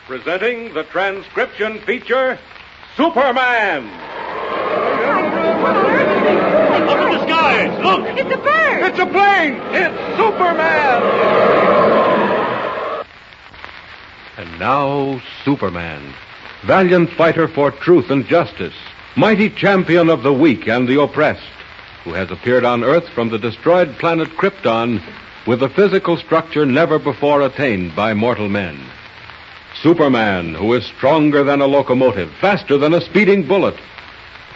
presenting the transcription feature, Superman. Up in the skies, look! It's a bird! It's a plane! It's Superman! And now, Superman, valiant fighter for truth and justice, mighty champion of the weak and the oppressed, who has appeared on Earth from the destroyed planet Krypton with a physical structure never before attained by mortal men. Superman, who is stronger than a locomotive, faster than a speeding bullet,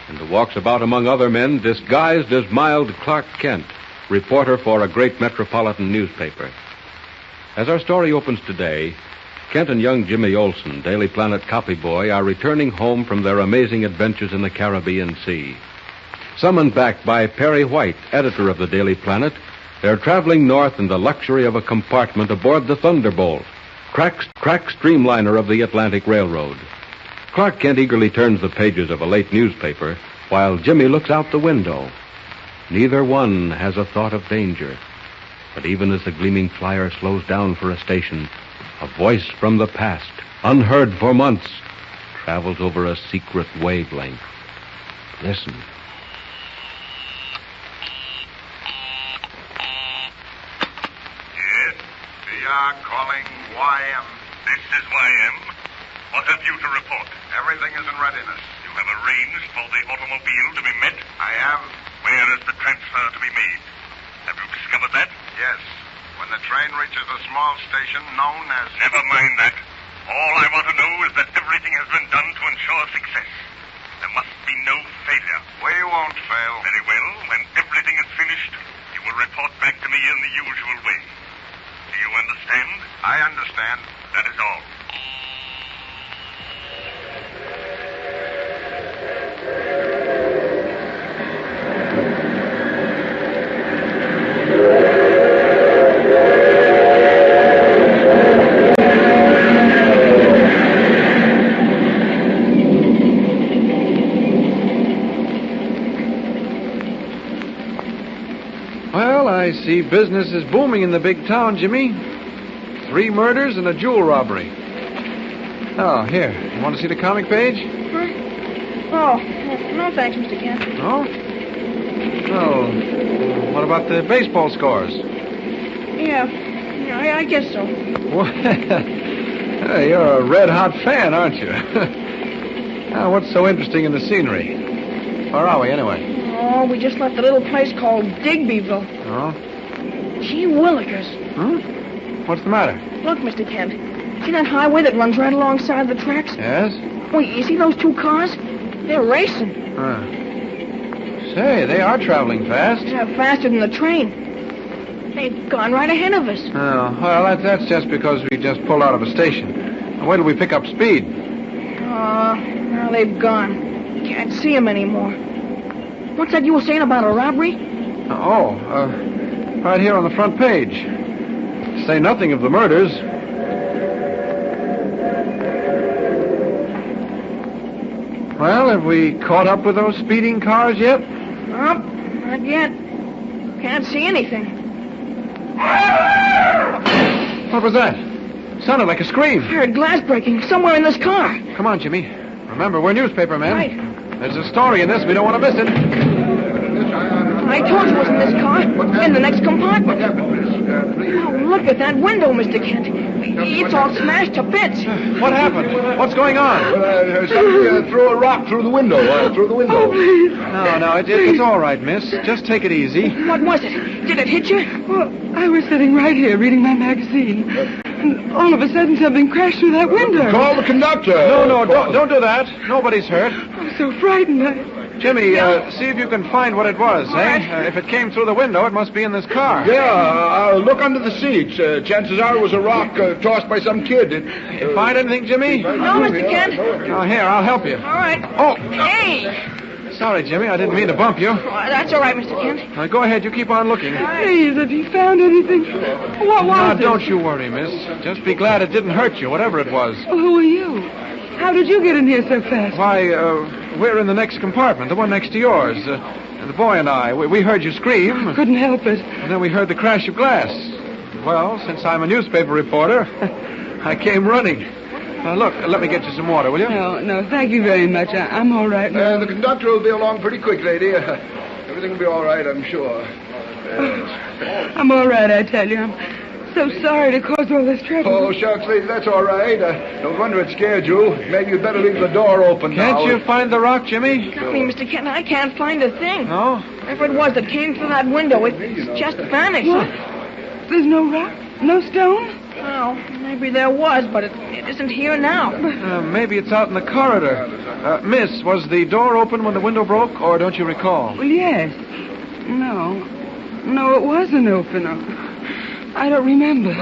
and who walks about among other men disguised as mild Clark Kent, reporter for a great metropolitan newspaper. As our story opens today, Kent and young Jimmy Olsen, Daily Planet copy boy, are returning home from their amazing adventures in the Caribbean Sea. Summoned back by Perry White, editor of the Daily Planet, they're traveling north in the luxury of a compartment aboard the Thunderbolt, crack streamliner of the Atlantic Railroad. Clark Kent eagerly turns the pages of a late newspaper, while Jimmy looks out the window. Neither one has a thought of danger. But even as the gleaming flyer slows down for a station, a voice from the past, unheard for months, travels over a secret wavelength. Listen. Yes, we are calling YM. This is YM. What have you to report? Everything is in readiness. You have arranged for the automobile to be met? I am. Where is the transfer to be made? Have you discovered that? Yes. When the train reaches a small station known as... Never mind that. All I want to know is that everything has been done to ensure success. There must be no failure. We won't fail. Very well. When everything is finished, you will report back to me in the usual way. Do you understand? I understand. That is all. Well, I see business is booming in the big town, Jimmy. 3 murders and a jewel robbery. Oh, here. You want to see the comic page? Oh, no thanks, Mr. Kent. No? Well, what about the baseball scores? Yeah, I guess so. Well, hey, you're a red-hot fan, aren't you? Now, what's so interesting in the scenery? Where are we, anyway? Oh, we just left a little place called Digbyville. Oh? Gee willikers. Huh? What's the matter? Look, Mr. Kent. See that highway that runs right alongside the tracks? Yes? Wait, you see those 2 cars? They're racing. Say, they are traveling fast. Yeah, faster than the train. They've gone right ahead of us. Oh, well, that's just because we just pulled out of a station. Now, wait till we pick up speed. Now they've gone. Can't see them anymore. What's that you were saying about a robbery? Right here on the front page. Say nothing of the murders. Well, have we caught up with those speeding cars yet? Nope, not yet. Can't see anything. What was that? Sounded like a scream. I heard glass breaking somewhere in this car. Come on, Jimmy. Remember, we're newspaper men. Right. There's a story in this. We don't want to miss it. I told you it was in this car. In the next compartment. Oh, look at that window, Mr. Kent. It's all smashed to bits. What happened? What's going on? Somebody threw a rock through the window. Oh, please. No, it's all right, miss. Just take it easy. What was it? Did it hit you? Well, I was sitting right here reading my magazine. And all of a sudden something crashed through that window. Call the conductor. No, don't do that. Nobody's hurt. I'm so frightened. Jimmy, see if you can find what it was, eh? If it came through the window, it must be in this car. Yeah, look under the seats. Chances are it was a rock tossed by some kid. You find anything, Jimmy? No, Mr. Kent. Oh, here, I'll help you. All right. Oh. Hey. Sorry, Jimmy. I didn't mean to bump you. Oh, that's all right, Mr. Kent. Now, go ahead. You keep on looking. Please, have you found anything? What was it? Don't you worry, miss. Just be glad it didn't hurt you, whatever it was. Well, who are you? How did you get in here so fast? Why, we're in the next compartment, the one next to yours. The boy and I, we heard you scream. I couldn't help it. And then we heard the crash of glass. Well, since I'm a newspaper reporter, I came running. Look, let me get you some water, will you? No, thank you very much. I'm all right now. The conductor will be along pretty quick, lady. Everything will be all right, I'm sure. Yes. I'm all right, I tell you. I'm so sorry to cause all this trouble. Oh, shucks, lady, that's all right. No wonder it scared you. Maybe you'd better leave the door open now. Can't you find the rock, Jimmy? Golly, Mr. Kent, I can't find a thing. No? Whatever it was that came through that window, it's just vanished. What? There's no rock? No stone? Well, maybe there was, but it isn't here now. Maybe it's out in the corridor. Miss, was the door open when the window broke, or don't you recall? Well, yes. No, it wasn't open. I don't remember.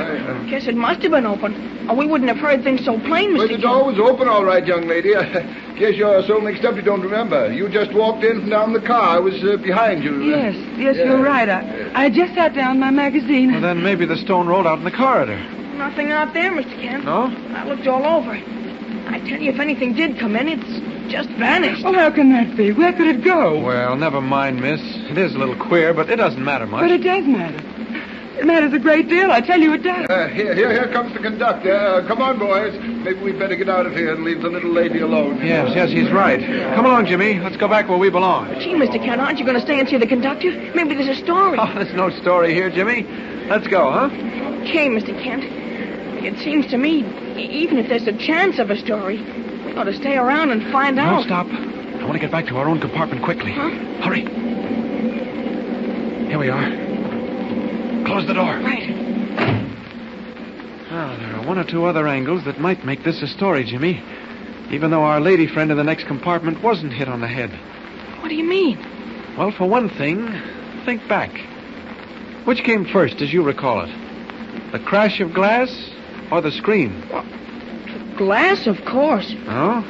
Guess it must have been open, or we wouldn't have heard things so plain, Well, Mr. the door was open all right, young lady. Guess you're so mixed up you don't remember. You just walked in from down the car. I was behind you. Yes, you're right. I just sat down my magazine. Well, then maybe the stone rolled out in the corridor. Nothing out there, Mr. Kent. No? I looked all over. I tell you, if anything did come in, it's just vanished. Oh, how can that be? Where could it go? Well, never mind, miss. It is a little queer, but it doesn't matter much. But it does matter. It matters a great deal. I tell you it does. Here comes the conductor. Come on, boys. Maybe we'd better get out of here and leave the little lady alone. Yes, he's right. Come along, Jimmy. Let's go back where we belong. Gee, Mr. Kent, aren't you going to stay and see the conductor? Maybe there's a story. Oh, there's no story here, Jimmy. Let's go, huh? Okay, Mr. Kent. It seems to me, even if there's a chance of a story, we ought to stay around and find out. No, stop. I want to get back to our own compartment quickly. Huh? Hurry. Here we are. Close the door. Right. Well, there are one or two other angles that might make this a story, Jimmy. Even though our lady friend in the next compartment wasn't hit on the head. What do you mean? Well, for one thing, think back. Which came first, as you recall it? The crash of glass or the scream? Glass, of course. Oh?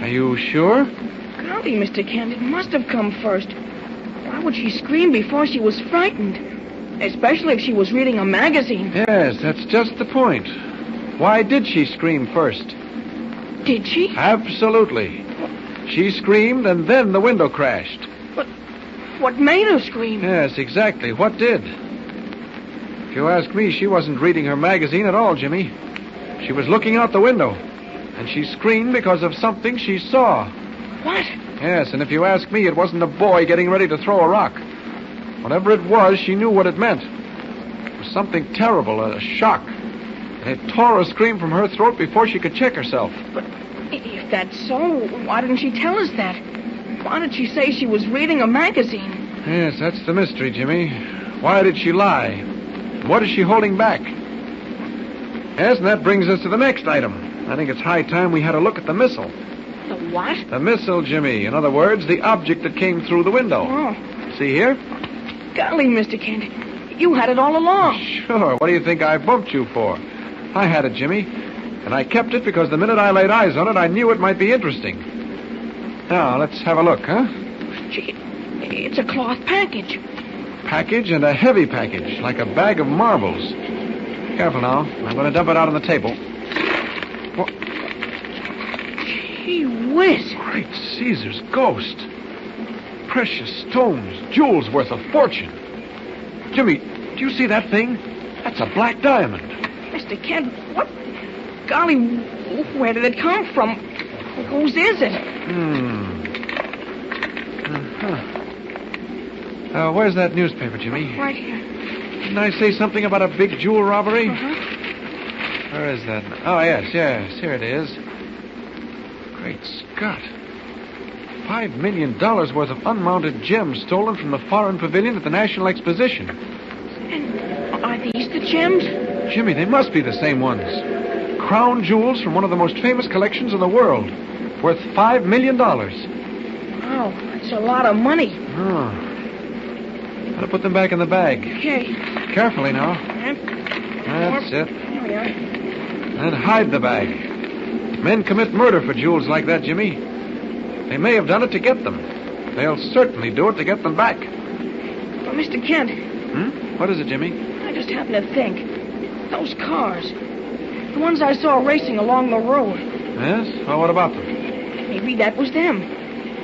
Are you sure? Golly, Mr. Kent, it must have come first. Why would she scream before she was frightened? Especially if she was reading a magazine. Yes, that's just the point. Why did she scream first? Did she? Absolutely. She screamed, and then the window crashed. But what made her scream? Yes, exactly. What did? If you ask me, she wasn't reading her magazine at all, Jimmy. She was looking out the window, and she screamed because of something she saw. What? Yes, and if you ask me, it wasn't a boy getting ready to throw a rock. Whatever it was, she knew what it meant. It was something terrible, a shock. And it tore a scream from her throat before she could check herself. But if that's so, why didn't she tell us that? Why did she say she was reading a magazine? Yes, that's the mystery, Jimmy. Why did she lie? What is she holding back? Yes, and that brings us to the next item. I think it's high time we had a look at the missile. The what? The missile, Jimmy. In other words, the object that came through the window. Oh. See here? Golly, Mr. Kent, you had it all along. Sure. What do you think I bumped you for? I had it, Jimmy. And I kept it because the minute I laid eyes on it, I knew it might be interesting. Now, let's have a look, huh? Gee, it's a cloth package. Package, and a heavy package, like a bag of marbles. Careful now. I'm going to dump it out on the table. What? Gee whiz. Great Caesar's ghost. Precious stones, jewels worth a fortune. Jimmy, do you see that thing? That's a black diamond. Mr. Kent, what? Golly, where did it come from? Whose is it? Where's that newspaper, Jimmy? Right here. Didn't I say something about a big jewel robbery? Uh-huh. Where is that? Oh, yes, here it is. Great Scott. $5 million worth of unmounted gems stolen from the foreign pavilion at the National Exposition. And are these the gems? Jimmy, they must be the same ones. Crown jewels from one of the most famous collections in the world, worth $5 million. Wow, that's a lot of money. Oh. Gotta put them back in the bag. Okay. Carefully now. Yep. That's it. There we are. And hide the bag. Men commit murder for jewels like that, Jimmy. They may have done it to get them. They'll certainly do it to get them back. Well, Mr. Kent. What is it, Jimmy? I just happened to think. Those cars. The ones I saw racing along the road. Yes? Well, what about them? Maybe that was them.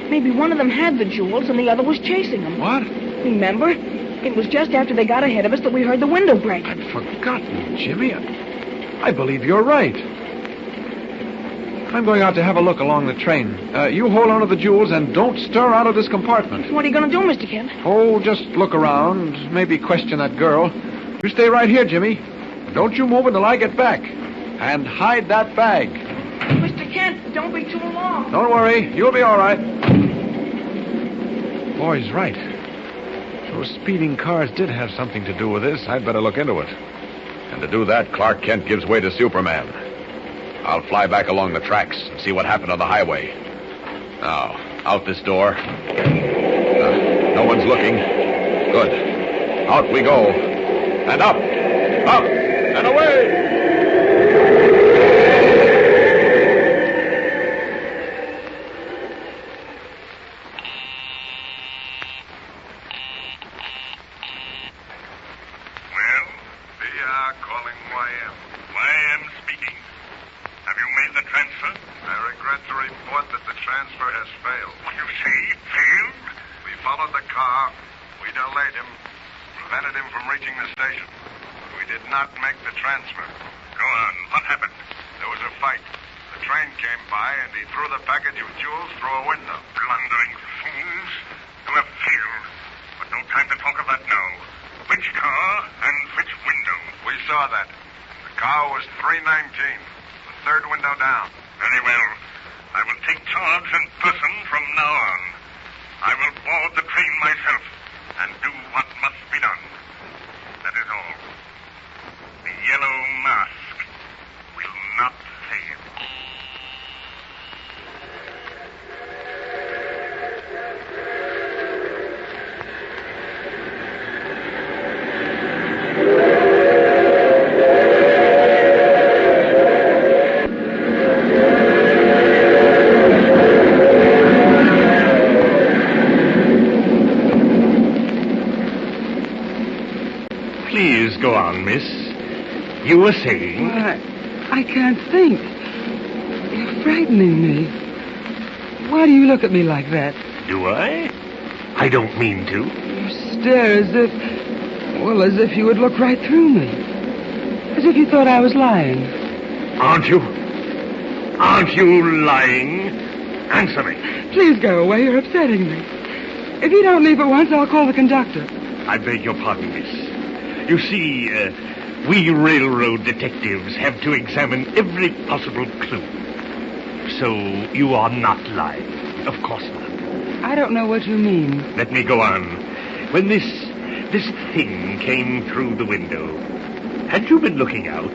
Maybe one of them had the jewels and the other was chasing them. What? Remember? It was just after they got ahead of us that we heard the window break. I'd forgotten, Jimmy. I believe you're right. I'm going out to have a look along the train. You hold on to the jewels and don't stir out of this compartment. What are you going to do, Mr. Kent? Oh, just look around. Maybe question that girl. You stay right here, Jimmy. Don't you move until I get back. And hide that bag. Mr. Kent, don't be too long. Don't worry. You'll be all right. Boy's right. Those speeding cars did have something to do with this. I'd better look into it. And to do that, Clark Kent gives way to Superman. I'll fly back along the tracks and see what happened on the highway. Now, out this door. No one's looking. Good. Out we go. And up, and away! Calling YM. YM speaking. Have you made the transfer? I regret to report that the transfer has failed. What you say? Failed? We followed the car. We delayed him. Prevented him from reaching the station. We did not make the transfer. Go on. What happened? There was a fight. The train came by and he threw the package of jewels through a window. Blundering fools. You have failed. But no time to talk of that now. Which car and which window? We saw that. The car was 319. The third window down. Very well. I will take charge in person from now on. I will board the train myself and do what must be done. That is all. The yellow mask will not fail. Please go on, miss. You were saying... I can't think. You're frightening me. Why do you look at me like that? Do I? I don't mean to. You stare as if you would look right through me. As if you thought I was lying. Aren't you? Aren't you lying? Answer me. Please go away. You're upsetting me. If you don't leave at once, I'll call the conductor. I beg your pardon, miss. You see, we railroad detectives have to examine every possible clue. So you are not lying. Of course not. I don't know what you mean. Let me go on. When this thing came through the window, had you been looking out?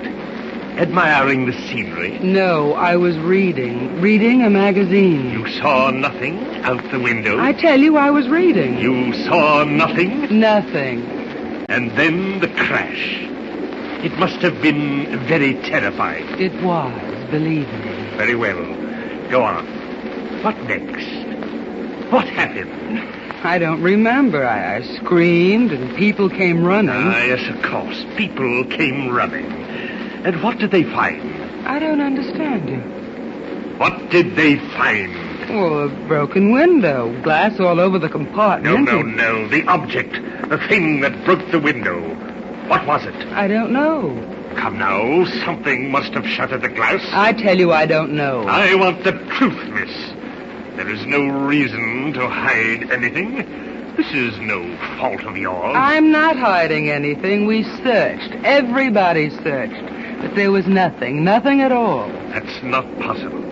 Admiring the scenery? No, I was reading. Reading a magazine. You saw nothing out the window? I tell you, I was reading. You saw nothing? Nothing. And then the crash. It must have been very terrifying. It was, believe me. Very well. Go on. What next? What happened? I don't remember. I screamed and people came running. Ah, yes, of course. People came running. And what did they find? I don't understand you. What did they find? Oh, a broken window. Glass all over the compartment. No. The object. The thing that broke the window. What was it? I don't know. Come now. Something must have shattered the glass. I tell you I don't know. I want the truth, miss. There is no reason to hide anything. This is no fault of yours. I'm not hiding anything. We searched. Everybody searched. But there was nothing. Nothing at all. That's not possible.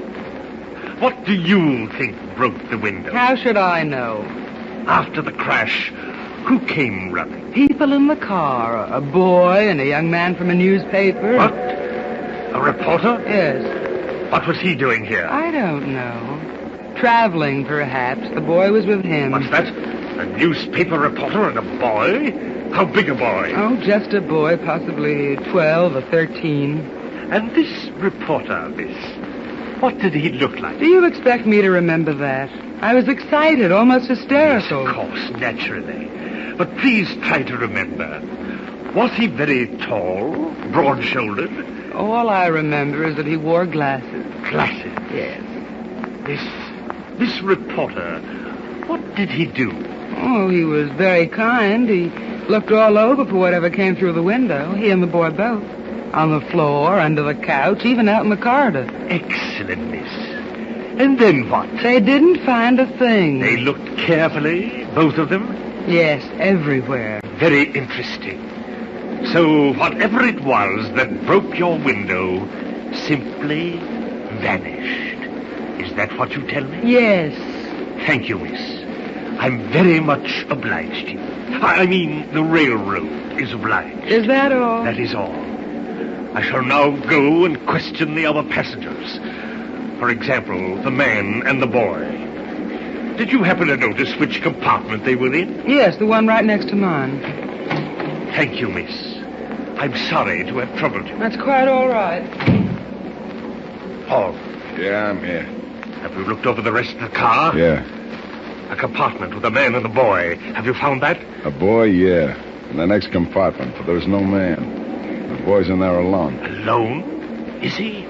What do you think broke the window? How should I know? After the crash, who came running? People in the car. A boy and a young man from a newspaper. What? A reporter? Yes. What was he doing here? I don't know. Traveling, perhaps. The boy was with him. What's that? A newspaper reporter and a boy? How big a boy? Oh, just a boy, possibly 12 or 13. And this reporter, miss, what did he look like? Do you expect me to remember that? I was excited, almost hysterical. Yes, of course, naturally. But please try to remember. Was he very tall, broad-shouldered? All I remember is that he wore glasses. Glasses? Yes. This reporter, what did he do? Oh, he was very kind. He looked all over for whatever came through the window. He and the boy both. On the floor, under the couch, even out in the corridor. Excellent, miss. And then what? They didn't find a thing. They looked carefully, both of them? Yes, everywhere. Very interesting. So whatever it was that broke your window simply vanished. Is that what you tell me? Yes. Thank you, miss. I'm very much obliged to you. I mean, the railroad is obliged. Is that all? That is all. I shall now go and question the other passengers. For example, the man and the boy. Did you happen to notice which compartment they were in? Yes, the one right next to mine. Thank you, miss. I'm sorry to have troubled you. That's quite all right. Paul, Yeah, I'm here. have you looked over the rest of the car? Yeah. A compartment with a man and a boy. Have you found that? A boy, yeah. In the next compartment, but there's no man. The boy's in there alone. Alone? Is he?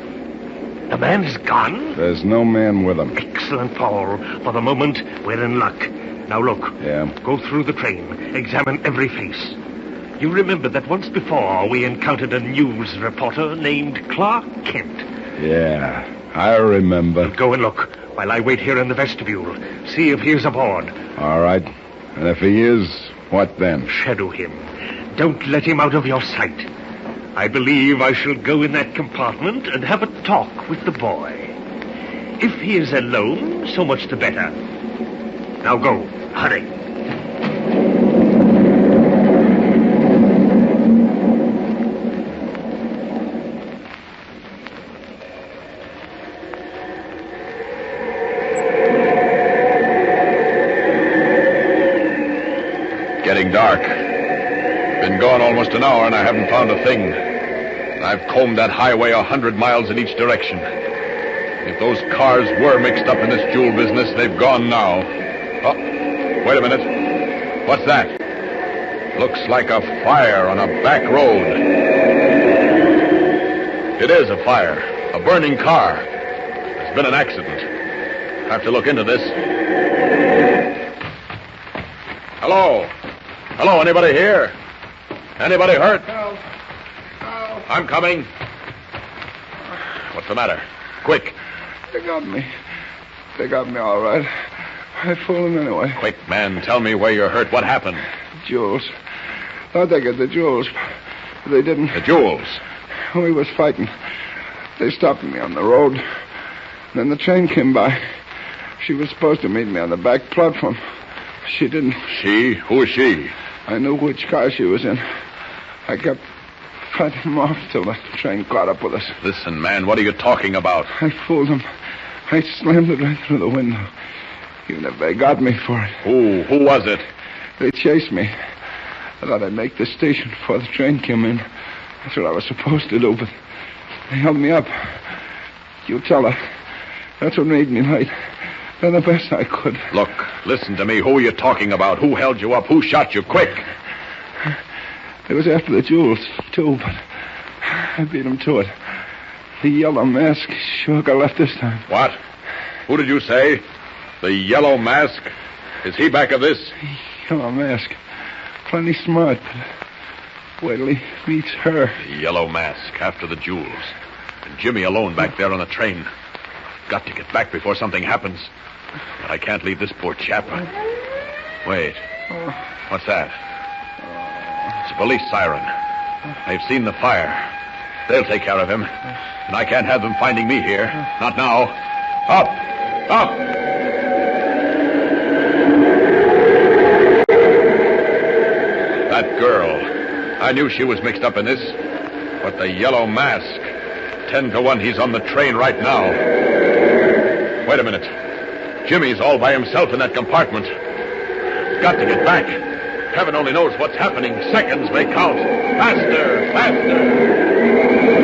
The man is gone? There's no man with him. Excellent, Paul. For the moment, we're in luck. Now look. Yeah. Go through the train. Examine every face. You remember that once before we encountered a news reporter named Clark Kent. Yeah, I remember. Go and look while I wait here in the vestibule. See if he is aboard. All right. And if he is, what then? Shadow him. Don't let him out of your sight. I believe I shall go in that compartment and have a talk with the boy. If he is alone, so much the better. Now go. Hurry. Getting dark. Been gone almost an hour and I haven't found a thing. I've combed that highway 100 miles in each direction. If those cars were mixed up in this jewel business, they've gone now. Oh, wait a minute. What's that? Looks like a fire on a back road. It is a fire. A burning car. There's been an accident. Have to look into this. Hello? Hello, anybody here? Anybody hurt? Help. I'm coming. What's the matter? Quick. They got me. They got me all right. I fooled them anyway. Quick, man. Tell me where you're hurt. What happened? Jewels. Thought they got the jewels. But they didn't. The jewels. We was fighting. They stopped me on the road. Then the train came by. She was supposed to meet me on the back platform. She didn't. She? Who is she? I knew which car she was in. I kept fighting them off till the train caught up with us. Listen, man, what are you talking about? I fooled them. I slammed it right through the window. Even if they got me for it. Who was it? They chased me. I thought I'd make the station before the train came in. That's what I was supposed to do, but they held me up. You tell her. That's what made me late. Done the best I could. Look, listen to me. Who are you talking about? Who held you up? Who shot you? Quick. It was after the jewels, too, but I beat them to it. The yellow mask sure got left this time. What? Who did you say? The Yellow Mask? Is he back of this? Yellow mask. Plenty smart, but wait till he meets her. The Yellow Mask after the jewels. And Jimmy alone back there on the train. Got to get back before something happens. But I can't leave this poor chap. Wait. What's that? It's a police siren. They've seen the fire. They'll take care of him. And I can't have them finding me here. Not now. Up! Up! That girl. I knew she was mixed up in this. But the Yellow Mask. 10 to 1, he's on the train right now. Wait a minute. Jimmy's all by himself in that compartment. Got to get back. Heaven only knows what's happening. Seconds may count. Faster, faster.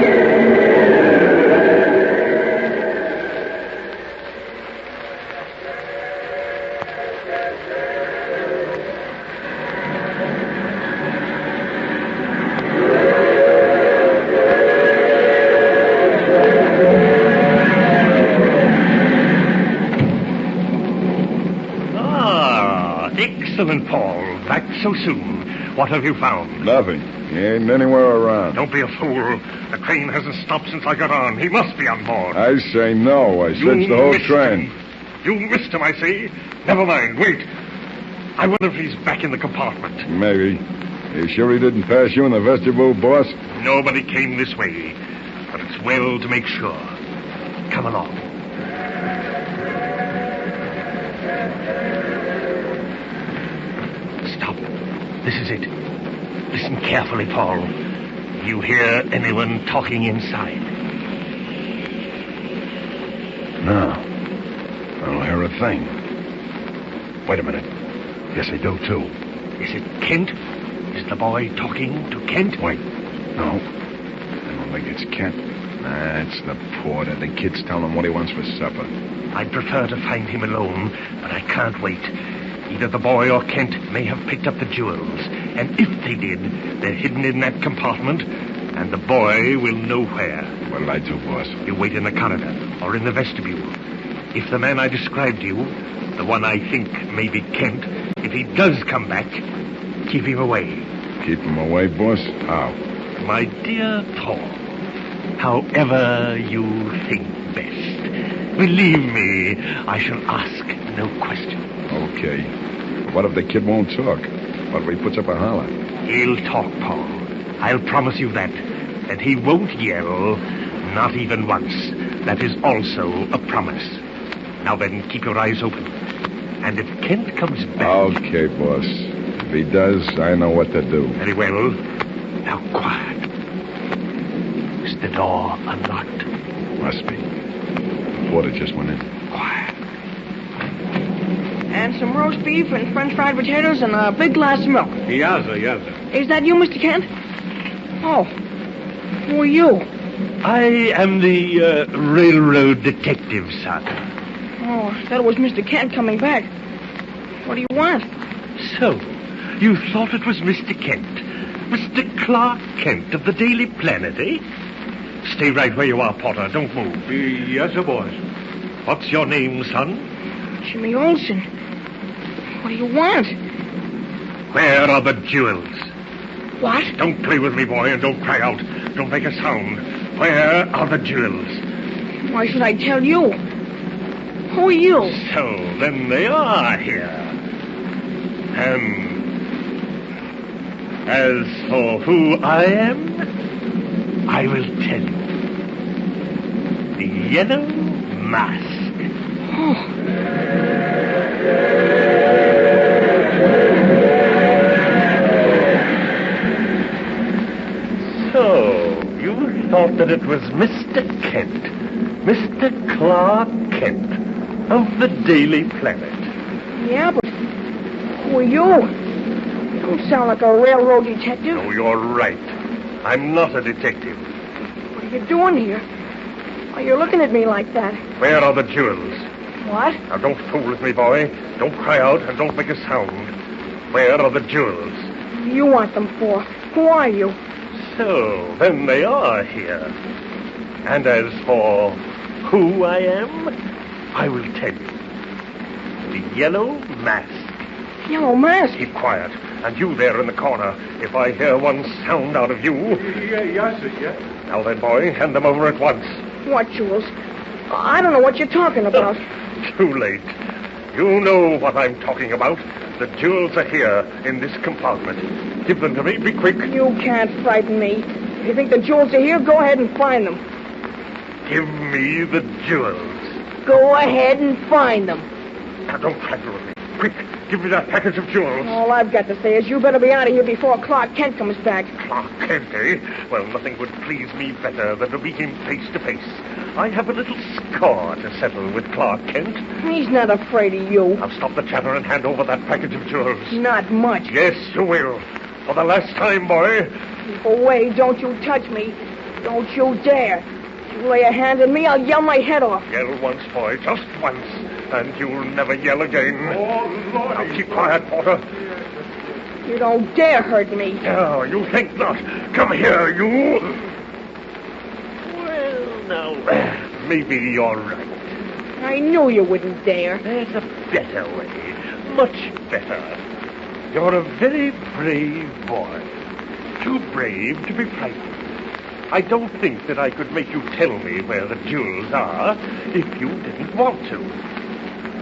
Excellent, Paul. Back so soon. What have you found? Nothing. He ain't anywhere around. Don't be a fool. The train hasn't stopped since I got on. He must be on board. I say no. I searched the whole train. You missed him, I say. Never mind. Wait. I wonder if he's back in the compartment. Maybe. You sure he didn't pass you in the vestibule, boss? Nobody came this way. But it's well to make sure. Come along. Stop. This is it. Listen carefully, Paul. You hear anyone talking inside? No. I don't hear a thing. Wait a minute. Yes, I do, too. Is it Kent? Is the boy talking to Kent? Wait. No. I don't think it's Kent. Nah, it's the porter. The kid's telling him what he wants for supper. I'd prefer to find him alone, but I can't wait. Either the boy or Kent may have picked up the jewels. And if they did, they're hidden in that compartment, and the boy will know where. What'll I do, boss? You wait in the corridor or in the vestibule. If the man I described to you, the one I think may be Kent, if he does come back, keep him away. Keep him away, boss? How? My dear Paul, however you think best. Believe me, I shall ask no questions. Okay. What if the kid won't talk? What if he puts up a holler? He'll talk, Paul. I'll promise you that. And he won't yell, not even once. That is also a promise. Now then, keep your eyes open. And if Kent comes back... Okay, boss. If he does, I know what to do. Very well. Now, quiet. Is the door unlocked? Must be. The porter just went in. Quiet. And some roast beef and French fried potatoes and a big glass of milk. Yasser. Is that you, Mr. Kent? Oh. Who are you? I am the railroad detective, son. Oh, I thought it was Mr. Kent coming back. What do you want? So, you thought it was Mr. Kent. Mr. Clark Kent of the Daily Planet, eh? Stay right where you are, Potter. Don't move. Yes, sir, boss. What's your name, son? Jimmy Olsen. What do you want? Where are the jewels? What? Don't play with me, boy, and don't cry out. Don't make a sound. Where are the jewels? Why should I tell you? Who are you? So, then they are here. And as for who I am, I will tell you. The Yellow Mask. Oh. So, you thought that it was Mr. Kent, Mr. Clark Kent of the Daily Planet. Yeah, but who are you? You don't sound like a railroad detective. Oh, you're right. I'm not a detective. What are you doing here? Why are you looking at me like that? Where are the jewels? What? Now, don't fool with me, boy. Don't cry out and don't make a sound. Where are the jewels? What do you want them for? Who are you? So, then they are here. And as for who I am, I will tell you. The Yellow Mask. Yellow Mask? Keep quiet. And you there in the corner, if I hear one sound out of you... Yes, sir, yes. Now then, boy, hand them over at once. What jewels? I don't know what you're talking about. Too late. You know what I'm talking about. The jewels are here in this compartment. Give them to me. Be quick. You can't frighten me. If you think the jewels are here, go ahead and find them. Give me the jewels. Go ahead and find them. Now, don't trifle with me. Quick, give me that package of jewels. All I've got to say is you better be out of here before Clark Kent comes back. Clark Kent, eh? Well, nothing would please me better than to meet him face to face. I have a little score to settle with Clark Kent. He's not afraid of you. Now stop the chatter and hand over that package of jewels. Not much. Yes, you will. For the last time, boy. Keep away. Don't you touch me. Don't you dare. If you lay a hand on me, I'll yell my head off. Yell once, boy. Just once. And you'll never yell again. Oh, Lord. Now keep quiet, Porter. You don't dare hurt me. No, you think not. Come here, you. Well, now, maybe you're right. I knew you wouldn't dare. There's a better way. Much better. You're a very brave boy. Too brave to be frightened. I don't think that I could make you tell me where the jewels are if you didn't want to.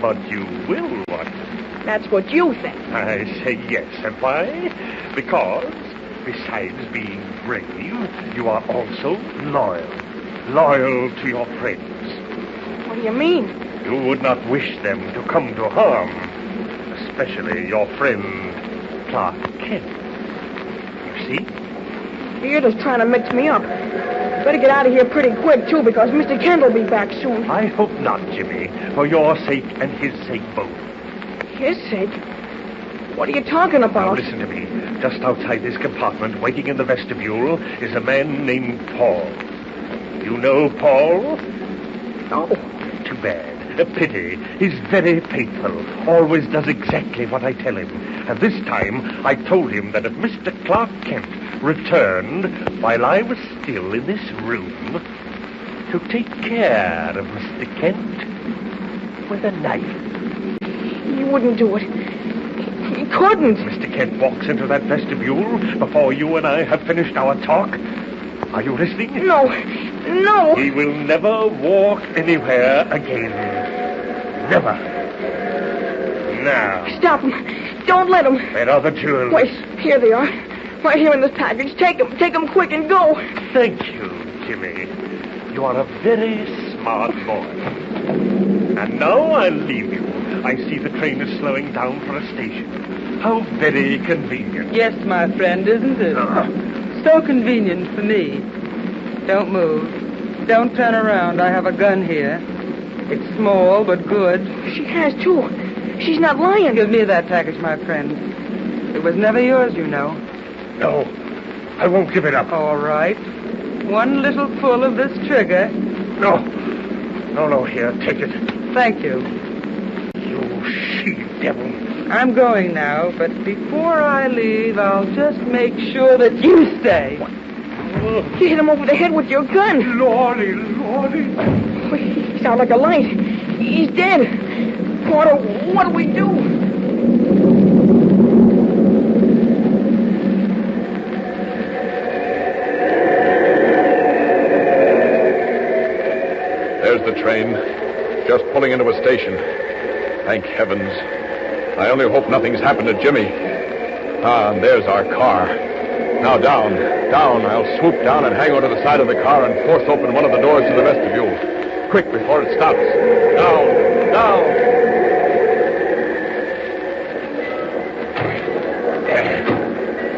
But you will want to. That's what you think. I say yes. And why? Because, besides being brave, you are also loyal. Loyal to your friends. What do you mean? You would not wish them to come to harm. Especially your friend, Clark Kent. You see? You're just trying to mix me up. Better get out of here pretty quick, too, because Mr. Kent will be back soon. I hope not, Jimmy. For your sake and his sake both. His sake? What are you talking Now about? listen to me. Just outside this compartment, waiting in the vestibule, is a man named Paul. You know Paul? No. Too bad. A pity. He's very faithful. Always does exactly what I tell him. And this time, I told him that if Mr. Clark Kent returned while I was still in this room, to take care of Mr. Kent with a knife. He wouldn't do it. He couldn't. Mr. Kent walks into that vestibule before you and I have finished our talk. Are you listening? No. No. He will never walk anywhere again. Never. Now. Stop him. Don't let him. Where are the jewels? Wait. Here they are. Right here in this package. Take them. Take them quick and go. Thank you, Jimmy. You are a very smart boy. And now I'll leave you. I see the train is slowing down for a station. How very convenient. Yes, my friend, isn't it? So convenient for me. Don't move. Don't turn around. I have a gun here. It's small, but good. She has, too. She's not lying. Give me that package, my friend. It was never yours, you know. No, I won't give it up. All right. One little pull of this trigger. No. No, here, take it. Thank you. You she-devil. I'm going now, but before I leave, I'll just make sure that you stay. You hit him over the head with your gun. Lordy. He's out like a light. He's dead. What do we do? There's the train, just pulling into a station. Thank heavens. I only hope nothing's happened to Jimmy. And there's our car. Now down. I'll swoop down and hang onto the side of the car and force open one of the doors to the vestibule. Quick, before it stops. Down.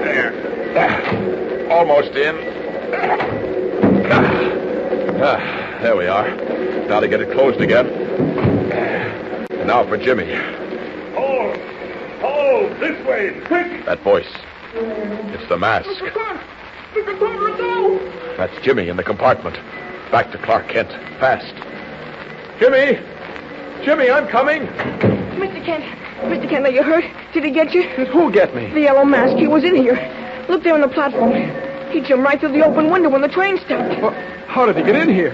There. Almost in. There we are. Now to get it closed again. And now for Jimmy. Oh, this way, quick! That voice. It's the mask. That's Jimmy in the compartment. Back to Clark Kent. Fast. Jimmy, I'm coming. Mr. Kent, are you hurt? Did he get you? Who get me? The yellow mask. He was in here. Look there on the platform. He jumped right through the open window when the train stopped. Well, how did he get in here?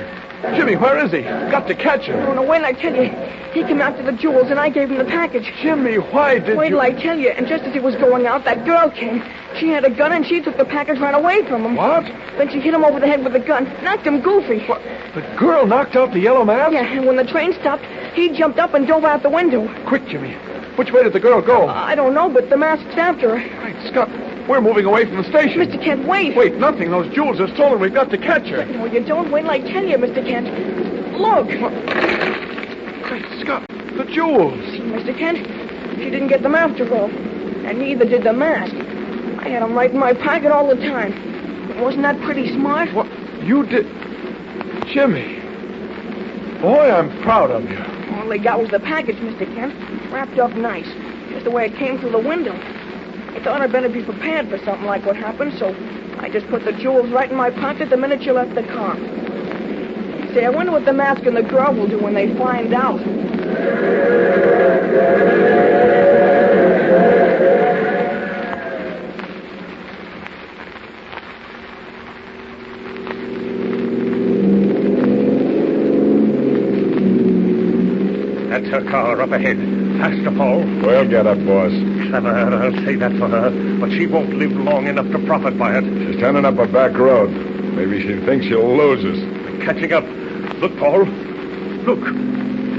Jimmy, where is he? Got to catch him. Oh, no, wait till I tell you. He came after the jewels, and I gave him the package. Jimmy, why did Wait you... till I tell you. And just as he was going out, that girl came. She had a gun, and she took the package right away from him. What? Then she hit him over the head with the gun. Knocked him goofy. What? The girl knocked out the yellow mask? Yeah, and when the train stopped, he jumped up and dove out the window. Quick, Jimmy. Which way did the girl go? I don't know, but the mask's after her. Great Scott. We're moving away from the station. Mr. Kent, wait. Wait, nothing. Those jewels are stolen. We've got to catch her. No, you don't. Wait till I tell you, Mr. Kent. Look. Great Scott. The jewels. See, Mr. Kent, she didn't get them after all. And neither did the mask. I had them right in my pocket all the time. Wasn't that pretty smart? What? You did... Jimmy. Boy, I'm proud of you. All they got was the package, Mr. Kent. Wrapped up nice. Just the way it came through the window. I thought I'd better be prepared for something like what happened, so I just put the jewels right in my pocket the minute you left the car. Say, I wonder what the mask and the girl will do when they find out. That's her car up ahead. faster, Paul. We'll get her, boss. Clever, I'll say that for her. But she won't live long enough to profit by it. She's turning up a back road. Maybe she thinks she'll lose us. Catching up. Look, Paul. Look.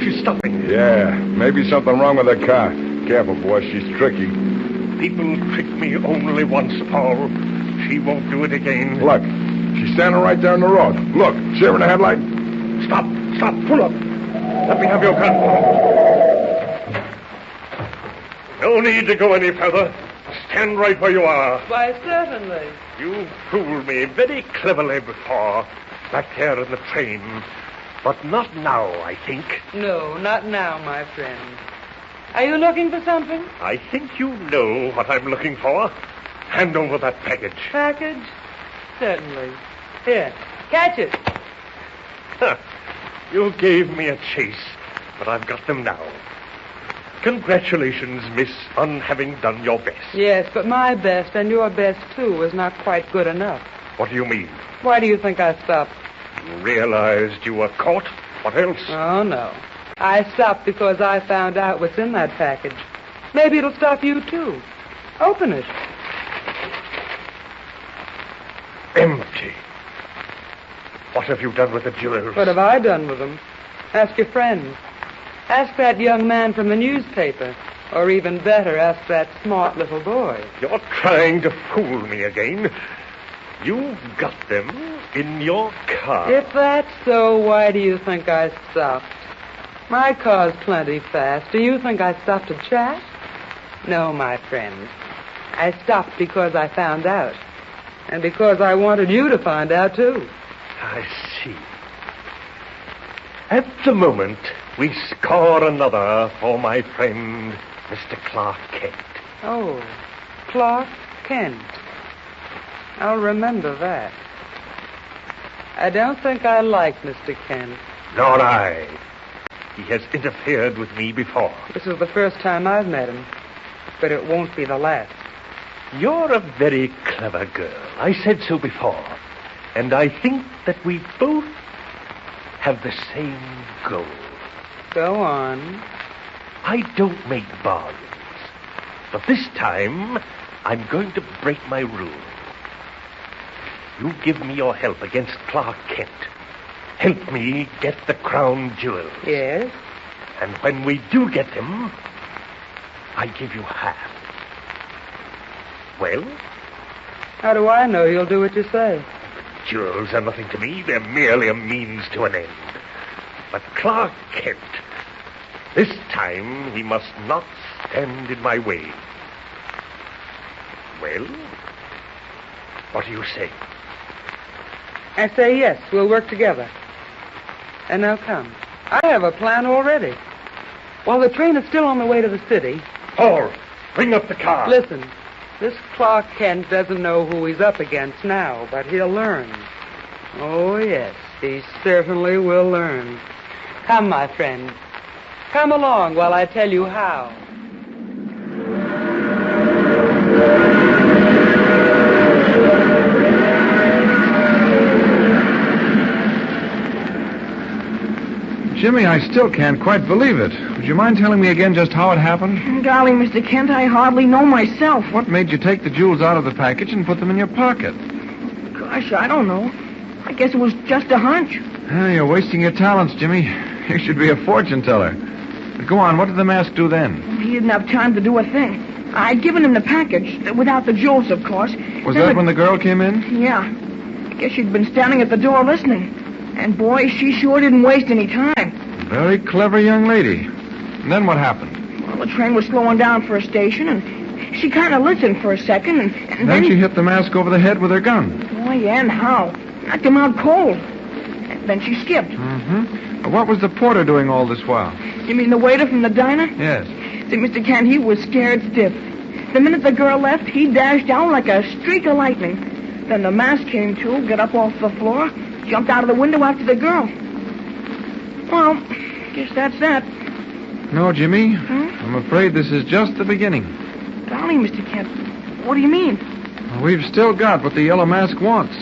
She's stopping. Yeah, maybe something wrong with her car. Careful, boss. She's tricky. People trick me only once, Paul. She won't do it again. Look, she's standing right there on the road. Look, see her in the headlight? Stop. Pull up. Let me have your gun, Paul. No need to go any further. Stand right where you are. Why, certainly. You fooled me very cleverly before, back there in the train. But not now, I think. No, not now, my friend. Are you looking for something? I think you know what I'm looking for. Hand over that package. Package? Certainly. Here, catch it. Huh. You gave me a chase, but I've got them now. Congratulations, miss, on having done your best. Yes, but my best and your best, too, was not quite good enough. What do you mean? Why do you think I stopped? You realized you were caught? What else? Oh, no. I stopped because I found out what's in that package. Maybe it'll stop you, too. Open it. Empty. What have you done with the jewels? What have I done with them? Ask your friends. Ask that young man from the newspaper. Or even better, ask that smart little boy. You're trying to fool me again. You've got them in your car. If that's so, why do you think I stopped? My car's plenty fast. Do you think I stopped to chat? No, my friend. I stopped because I found out. And because I wanted you to find out, too. I see. At the moment, we score another for my friend, Mr. Clark Kent. Oh, Clark Kent. I'll remember that. I don't think I like Mr. Kent. Nor I. He has interfered with me before. This is the first time I've met him. But it won't be the last. You're a very clever girl. I said so before. And I think that we both have the same goal. Go on. I don't make bargains. But this time, I'm going to break my rule. You give me your help against Clark Kent. Help me get the crown jewels. Yes? And when we do get them, I give you half. Well? How do I know you'll do what you say? Jewels are nothing to me. They're merely a means to an end. But Clark Kent, this time he must not stand in my way. Well? What do you say? I say yes, we'll work together. And now come. I have a plan already. While the train is still on the way to the city... Paul, bring up the car. Listen, this Clark Kent doesn't know who he's up against now, but he'll learn. Oh, yes, he certainly will learn. Come, my friend. Come along while I tell you how. Jimmy, I still can't quite believe it. Would you mind telling me again just how it happened? Golly, Mr. Kent, I hardly know myself. What made you take the jewels out of the package and put them in your pocket? Gosh, I don't know. I guess it was just a hunch. You're wasting your talents, Jimmy. You should be a fortune teller. Go on, what did the mask do then? He didn't have time to do a thing. I'd given him the package, without the jewels, of course. Was that when the girl came in? Yeah. I guess she'd been standing at the door listening. And, boy, she sure didn't waste any time. Very clever young lady. And then what happened? Well, the train was slowing down for a station, and she kind of listened for a second, and then she hit the mask over the head with her gun. Oh, yeah, and how? Knocked him out cold. And then she skipped. Mm-hmm. What was the porter doing all this while? You mean the waiter from the diner? Yes. See, Mr. Kent, he was scared stiff. The minute the girl left, he dashed down like a streak of lightning. Then the mask came to, got up off the floor, jumped out of the window after the girl. Well, guess that's that. No, Jimmy. I'm afraid this is just the beginning. Golly, Mr. Kent, what do you mean? We've still got what the Yellow Mask wants.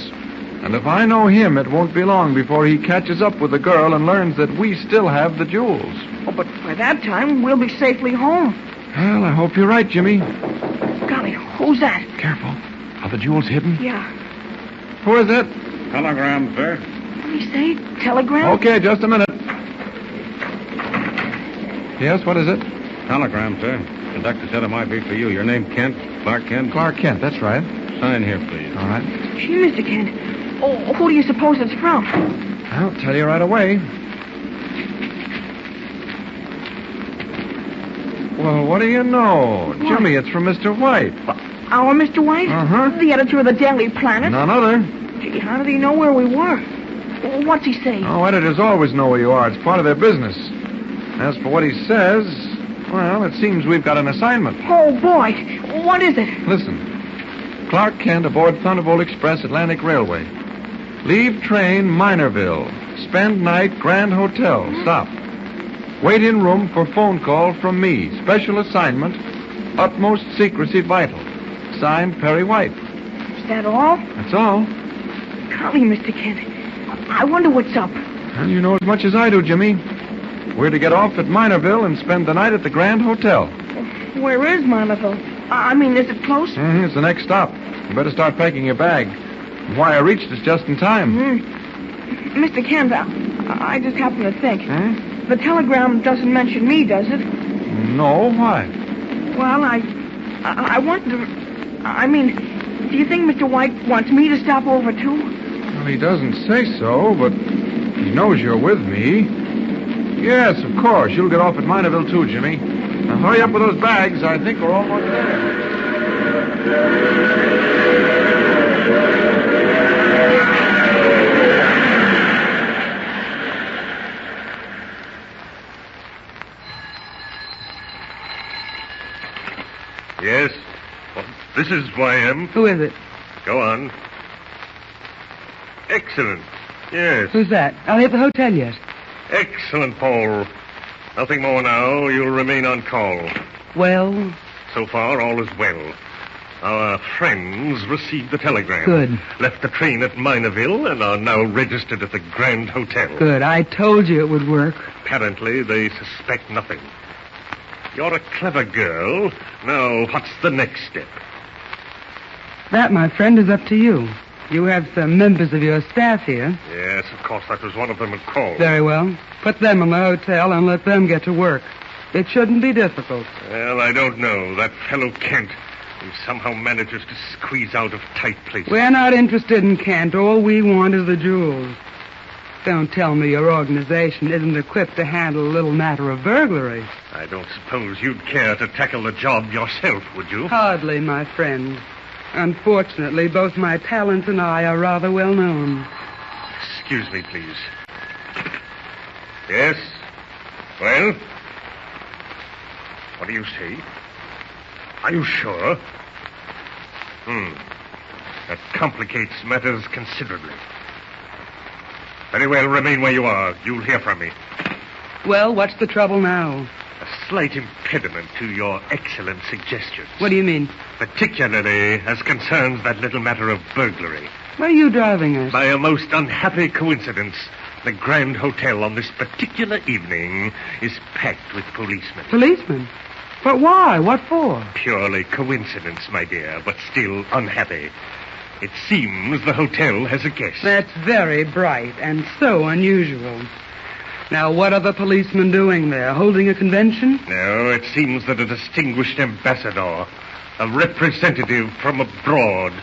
And if I know him, it won't be long before he catches up with the girl and learns that we still have the jewels. Oh, but by that time, we'll be safely home. Well, I hope you're right, Jimmy. Golly, who's that? Careful. Are the jewels hidden? Yeah. Who is it? Telegram, sir. What did he say? Telegram? Okay, just a minute. Yes, what is it? Telegram, sir. Conductor said it might be for you. Your name, Kent? Clark Kent? Clark Kent, that's right. Sign here, please. All right. Gee, Mr. Kent. Oh, who do you suppose it's from? I'll tell you right away. Well, what do you know? What? Jimmy, it's from Mr. White. Our Mr. White? Uh-huh. The editor of the Daily Planet? None other. Gee, how did he know where we were? What's he say? Oh, editors always know where you are. It's part of their business. As for what he says, well, it seems we've got an assignment. Oh, boy. What is it? Listen. Clark Kent aboard Thunderbolt Express Atlantic Railway. Leave train Minorville. Spend night Grand Hotel. Stop. Wait in room for phone call from me. Special assignment. Utmost secrecy vital. Signed, Perry White. Is that all? That's all. Golly, Mr. Kent. I wonder what's up. Well, you know as much as I do, Jimmy. We're to get off at Minorville and spend the night at the Grand Hotel. Where is Minorville? I mean, is it close? It's the next stop. You better start packing your bag. Why I reached us just in time. Mr. Kent, I just happen to think. Hmm? The telegram doesn't mention me, does it? No, why? Well, I wanted to... I mean, do you think Mr. White wants me to stop over, too? Well, he doesn't say so, but he knows you're with me. Yes, of course. You'll get off at Minorville, too, Jimmy. Now, hurry up with those bags. I think we're almost there. Yes? Well, this is YM. Who is it? Go on. Excellent. Yes. Who's that? Are they at the hotel yet? Excellent, Paul. Nothing more now. You'll remain on call. Well, So far, all is well. Our friends received the telegram. Good. Left the train at Minorville and are now registered at the Grand Hotel. good. I told you it would work. Apparently, they suspect nothing. You're a clever girl. Now, what's the next step? That, my friend, is up to you. You have some members of your staff here. Yes, of course, that was one of them who called. Very well. Put them in the hotel and let them get to work. It shouldn't be difficult. Well, I don't know. That fellow Kent, he somehow manages to squeeze out of tight places. We're not interested in Kent. All we want is the jewels. Don't tell me your organization isn't equipped to handle a little matter of burglary. I don't suppose you'd care to tackle the job yourself, would you? Hardly, my friend. Unfortunately, both my talents and I are rather well known. Excuse me, please. Yes? Well? What do you say? Are you sure? That complicates matters considerably. Very well, remain where you are. You'll hear from me. Well, what's the trouble now? A slight impediment to your excellent suggestions. What do you mean? Particularly as concerns that little matter of burglary. Where are you driving us? By a most unhappy coincidence, the Grand Hotel on this particular evening is packed with policemen. Policemen? But why? What for? Purely coincidence, my dear, but still unhappy. It seems the hotel has a guest. That's very bright and so unusual. Now, what are the policemen doing there? Holding a convention? No, it seems that a distinguished ambassador, a representative from abroad,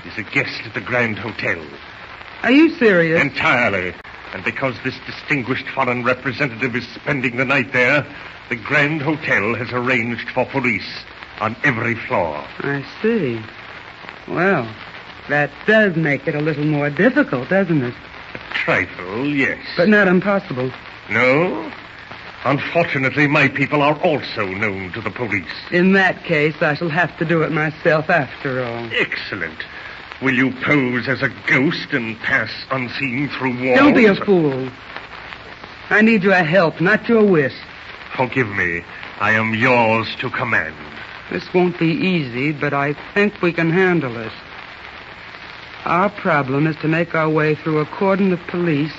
is a guest at the Grand Hotel. Are you serious? Entirely. And because this distinguished foreign representative is spending the night there, the Grand Hotel has arranged for police on every floor. I see. Well, that does make it a little more difficult, doesn't it? A trifle, yes. But not impossible. No? Unfortunately, my people are also known to the police. In that case, I shall have to do it myself after all. Excellent. Will you pose as a ghost and pass unseen through walls? Don't be a fool. I need your help, not your wish. Forgive me. I am yours to command. This won't be easy, but I think we can handle it. Our problem is to make our way through a cordon of police,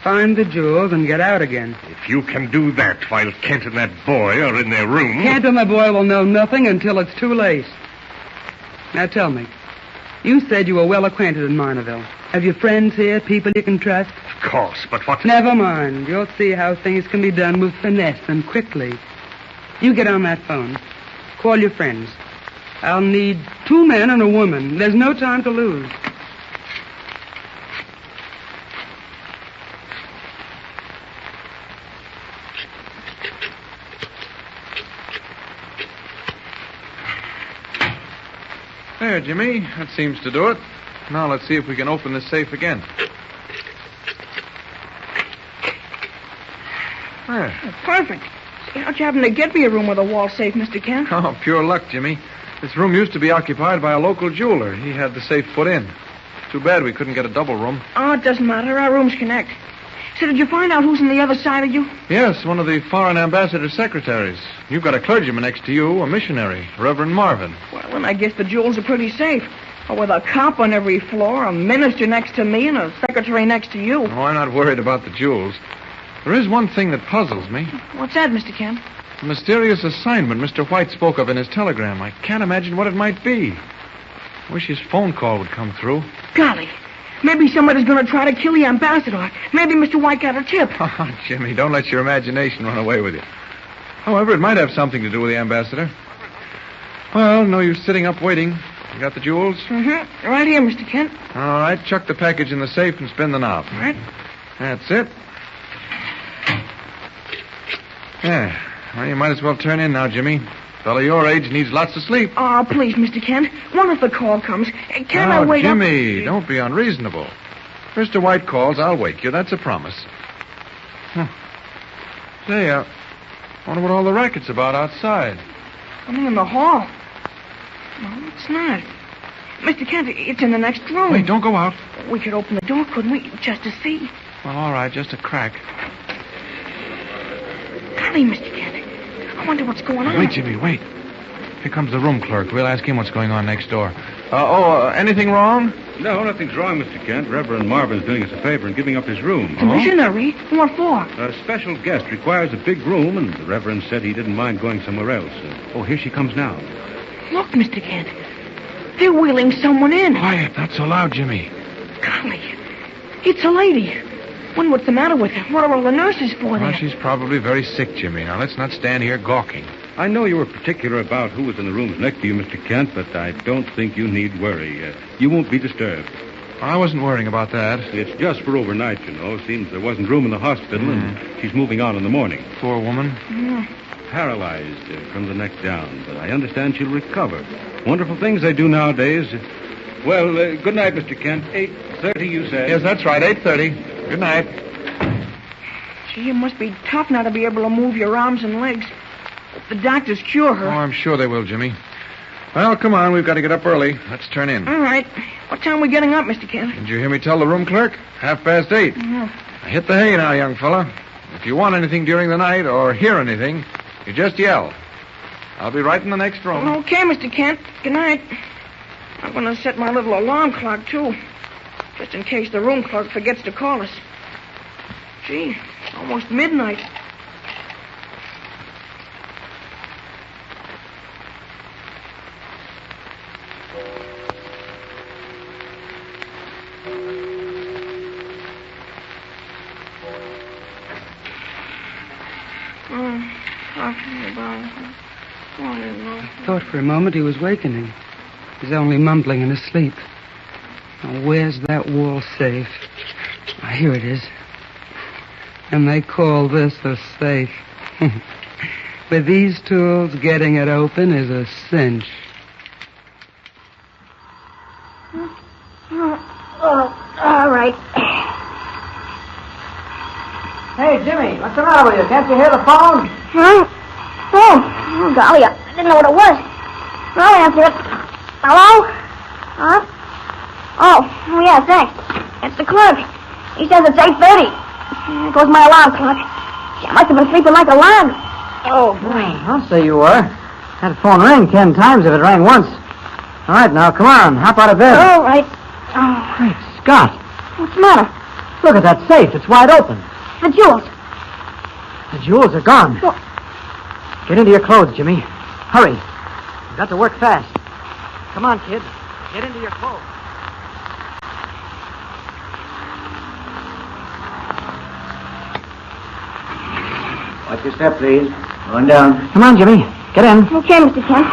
find the jewels, and get out again. If you can do that while Kent and that boy are in their room... Kent and the boy will know nothing until it's too late. Now tell me, you said you were well acquainted in Marneville. Have you friends here, people you can trust? Of course, but what... Never mind. You'll see how things can be done with finesse and quickly. You get on that phone. Call your friends. I'll need 2 men and a woman. There's no time to lose. There, Jimmy. That seems to do it. Now let's see if we can open this safe again. There. Oh, perfect. See, how'd you happen to get me a room with a wall safe, Mr. Kent? Oh, pure luck, Jimmy. This room used to be occupied by a local jeweler. He had the safe put in. Too bad we couldn't get a double room. Oh, it doesn't matter. Our rooms connect. So did you find out who's on the other side of you? Yes, one of the foreign ambassador's secretaries. You've got a clergyman next to you, a missionary, Reverend Marvin. Well, then I guess the jewels are pretty safe. Or with a cop on every floor, a minister next to me, and a secretary next to you. Oh, I'm not worried about the jewels. There is one thing that puzzles me. What's that, Mr. Kent? The mysterious assignment Mr. White spoke of in his telegram. I can't imagine what it might be. Wish his phone call would come through. Golly. Maybe somebody's going to try to kill the ambassador. Maybe Mr. White got a tip. Oh, Jimmy, don't let your imagination run away with you. However, it might have something to do with the ambassador. Well, no use sitting up waiting. You got the jewels? Mm-hmm. Right here, Mr. Kent. All right, chuck the package in the safe and spin the knob. All right. That's it. Yeah. Well, you might as well turn in now, Jimmy. Fellow your age needs lots of sleep. Oh, please, Mr. Kent. What if the call comes? Can't I wait Jimmy, don't be unreasonable. Mr. White calls, I'll wake you. That's a promise. Say, wonder what all the racket's about outside. Something in the hall. No, it's not. Mr. Kent, it's in the next room. Wait, don't go out. We could open the door, couldn't we? Just to see. Well, all right, just a crack. Golly, Mr. Kent. I wonder what's going on. Wait, Jimmy, wait. Here comes the room clerk. We'll ask him what's going on next door. Anything wrong? No, nothing's wrong, Mr. Kent. Reverend Marvin's doing us a favor and giving up his room. The missionary? What for? A special guest requires a big room, and the Reverend said he didn't mind going somewhere else. Here she comes now. Look, Mr. Kent. They're wheeling someone in. Quiet, not so loud, Jimmy. Golly. It's a lady. Wonder what's the matter with her. What are all the nurses for there? Well, she's probably very sick, Jimmy. Now, let's not stand here gawking. I know you were particular about who was in the rooms next to you, Mr. Kent, but I don't think you need worry. You won't be disturbed. I wasn't worrying about that. It's just for overnight, you know. Seems there wasn't room in the hospital, and she's moving on in the morning. Poor woman. Paralyzed from the neck down, but I understand she'll recover. Wonderful things they do nowadays. Well, good night, Mr. Kent. 8:30, you said. Yes, that's right, 8:30. Good night. Gee, it must be tough not to be able to move your arms and legs. The doctors cure her. Oh, I'm sure they will, Jimmy. Well, come on, we've got to get up early. Let's turn in. All right. What time are we getting up, Mr. Kent? Did you hear me tell the room clerk? 8:30. Yeah. Hit the hay now, young fella. If you want anything during the night or hear anything, you just yell. I'll be right in the next room. Okay, Mr. Kent. Good night. I'm going to set my little alarm clock, too. Just in case the room clerk forgets to call us. Gee, almost midnight. I thought for a moment he was wakening. He's only mumbling in his sleep. Now, where's that wall safe? Here it is. And they call this a safe. With these tools, getting it open is a cinch. All right. Hey, Jimmy, what's the matter with you? Can't you hear the phone? Huh? Oh, golly, I didn't know what it was. I'll answer it. Hello? Huh? Oh, yeah, thanks. It's the clerk. He says it's 8:30. There goes my alarm clock. I must have been sleeping like a log. Oh, boy. I'll say you were. Had the phone ring 10 times if it rang once. All right, now, come on. Hop out of bed. All right. Oh. Great Scott. What's the matter? Look at that safe. It's wide open. The jewels. The jewels are gone. Well, Get into your clothes, Jimmy. Hurry. We've got to work fast. Come on, kid. Get into your clothes. Watch your step, please. Going down. Come on, Jimmy. Get in. okay, Mr. Kent.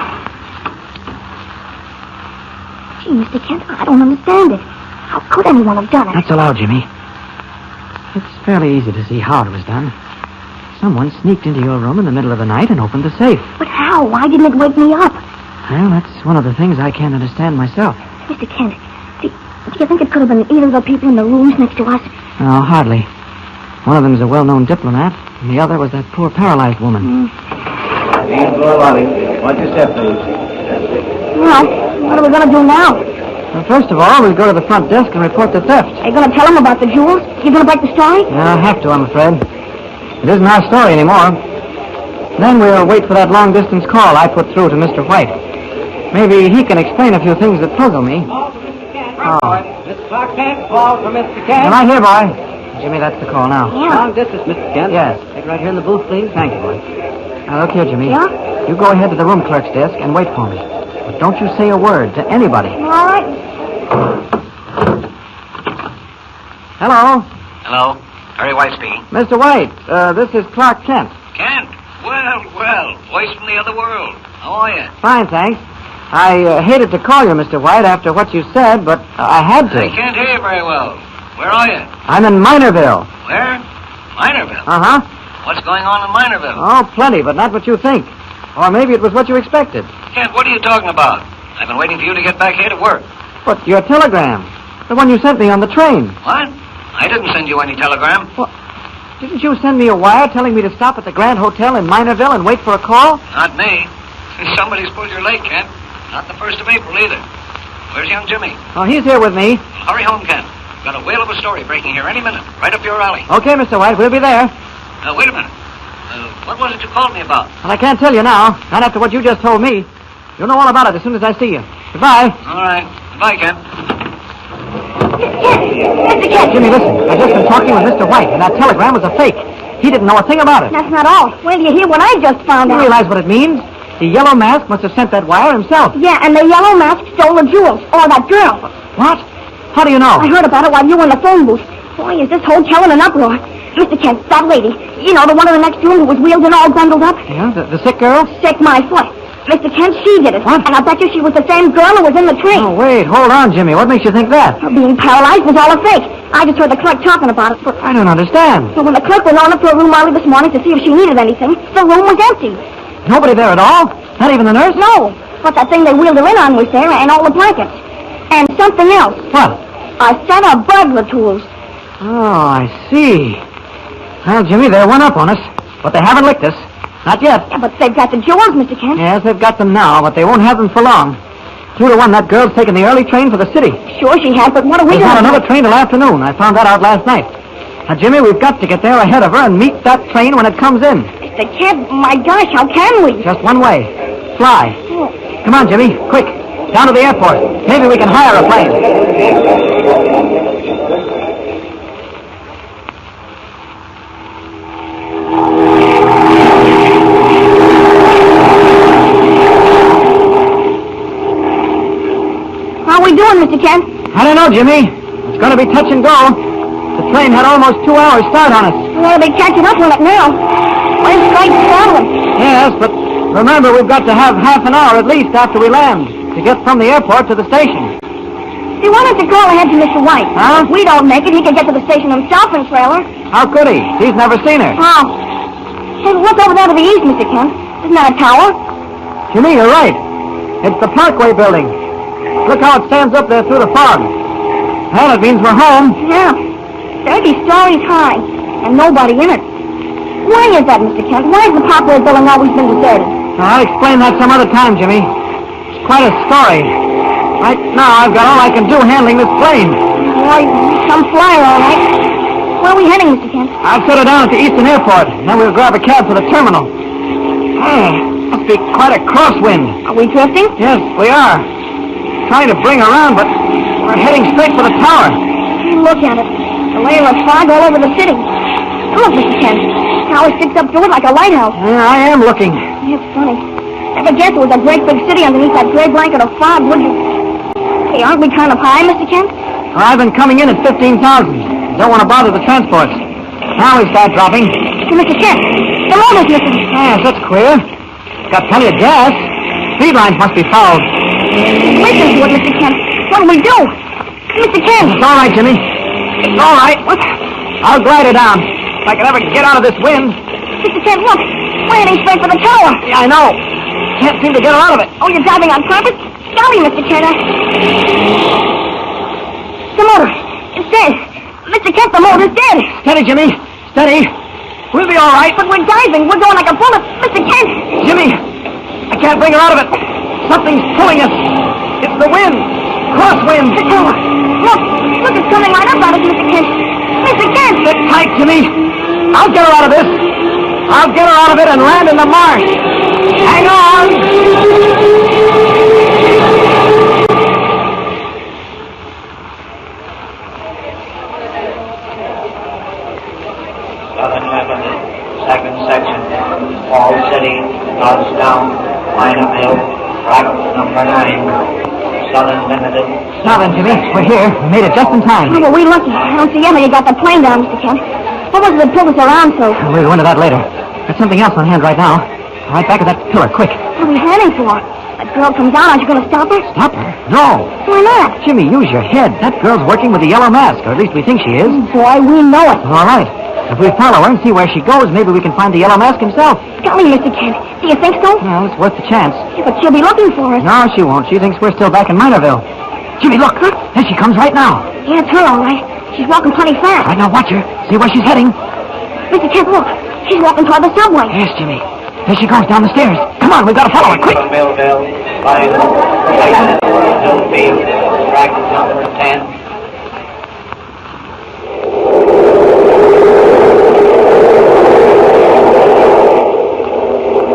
Gee, Mr. Kent, I don't understand it. How could anyone have done it? Not so loud, Jimmy. It's fairly easy to see how it was done. Someone sneaked into your room in the middle of the night and opened the safe. But how? Why didn't it wake me up? Well, that's one of the things I can't understand myself. Mr. Kent, do you think it could have been either of the people in the rooms next to us? No, hardly. One of them is a well-known diplomat, and the other was that poor paralyzed woman. Lean floor lobby. Watch your step, please. Well, what are we going to do now? Well, first of all, we'll go to the front desk and report the theft. Are you going to tell them about the jewels? You going to break the story? I'll have to, I'm afraid. It isn't our story anymore. Then we'll wait for that long-distance call I put through to Mr. White. Maybe he can explain a few things that puzzle me. Oh. Mr. Clark Kent, call for Mr. Kent. Am I here, boy? Jimmy, that's the call now. Yeah. Long distance, Mr. Kent. Yes. Take right here in the booth, please. Thank you, boy. Now, look here, Jimmy. Yeah? You go ahead to the room clerk's desk and wait for me. But don't you say a word to anybody. All right. Hello? Hello. Harry White speaking. Mr. White, this is Clark Kent. Kent? Well. Voice from the other world. How are you? Fine, thanks. I hated to call you, Mr. White, after what you said, but I had to. I can't hear you very well. Where are you? I'm in Minorville. Where? Minorville? Uh-huh. What's going on in Minorville? Oh, plenty, but not what you think. Or maybe it was what you expected. Kent, what are you talking about? I've been waiting for you to get back here to work. But your telegram. The one you sent me on the train. What? I didn't send you any telegram. Well, didn't you send me a wire telling me to stop at the Grand Hotel in Minorville and wait for a call? Not me. Somebody's pulled your leg, Kent. Not the 1st of April, either. Where's young Jimmy? Oh, he's here with me. Hurry home, Kent. Got a whale of a story breaking here any minute. Right up your alley. Okay, Mr. White, we'll be there. Wait a minute. What was it you called me about? Well, I can't tell you now. Not after what you just told me. You'll know all about it as soon as I see you. Goodbye. All right. Goodbye, Kent. Mr. Kent! Jimmy, listen. I've just been talking with Mr. White, and that telegram was a fake. He didn't know a thing about it. That's not all. Wait till you hear what I just found You out. realize what it means? The Yellow Mask must have sent that wire himself. Yeah, and the yellow mask stole the jewels. Or that girl. What? How do you know? I heard about it while you were in the phone booth. Boy, is this hotel in an uproar. Mr. Kent, that lady, you know, the one in the next room who was wheeled in all bundled up? Yeah, the sick girl? Sick my foot. Mr. Kent, she did it. What? And I bet you she was the same girl who was in the train. Oh, wait, hold on, Jimmy. What makes you think that? Her being paralyzed was all a fake. I just heard the clerk talking about it. I don't understand. So when the clerk went on up to her room early this morning to see if she needed anything, the room was empty. Nobody there at all? Not even the nurse? No, but that thing they wheeled her in on was there, and all the blankets. And something else. What? A set of burglar tools. Oh, I see. Well, Jimmy, they're one up on us. But they haven't licked us. Not yet. Yeah, but they've got the jewels, Mr. Kent. Yes, they've got them now, but they won't have them for long. 2 to 1, that girl's taking the early train for the city. Sure she has, but what are we There's going not to another train till afternoon. I found that out last night. Now, Jimmy, we've got to get there ahead of her and meet that train when it comes in. Mr. Kent, my gosh, how can we? Just one way. Fly. Oh. Come on, Jimmy. Quick. Down to the airport. Maybe we can hire a plane. How are we doing, Mr. Kent? I don't know, Jimmy. It's going to be touch and go. The train had almost 2 hours start on us. We ought to be catching up on it now. We're straight traveling. Yes, but remember, we've got to have half an hour at least after we land to get from the airport to the station. See, why don't you call ahead to Mr. White? Huh? If we don't make it, he can get to the station himself in trailer. How could he? He's never seen her. Oh. Hey, look over there to the east, Mr. Kent. Isn't that a tower? Jimmy, you're right. It's the Parkway building. Look how it stands up there through the fog. Well, it means we're home. Yeah. 30 stories high, and nobody in it. Why is that, Mr. Kent? Why has the Parkway building always been deserted? Now, I'll explain that some other time, Jimmy. It's quite a story. Right now, I've got all I can do handling this plane. Boy, some flyer, all right. Where are we heading, Mr. Kent? I'll set her down at the Eastern Airport, and then we'll grab a cab for the terminal. Hey, must be quite a crosswind. Are we drifting? Yes, we are. trying to bring around, but we're heading straight for the tower. Look at it. The layer of fog all over the city. Look, Mr. Kent. The tower sticks up to it like a lighthouse. Yeah, I am looking. It's funny. Never guessed there was a great big city underneath that gray blanket of fog, would you? Hey, aren't we kind of high, Mr. Kent? Well, I've been coming in at 15,000. Don't want to bother the transports. Now we start dropping. Hey, Mr. Kent. The motor's missing. Yes, that's queer. Got plenty of gas. Speed lines must be fouled. Listen to it, Mr. Kent. What do we do? Mr. Kent. It's all right, Jimmy. It's all right. What? I'll glide her down. If I can ever get out of this wind. Mr. Kent, look. We're heading straight for the tower. Yeah, I know. Can't seem to get her out of it. Oh, you're driving on purpose? Golly, Mr. Kent. The motor. It's dead. Mr. Kent, the motor's dead. Steady, Jimmy. Steady. We'll be all right. But we're diving. We're going like a bullet. Mr. Kent. Jimmy, I can't bring her out of it. Something's pulling us. It's the wind. Crosswind. The tower. Look. Look, it's coming right up at us, Mr. Kent. Mr. Kent. Sit tight, Jimmy. I'll get her out of this. I'll get her out of it and land in the marsh. Hang on. Second section, Fall City, Georgetown, Minerville, track number 9, Southern Limited. Now then, Jimmy, we're here. We made it just in time. Oh, but we lucky. I don't see how you got the plane down, Mr. Kent. What was it that pulled us around so? We'll go into that later. Got something else on hand right now. Right back at that pillar, quick. What are we heading for? That girl comes out. Aren't you going to stop her? Stop her? No. Why not? Jimmy, use your head. That girl's working with the yellow mask, or at least we think she is. Boy, we know it. All right. If we follow her and see where she goes, maybe we can find the yellow mask himself. Golly, Mr. Kent. Do you think so? Well, it's worth the chance. Yeah, but she'll be looking for us. No, she won't. She thinks we're still back in Minerville. Jimmy, look. Huh? There she comes right now. Yeah, it's her, all right. She's walking plenty fast. Right now, watch her. See where she's heading. Mr. Kent, look. She's walking toward the subway. Yes, Jimmy. There she goes down the stairs. Come on, we've got to follow her, quick. Millville, 5, Newfield, track number 10.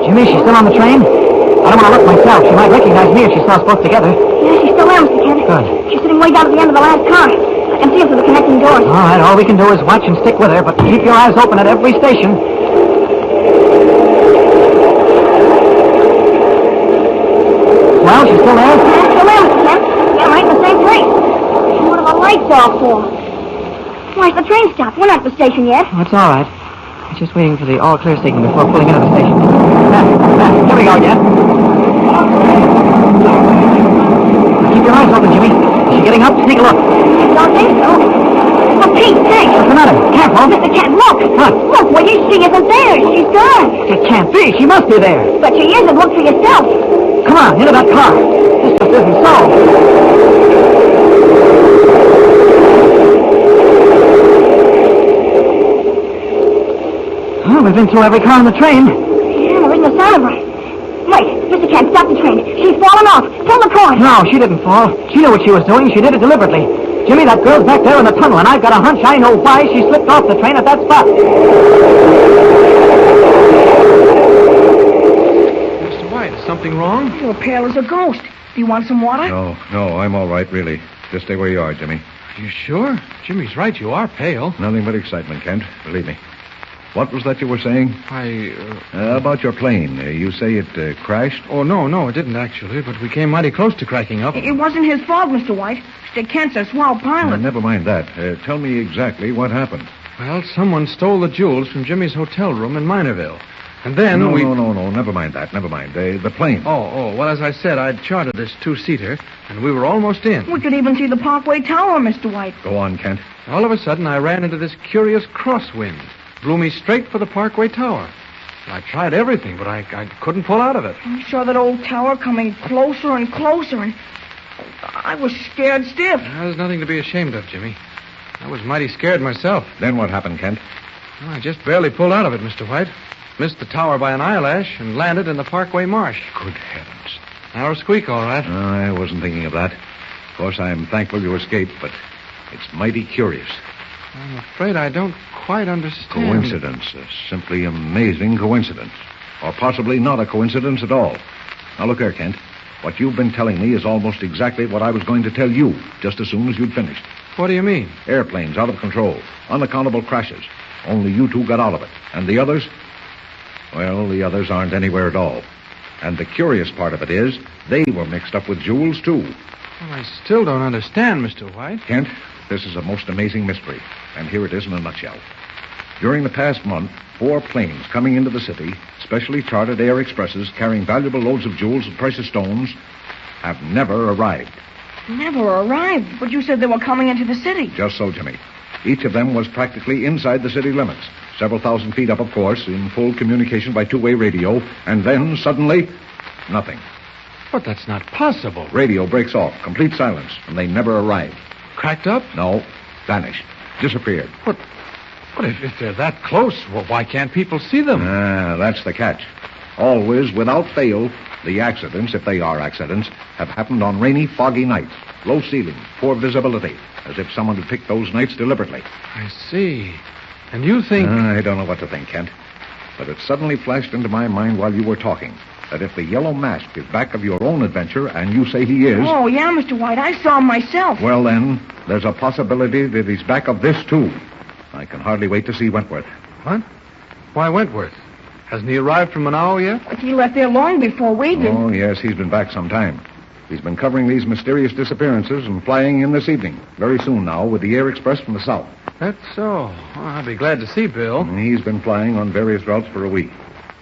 Jimmy, she's still on the train? I don't want to look myself. She might recognize me if she saw us both together. Yeah, she's still there, Mr. Kent. Good. She's sitting way down at the end of the last car. I can see her through the connecting doors. All right, all we can do is watch and stick with her, but keep your eyes open at every station. Well, she's still there? Yeah, still there, Mr. Kent. Yeah, right in the same place. What are the lights off for? Why's the train stopped? We're not at the station yet. Oh, it's all right. I'm just waiting for the all-clear signal before pulling into the station. Here we go again. Keep your eyes open, Jimmy. Is she getting up? Take a look. I don't think so. Oh, Pete, thanks. What's the matter? Careful. Mr. Kent, look. What? Look, well, she isn't there. She's gone. It can't be. She must be there. But she isn't. Look for yourself. Come on, into that car. This just isn't so. Well, we've been through every car on the train. Yeah, there isn't a sign of her. Wait, Mr. Kent, stop the train. She's fallen off. Pull the cord. No, she didn't fall. She knew what she was doing. She did it deliberately. Jimmy, that girl's back there in the tunnel, and I've got a hunch I know why she slipped off the train at that spot. Mr. White, is something wrong? You're pale as a ghost. Do you want some water? No, I'm all right, really. Just stay where you are, Jimmy. Are you sure? Jimmy's right. You are pale. Nothing but excitement, Kent. Believe me. What was that you were saying? About your plane. You say it crashed? Oh, no, it didn't actually, but we came mighty close to cracking up. It wasn't his fault, Mr. White. Mr. Kent's a swell pilot. Never mind that. Tell me exactly what happened. Well, someone stole the jewels from Jimmy's hotel room in Minerville. And then No, never mind that. Never mind. The plane. Oh, well, as I said, I'd chartered this two-seater, and we were almost in. We could even see the Parkway Tower, Mr. White. Go on, Kent. All of a sudden, I ran into this curious crosswind. Blew me straight for the Parkway Tower. I tried everything, but I couldn't pull out of it. I saw that old tower coming closer and closer, and I was scared stiff. There's nothing to be ashamed of, Jimmy. I was mighty scared myself. Then what happened, Kent? Well, I just barely pulled out of it, Mr. White. Missed the tower by an eyelash and landed in the Parkway Marsh. Good heavens. Narrow squeak, all right. I wasn't thinking of that. Of course, I'm thankful you escaped, but it's mighty curious. I'm afraid I don't quite understand. Coincidence. A simply amazing coincidence. Or possibly not a coincidence at all. Now, look here, Kent. What you've been telling me is almost exactly what I was going to tell you just as soon as you'd finished. What do you mean? Airplanes out of control. Unaccountable crashes. Only you two got out of it. And the others? Well, the others aren't anywhere at all. And the curious part of it is, they were mixed up with Jules, too. Well, I still don't understand, Mr. White. Kent, this is a most amazing mystery. And here it is in a nutshell. During the past month, 4 planes coming into the city, specially chartered air expresses carrying valuable loads of jewels and precious stones, have never arrived. Never arrived? But you said they were coming into the city. Just so, Jimmy. Each of them was practically inside the city limits. Several thousand feet up, of course, in full communication by two-way radio. And then, suddenly, nothing. But that's not possible. Radio breaks off. Complete silence. And they never arrived. Cracked up? No. Vanished. Disappeared. But if they're that close, well, why can't people see them? That's the catch. Always, without fail, the accidents, if they are accidents, have happened on rainy, foggy nights. Low ceilings, poor visibility, as if someone had picked those nights deliberately. I see. And you think... I don't know what to think, Kent. But it suddenly flashed into my mind while you were talking that if the Yellow Mask is back of your own adventure, and you say he is... Oh, yeah, Mr. White, I saw him myself. Well, then, there's a possibility that he's back of this, too. I can hardly wait to see Wentworth. What? Why Wentworth? Hasn't he arrived from Manao yet? But he left there long before we did. Oh, yes, he's been back some time. He's been covering these mysterious disappearances and flying in this evening. Very soon now, with the Air Express from the south. That's so. Well, I'll be glad to see Bill. He's been flying on various routes for a week.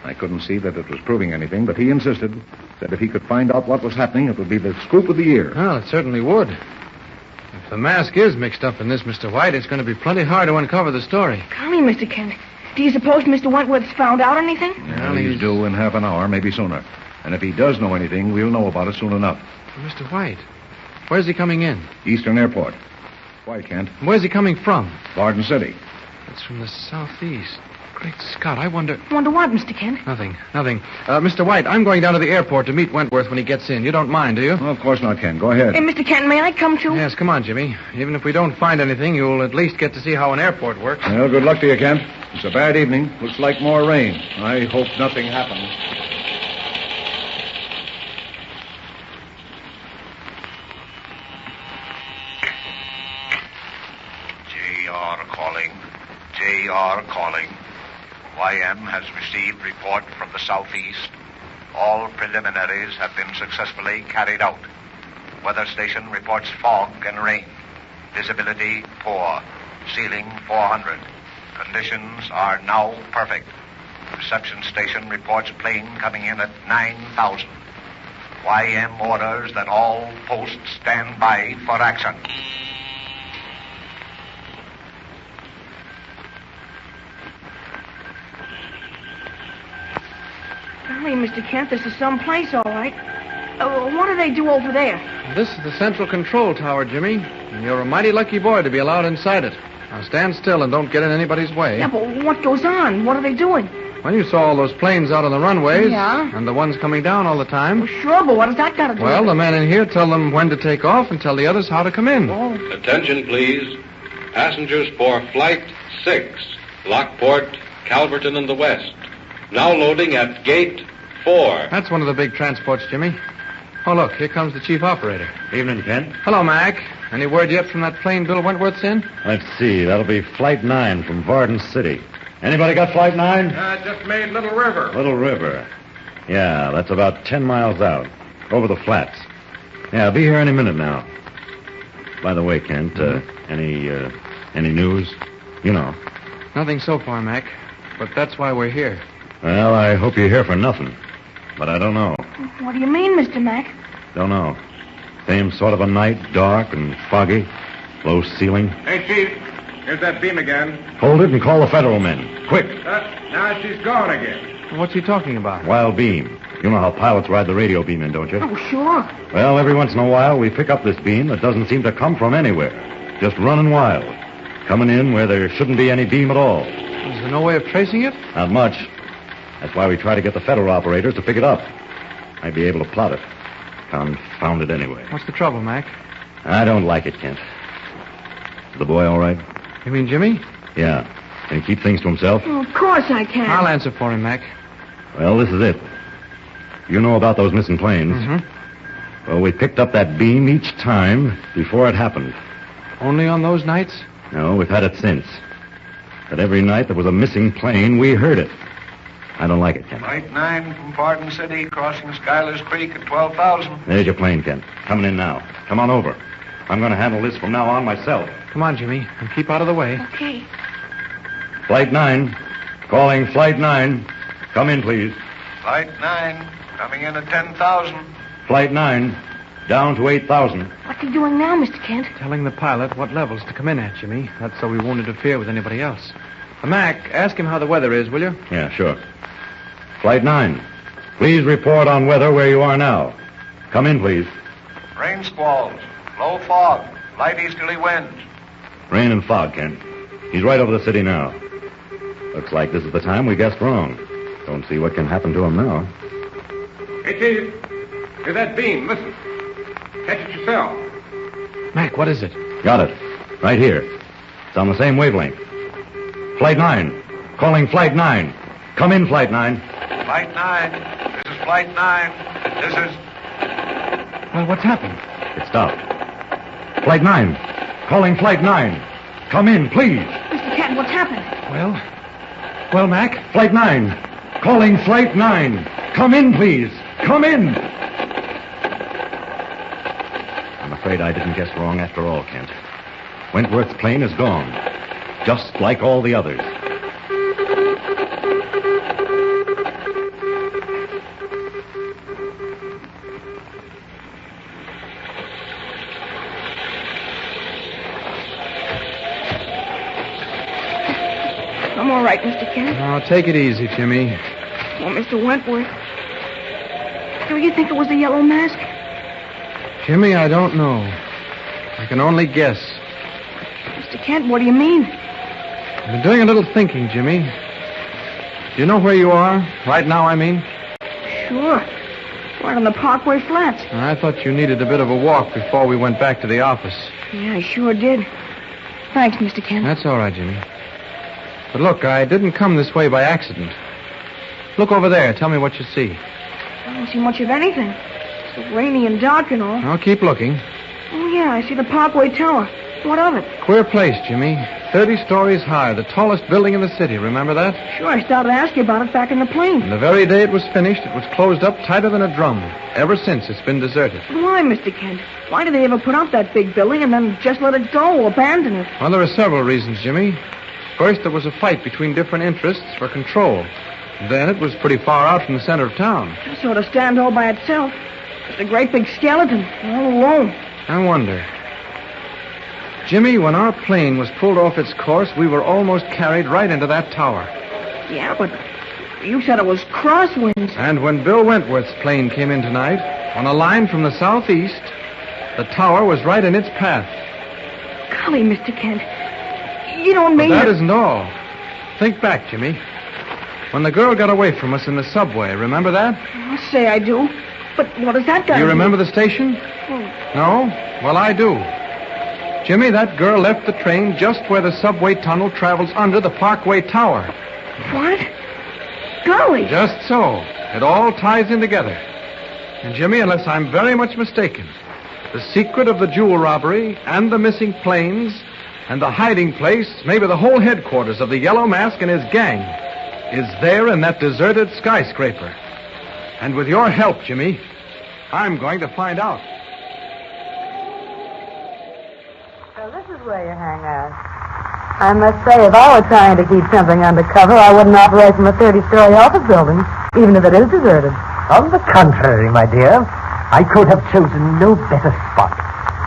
I couldn't see that it was proving anything, but he insisted that if he could find out what was happening, it would be the scoop of the year. Well, it certainly would. If the mask is mixed up in this, Mr. White, it's going to be plenty hard to uncover the story. Golly, Mr. Kent. Do you suppose Mr. Wentworth's found out anything? Well, he's due in half an hour, maybe sooner. And if he does know anything, we'll know about it soon enough. Mr. White, where's he coming in? Eastern Airport. Why, Kent? Where's he coming from? Garden City. It's from the southeast. Great Scott, I wonder... Wonder what, Mr. Kent? Nothing. Mr. White, I'm going down to the airport to meet Wentworth when he gets in. You don't mind, do you? Oh, of course not, Ken. Go ahead. Hey, Mr. Kent, may I come too? Yes, come on, Jimmy. Even if we don't find anything, you'll at least get to see how an airport works. Well, good luck to you, Kent. It's a bad evening. Looks like more rain. I hope nothing happens. JR calling. JR calling. YM has received report from the southeast. All preliminaries have been successfully carried out. Weather station reports fog and rain. Visibility poor. Ceiling 400. Conditions are now perfect. Reception station reports plane coming in at 9,000. YM orders that all posts stand by for action. Golly, Mr. Kent, this is some place, all right. What do they do over there? This is the central control tower, Jimmy. And you're a mighty lucky boy to be allowed inside it. Now stand still and don't get in anybody's way. Yeah, but what goes on? What are they doing? Well, you saw all those planes out on the runways. Yeah. And the ones coming down all the time. Well, sure, but what does that got to do Well, with the it? men in here tell them when to take off and tell the others how to come in. Oh. Attention, please. Passengers for Flight 6, Lockport, Calverton and the West. Now loading at Gate 4. That's one of the big transports, Jimmy. Oh, look, here comes the chief operator. Evening, Kent. Hello, Mac. Any word yet from that plane Bill Wentworth's in? Let's see. That'll be Flight 9 from Varden City. Anybody got Flight 9? Just made Little River. Little River. Yeah, that's about 10 miles out. Over the flats. Yeah, I'll be here any minute now. By the way, Kent, any news? You know. Nothing so far, Mac. But that's why we're here. Well, I hope you're here for nothing. But I don't know. What do you mean, Mr. Mac? Don't know. Same sort of a night, dark and foggy. Low ceiling. Hey, Chief. Here's that beam again. Hold it and call the federal men. Quick. Now she's gone again. What's he talking about? Wild beam. You know how pilots ride the radio beam in, don't you? Oh, sure. Well, every once in a while, we pick up this beam that doesn't seem to come from anywhere. Just running wild. Coming in where there shouldn't be any beam at all. Is there no way of tracing it? Not much. That's why we try to get the federal operators to pick it up. Might be able to plot it. Confound it anyway. What's the trouble, Mac? I don't like it, Kent. Is the boy all right? You mean Jimmy? Yeah. Can he keep things to himself? Oh, of course I can. I'll answer for him, Mac. Well, this is it. You know about those missing planes. Mm-hmm. Well, we picked up that beam each time before it happened. Only on those nights? No, we've had it since. But every night there was a missing plane, we heard it. I don't like it, Kent. Flight 9 from Pardon City, crossing Schuyler's Creek at 12,000. There's your plane, Kent. Coming in now. Come on over. I'm going to handle this from now on myself. Come on, Jimmy, and keep out of the way. Okay. Flight 9. Calling Flight 9. Come in, please. Flight 9, coming in at 10,000. Flight 9. Down to 8,000. What's he doing now, Mr. Kent? Telling the pilot what levels to come in at, Jimmy. That's so we won't interfere with anybody else. Mac, ask him how the weather is, will you? Yeah, sure. Flight 9. Please report on weather where you are now. Come in, please. Rain squalls, low fog, light easterly winds. Rain and fog, Kent. He's right over the city now. Looks like this is the time we guessed wrong. Don't see what can happen to him now. Hey, Chief. Here's that beam. Listen. Catch it yourself. Mac, what is it? Got it. Right here. It's on the same wavelength. Flight 9. Calling Flight 9. Come in, Flight 9. Flight 9. This is Flight 9. This is... Well, what's happened? It stopped. Flight 9. Calling Flight 9. Come in, please. Mr. Kent, what's happened? Well, Mac? Flight 9. Calling Flight 9. Come in, please. Come in. I'm afraid I didn't guess wrong after all, Kent. Wentworth's plane is gone. Just like all the others. I'm all right, Mr. Kent. Oh, take it easy, Jimmy. Well, Mr. Wentworth, do you think it was the yellow mask? Jimmy, I don't know. I can only guess. Mr. Kent, what do you mean? I've been doing a little thinking, Jimmy. Do you know where you are? Right now, I mean. Sure. Right on the Parkway Flats. I thought you needed a bit of a walk before we went back to the office. Yeah, I sure did. Thanks, Mr. Kent. That's all right, Jimmy. But look, I didn't come this way by accident. Look over there. Tell me what you see. I don't see much of anything. It's so rainy and dark and all. I'll keep looking. Oh, yeah, I see the Parkway Tower. What of it? Queer place, Jimmy. 30 stories high, the tallest building in the city. Remember that? Sure, I started to ask you about it back in the plane. And the very day it was finished, it was closed up tighter than a drum. Ever since, it's been deserted. Why, Mr. Kent? Why did they ever put out that big building and then just let it go, abandon it? Well, there are several reasons, Jimmy. First, there was a fight between different interests for control. Then it was pretty far out from the center of town. It sort of stand all by itself. Just a great big skeleton, all alone. I wonder. Jimmy, when our plane was pulled off its course, we were almost carried right into that tower. Yeah, but you said it was crosswinds. And when Bill Wentworth's plane came in tonight, on a line from the southeast, the tower was right in its path. Golly, Mr. Kent. You don't mean... But that isn't all. Think back, Jimmy. When the girl got away from us in the subway, remember that? I'll say I do. But what does that got to do? You do? remember the station? No? Well, I do. Jimmy, that girl left the train just where the subway tunnel travels under the Parkway Tower. What? Golly. Just so. It all ties in together. And, Jimmy, unless I'm very much mistaken, the secret of the jewel robbery and the missing planes and the hiding place, maybe the whole headquarters of the Yellow Mask and his gang, is there in that deserted skyscraper. And with your help, Jimmy, I'm going to find out. So this is where you hang out. I must say, if I were trying to keep something undercover, I wouldn't operate from a 30-story office building, even if it is deserted. On the contrary, my dear, I could have chosen no better spot.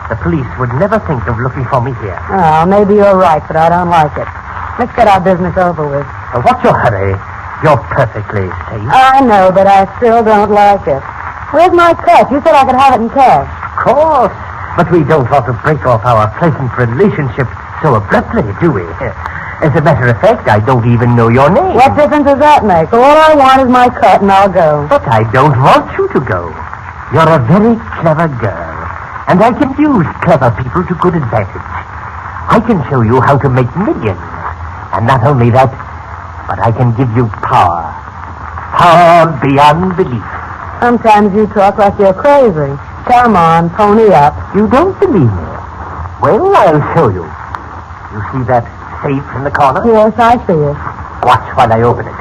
The police would never think of looking for me here. Oh, maybe you're right, but I don't like it. Let's get our business over with. What's your hurry? You're perfectly safe. I know, but I still don't like it. Where's my cut? You said I could have it in cash. Of course. But we don't want to break off our pleasant relationship so abruptly, do we? As a matter of fact, I don't even know your name. What difference does that make? All I want is my cut, and I'll go. But I don't want you to go. You're a very clever girl, and I can use clever people to good advantage. I can show you how to make millions. And not only that, but I can give you power. Power beyond belief. Sometimes you talk like you're crazy. Come on, pony up. You don't believe me? Well, I'll show you. You see that safe in the corner? Yes, I see it. Watch while I open it.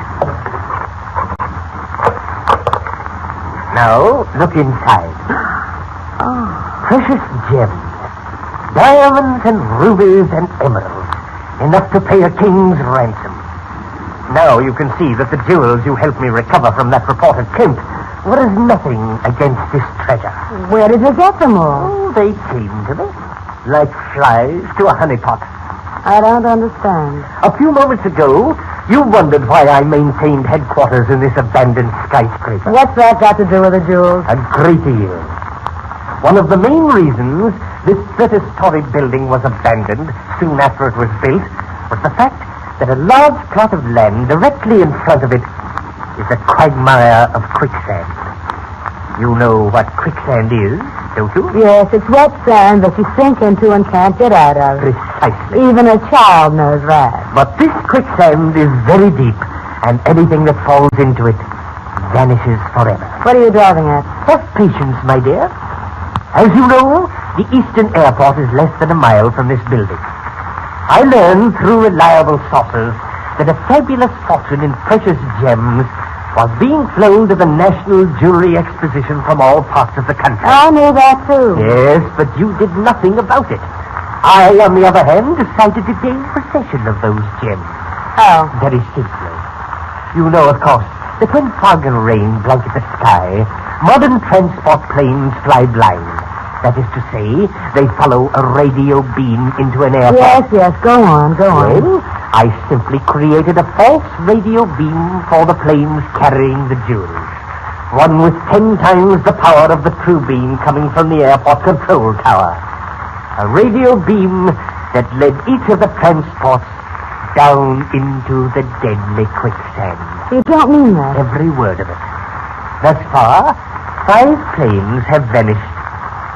Now, look inside. Precious gems. Diamonds and rubies and emeralds. Enough to pay a king's ransom. Now you can see that the jewels you helped me recover from that reported Kent were as nothing against this treasure. Where did you get them all? Oh, they came to me like flies to a honeypot. I don't understand. A few moments ago, you wondered why I maintained headquarters in this abandoned skyscraper. What's that got to do with the jewels? A great deal. One of the main reasons this stratospheric building was abandoned soon after it was built was the fact that a large plot of land directly in front of it is a quagmire of quicksand. You know what quicksand is, don't you? Yes, it's wet sand that you sink into and can't get out of. Precisely. Even a child knows that. But this quicksand is very deep, and anything that falls into it vanishes forever. What are you driving at? Have patience, my dear. As you know, the Eastern Airport is less than a mile from this building. I learned through reliable sources that a fabulous fortune in precious gems was being flown to the National Jewelry Exposition from all parts of the country. I knew that, too. Yes, but you did nothing about it. I, on the other hand, decided to gain possession of those gems. How? Very simply. You know, of course, that when fog and rain blanket the sky, modern transport planes fly blind. That is to say, they follow a radio beam into an airport. Yes, go on. Well, I simply created a false radio beam for the planes carrying the jewels. One with 10 times the power of the true beam coming from the airport control tower. A radio beam that led each of the transports down into the deadly quicksand. You don't mean that. Every word of it. Thus far, 5 planes have vanished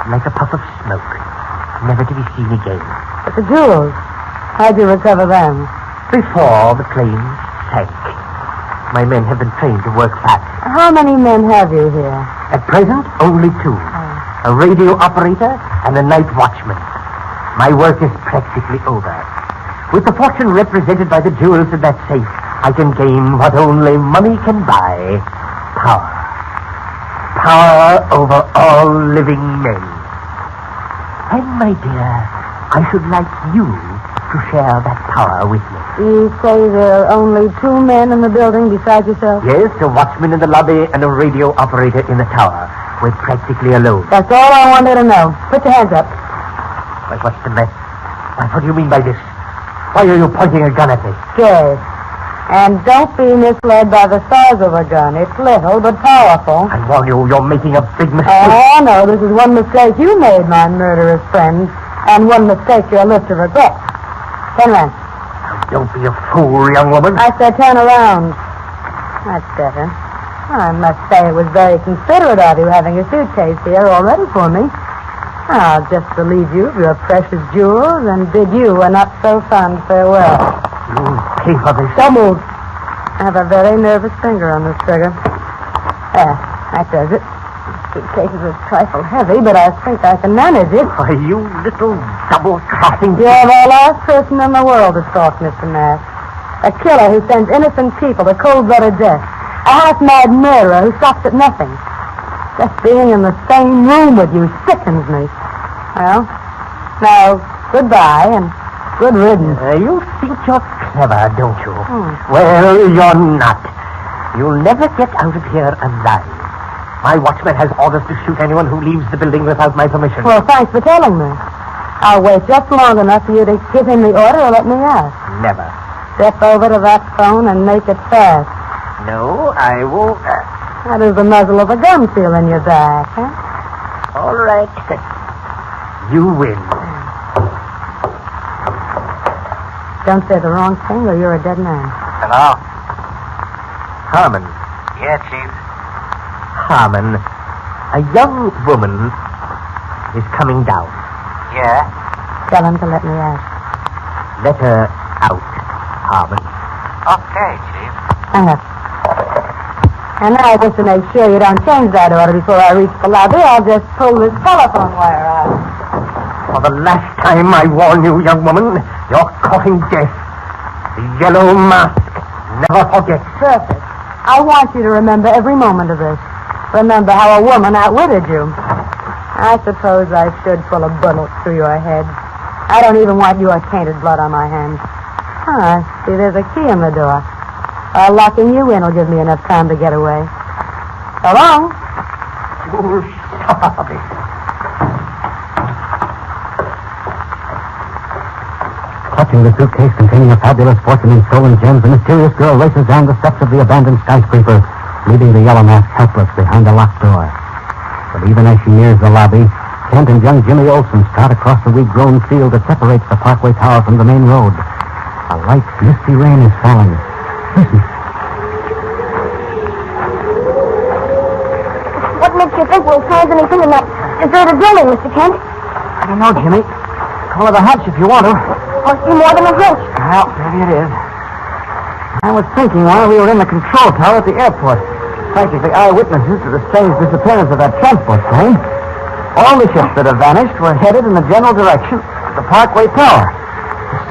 like a puff of smoke, never to be seen again. But the jewels, how'd you recover them? Before the planes sank. My men have been trained to work fast. How many men have you here? At present, only 2. A radio operator and a night watchman. My work is practically over. With the fortune represented by the jewels in that safe, I can gain what only money can buy. Power. Power over all living men. And, my dear, I should like you to share that power with me. You say there are only 2 men in the building besides yourself? Yes, a watchman in the lobby and a radio operator in the tower. We're practically alone. That's all I wanted to know. Put your hands up. Why, what's the mess? Why, what do you mean by this? Why are you pointing a gun at me? Scared. And don't be misled by the size of the gun. It's little, but powerful. I warn you, you're making a big mistake. Oh, no, this is one mistake you made, my murderous friend, and one mistake you'll live to regret. Turn around. Now, don't be a fool, young woman. I said turn around. That's better. I must say it was very considerate of you having a suitcase here all ready for me. I'll just relieve you of your precious jewels and bid you a not-so-fond farewell. You pay for this. Don't move. I have a very nervous finger on this trigger. That does it. The suitcase is a trifle heavy, but I think I can manage it. Why, you little double-crossing... You're the last person in the world to talk, Mr. Mask. A killer who sends innocent people to cold-blooded death. A half-mad murderer who stops at nothing. Just being in the same room with you sickens me. Well, now, goodbye and good riddance. You think you're clever, don't you? Well, you're not. You'll never get out of here alive. My watchman has orders to shoot anyone who leaves the building without my permission. Well, thanks for telling me. I'll wait just long enough for you to give him the order or let me out. Never. Step over to that phone and make it fast. No, I won't. How does the muzzle of a gun feel in your back, huh? All right. You win. Don't say the wrong thing or you're a dead man. Hello? Harmon. Yeah, Chief. Harmon, a young woman is coming down. Yeah? Tell him to let me out. Let her out, Harmon. Okay, Chief. Hang up. And now, just to make sure you don't change that order before I reach the lobby, I'll just pull this telephone wire out. For the last time, I warn you, young woman, you're courting death. The yellow mask. Never forget. Perfect. I want you to remember every moment of this. Remember how a woman outwitted you. I suppose I should pull a bullet through your head. I don't even want your tainted blood on my hands. See, there's a key in the door. Locking you in will give me enough time to get away. So long. Oh, stop it. Clutching the suitcase containing a fabulous fortune in stolen gems, the mysterious girl races down the steps of the abandoned skyscraper, leaving the yellow mask helpless behind a locked door. But even as she nears the lobby, Kent and young Jimmy Olsen start across the weed-grown field that separates the Parkway Tower from the main road. A light, misty rain is falling. Listen. What makes you think we'll find anything in that deserted building, Mr. Kent? I don't know, Jimmy. Call it a hunch if you want to. Must be more than a hunch. Well, maybe it is. I was thinking while we were in the control tower at the airport. Practically eyewitnesses to the strange disappearance of that transport plane. All the ships that have vanished were headed in the general direction of the Parkway Tower.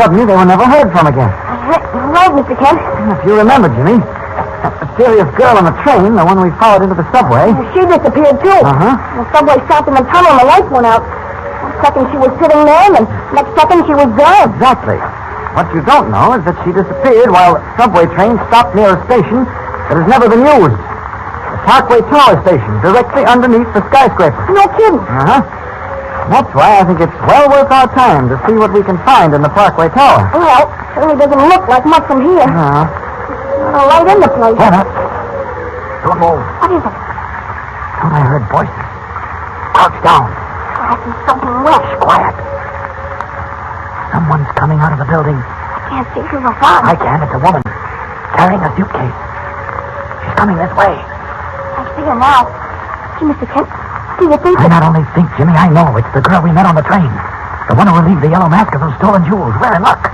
Suddenly, they were never heard from again. Right, Mr. Kent. If you remember, Jimmy, that mysterious girl on the train, the one we followed into the subway. She disappeared, too. Uh-huh. The subway stopped in the tunnel and the lights went out. One second she was sitting there, and next second she was gone. Exactly. What you don't know is that she disappeared while a subway train stopped near a station that has never been used. The Parkway Tower station, directly underneath the skyscraper. No kidding. Uh-huh. That's why I think it's well worth our time to see what we can find in the Parkway Tower. Well, certainly doesn't look like much from here. No. Not a light in the place. Hannah. Don't move. What is it? Thought I heard voices. Crouch down. Cracking something wet. Quiet. Someone's coming out of the building. I can't see through the fog. I can. It's a woman. Carrying a suitcase. She's coming this way. I see her now. Gee, Mr. Kent, do you think I not only think, Jimmy, I know it's the girl we met on the train. The one who relieved the yellow mask of those stolen jewels. We're in luck.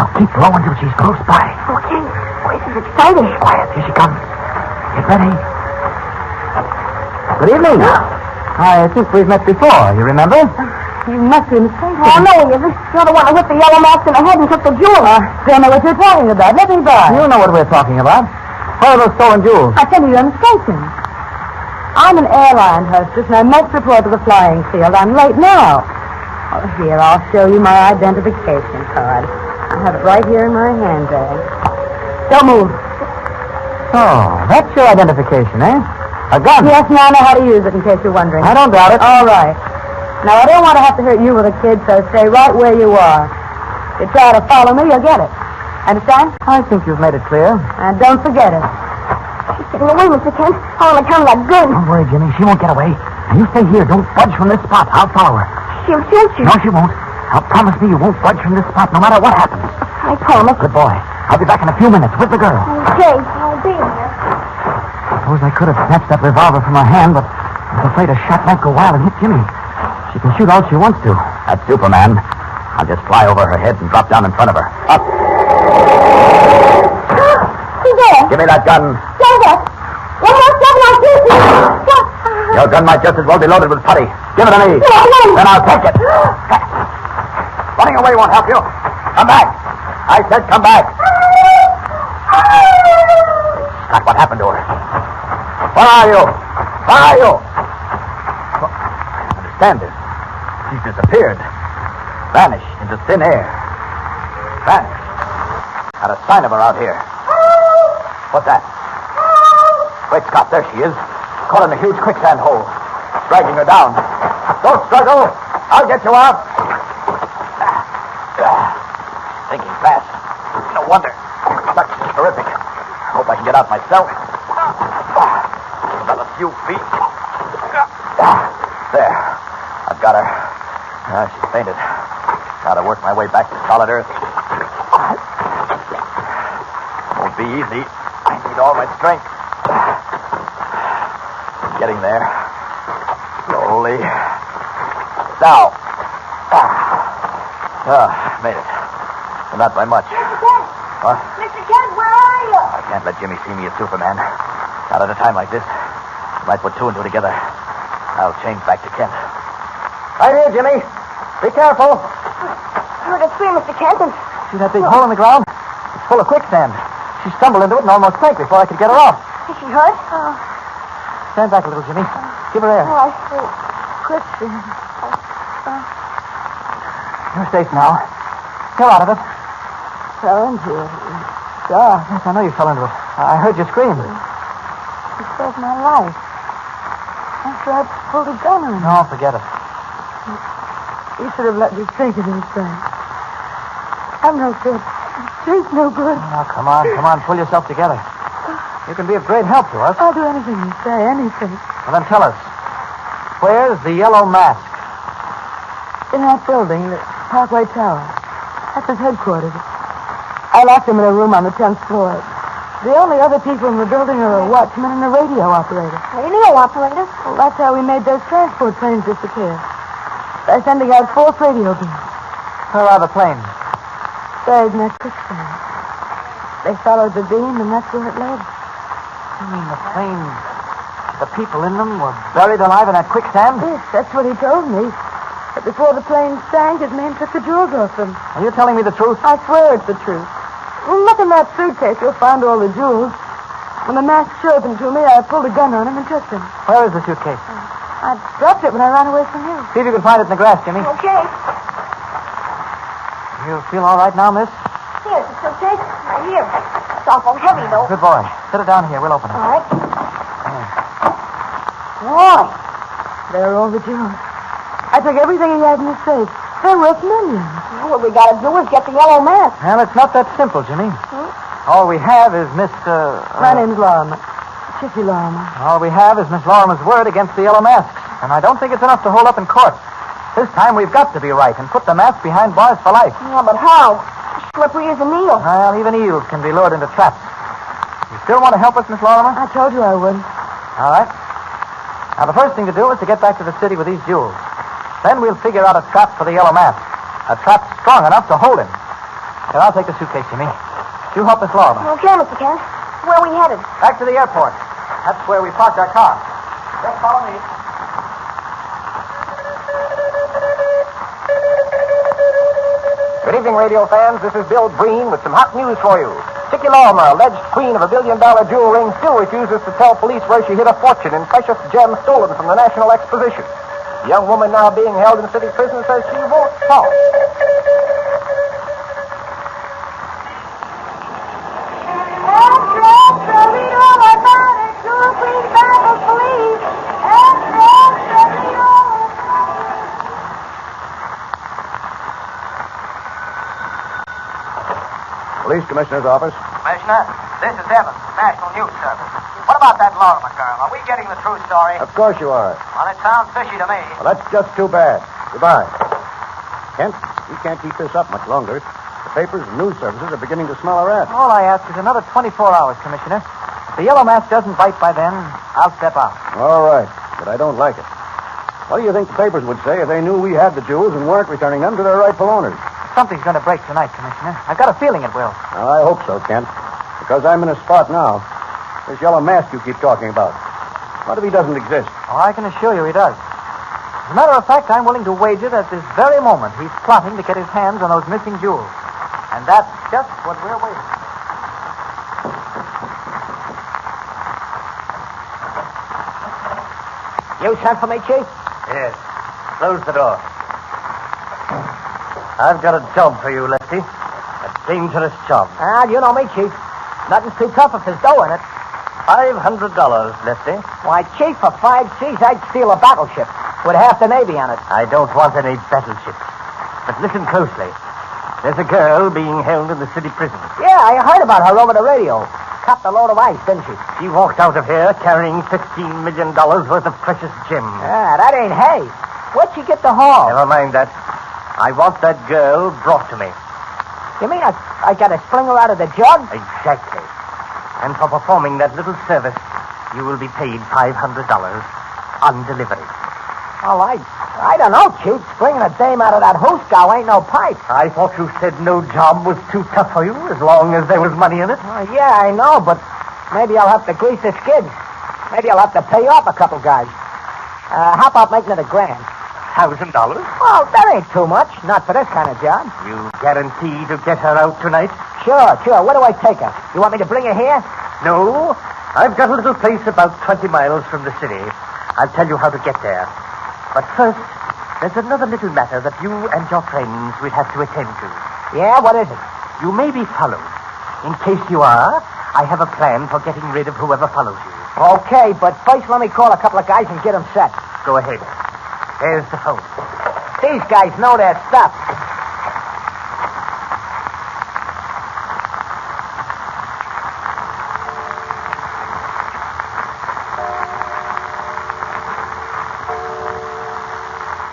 Now keep low until she's close by. Okay. Boy, this is exciting. Quiet. Here she comes. Get ready. Good evening. I think we've met before. You remember? You must be mistaken. Oh, no, he isn't. You're the one who hit the yellow mask in the head and took the jewels. Don't know what you're talking about. Let me by. You know what we're talking about. What are those stolen jewels? I tell you, you're mistaken. I'm an airline hostess, and I must report to the flying field. I'm late now. Oh, here, I'll show you my identification card. I have it right here in my handbag. Don't move. Oh, that's your identification, eh? A gun? Yes, now I know how to use it, in case you're wondering. I don't doubt it. All right. Now, I don't want to have to hurt you with a kid, so stay right where you are. If you try to follow me, you'll get it. Understand? I think you've made it clear. And don't forget it. She's getting away, Mr. Kent. On account of that gun. Don't worry, Jimmy. She won't get away. And you stay here. Don't budge from this spot. I'll follow her. She'll shoot you. No, she won't. Now, promise me you won't budge from this spot no matter what happens. I promise. Good boy. I'll be back in a few minutes with the girl. Okay, I'll be there. Suppose I could have snatched that revolver from her hand, but I was afraid a shot might go wild and hit Jimmy. She can shoot all she wants to. That's Superman. I'll just fly over her head and drop down in front of her. Up. Who's there? Give me that gun. Silver. One more second, I'll shoot you. Your gun might just as well be loaded with putty. Give it to me. Then I'll take it. Running away won't help you. Come back. I said come back. Scott, what happened to her? Where are you? Where are you? I don't understand this. She's disappeared. Vanished into thin air. Vanished. Not a sign of her out here. What's that? Wait, Scott, there she is. Caught in a huge quicksand hole. Dragging her down. Don't struggle. I'll get you out. Thinking fast. No wonder. Such terrific. Hope I can get out myself. Another few feet. There. I've got her. She's fainted. Gotta work my way back to solid earth. Won't be easy. I need all my strength. Getting there. Slowly. Now. Made it. But not by much. Mr. Kent! What? Mr. Kent, where are you? I can't let Jimmy see me as Superman. Not at a time like this. You might put two and two together. I'll change back to Kent. Right here, Jimmy. Be careful. I heard a scream, Mr. Kent, and... See that big hole in the ground? It's full of quicksand. She stumbled into it and almost sank before I could get her off. Is she hurt? Oh. Stand back a little, Jimmy. Give her air. Oh, I see. Quicksand. You're safe now. You're out of it. Fell into it. Yes, I know you fell into it. I heard you scream. He saved my life. After I pulled a gun on him. No, forget it. You should have let me take it inside. I'm no good. She's no good. Now, come on. Pull yourself together. You can be of great help to us. I'll do anything you say, anything. Well, then tell us. Where's the yellow mask? In that building, the Parkway Tower. That's his headquarters. I locked him in a room on the 10th floor. The only other people in the building are a watchman and a radio operator. Radio operator? Well, that's how we made those transport planes disappear. By sending out false radio beams. Where are the planes? Buried in that quicksand. They followed the beam, and that's where it led. You mean the planes, the people in them were buried alive in that quicksand? Yes, that's what he told me. But before the plane sank, his men took the jewels off them. Are you telling me the truth? I swear it's the truth. Well, look in that suitcase. You'll find all the jewels. When the mask showed them to me, I pulled a gun on him and took them. Where is the suitcase? I dropped it when I ran away from you. See if you can find it in the grass, Jimmy. Okay. You feel all right now, miss? Here's the suitcase. Right here. It's awful heavy, though. Good boy. Sit it down here. We'll open it. All right. Boy, there are all the jewels. I took everything he had in his safe. They're worth millions. What we gotta do is get the yellow mask. Well, it's not that simple, Jimmy. All we have is Miss, My name's Lorimer. Chicky Lorimer. All we have is Miss Lorimer's word against the yellow masks. And I don't think it's enough to hold up in court. This time we've got to be right and put the mask behind bars for life. Yeah, but how? Slippery as a needle. Well, even eels can be lured into traps. You still want to help us, Miss Lorimer? I told you I would. All right. Now, the first thing to do is to get back to the city with these jewels. Then we'll figure out a trap for the yellow mask. A trap strong enough to hold him. Here, I'll take the suitcase, Jimmy. You help Miss Lorimer. Okay, Mr. Kent. Where are we headed? Back to the airport. That's where we parked our car. Just follow me. Good evening, radio fans. This is Bill Breen with some hot news for you. Chicky Lorimer, alleged queen of $1 billion jewel ring, still refuses to tell police where she hid a fortune in precious gems stolen from the National Exposition. The young woman now being held in city prison says she won't talk. Police Commissioner's office. Commissioner, this is Evans, National News Service. What about that Lorimer girl? Are we getting the true story? Of course you are. Well, it sounds fishy to me. Well, that's just too bad. Goodbye. Kent, you can't keep this up much longer. The papers and news services are beginning to smell a rat. All I ask is another 24 hours, Commissioner. If the yellow mask doesn't bite by then, I'll step out. All right, but I don't like it. What do you think the papers would say if they knew we had the jewels and weren't returning them to their rightful owners? Something's going to break tonight, Commissioner. I've got a feeling it will. Well, I hope so, Kent. Because I'm in a spot now. This yellow mask you keep talking about. What if he doesn't exist? Oh, I can assure you he does. As a matter of fact, I'm willing to wager that at this very moment he's plotting to get his hands on those missing jewels. And that's just what we're waiting for. You sent for me, Chief? Yes. Close the door. I've got a job for you, Lefty. A dangerous job. Ah, you know me, Chief. Nothing's too tough if there's dough in it. $500, Lefty. Why, Chief, for 5 C's, I'd steal a battleship with half the Navy on it. I don't want any battleships. But listen closely. There's a girl being held in the city prison. Yeah, I heard about her over the radio. Copped a load of ice, didn't she? She walked out of here carrying $15 million worth of precious gems. Ah, that ain't hay. Where'd she get the haul? Never mind that. I want that girl brought to me. You mean I gotta fling her out of the jug? Exactly. And for performing that little service, you will be paid $500 on delivery. Well, I don't know, Chief. Springing a dame out of that hoosgow ain't no pipe. I thought you said no job was too tough for you as long as there was money in it. Yeah, I know, but Maybe I'll have to grease the skids. Maybe I'll have to pay off a couple guys. How about making it $1,000? $1,000? Well, that ain't too much. Not for this kind of job. You guarantee to get her out tonight? Sure. Where do I take her? You want me to bring her here? No. I've got a little place about 20 miles from the city. I'll tell you how to get there. But first, there's another little matter that you and your friends will have to attend to. Yeah, what is it? You may be followed. In case you are, I have a plan for getting rid of whoever follows you. Okay, but first let me call a couple of guys and get them set. Go ahead. There's the phone. These guys know their stuff.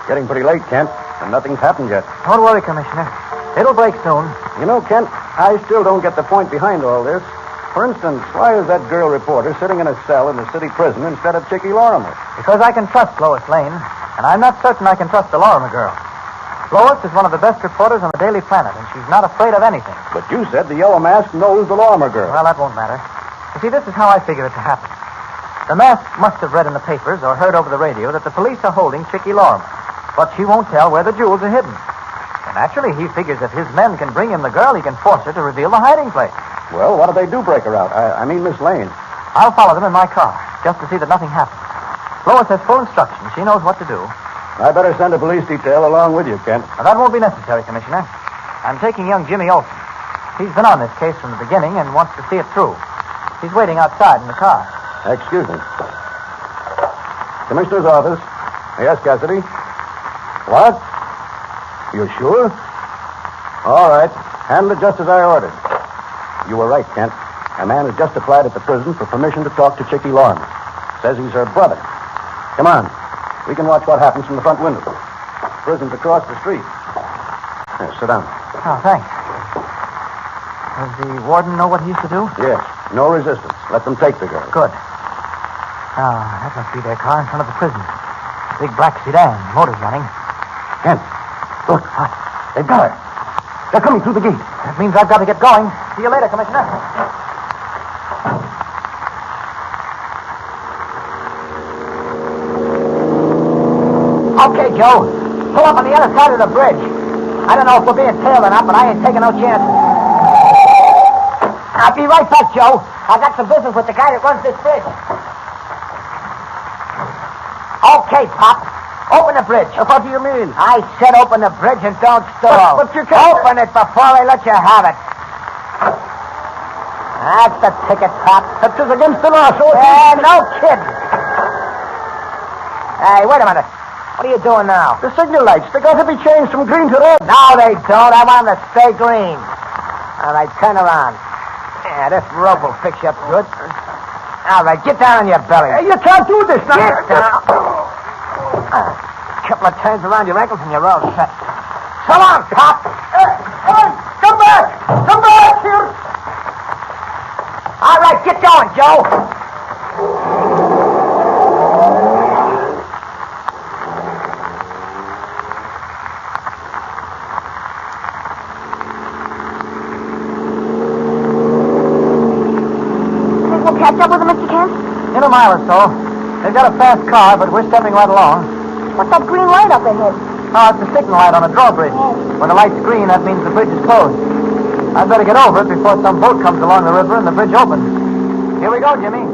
Getting pretty late, Kent, and nothing's happened yet. Don't worry, Commissioner. It'll break soon. You know, Kent, I still don't get the point behind all this. For instance, why is that girl reporter sitting in a cell in the city prison instead of Chickie Lorimer? Because I can trust Lois Lane, and I'm not certain I can trust the Lorimer girl. Lois is one of the best reporters on the Daily Planet, and she's not afraid of anything. But you said the Yellow Mask knows the Lorimer girl. Well, that won't matter. You see, this is how I figure it to happen. The Mask must have read in the papers or heard over the radio that the police are holding Chickie Lorimer, but she won't tell where the jewels are hidden. And naturally, he figures if his men can bring him the girl, he can force her to reveal the hiding place. Well, what if they do break her out? I mean Miss Lane. I'll follow them in my car, just to see that nothing happens. Lois has full instructions. She knows what to do. I better send a police detail along with you, Kent. Now, that won't be necessary, Commissioner. I'm taking young Jimmy Olsen. He's been on this case from the beginning and wants to see it through. He's waiting outside in the car. Excuse me. Commissioner's office. Yes, Cassidy. What? You sure? All right. Handle it just as I ordered. You were right, Kent. A man has just applied at the prison for permission to talk to Chickie Lorimer. Says he's her brother. Come on. We can watch what happens from the front window. Prison's across the street. Here, sit down. Oh, thanks. Does the warden know what he's to do? Yes. No resistance. Let them take the girl. Good. That must be their car in front of the prison. Big black sedan. Motor's running. Kent, look. They've got her. They're coming through the gate. That means I've got to get going. See you later, Commissioner. Okay, Joe. Pull up on the other side of the bridge. I don't know if we're being tailed or not, but I ain't taking no chances. I'll be right back, Joe. I got some business with the guy that runs this bridge. Okay, Pop. Open the bridge. What do you mean? I said open the bridge and don't stall. But you can't... Open it before I let you have it. That's the ticket, Pop. That is against the law, so... No kidding. Hey, wait a minute. What are you doing now? The signal lights. They got to be changed from green to red. No, they don't. I want them to stay green. All right, turn around. Yeah, this rope will fix you up good. All right, get down on your belly. Hey, you can't do this now. Get down. Couple of turns around your ankles and you're all set. Come on, Pop. Come back. Come back here. All right, get going, Joe. Think we'll catch up with them, Mr. Kent? In a mile or so. They've got a fast car, but we're stepping right along. What's that green light up ahead? Oh, it's a signal light on a drawbridge. When the light's green, that means the bridge is closed. I'd better get over it before some boat comes along the river and the bridge opens. Here we go, Jimmy.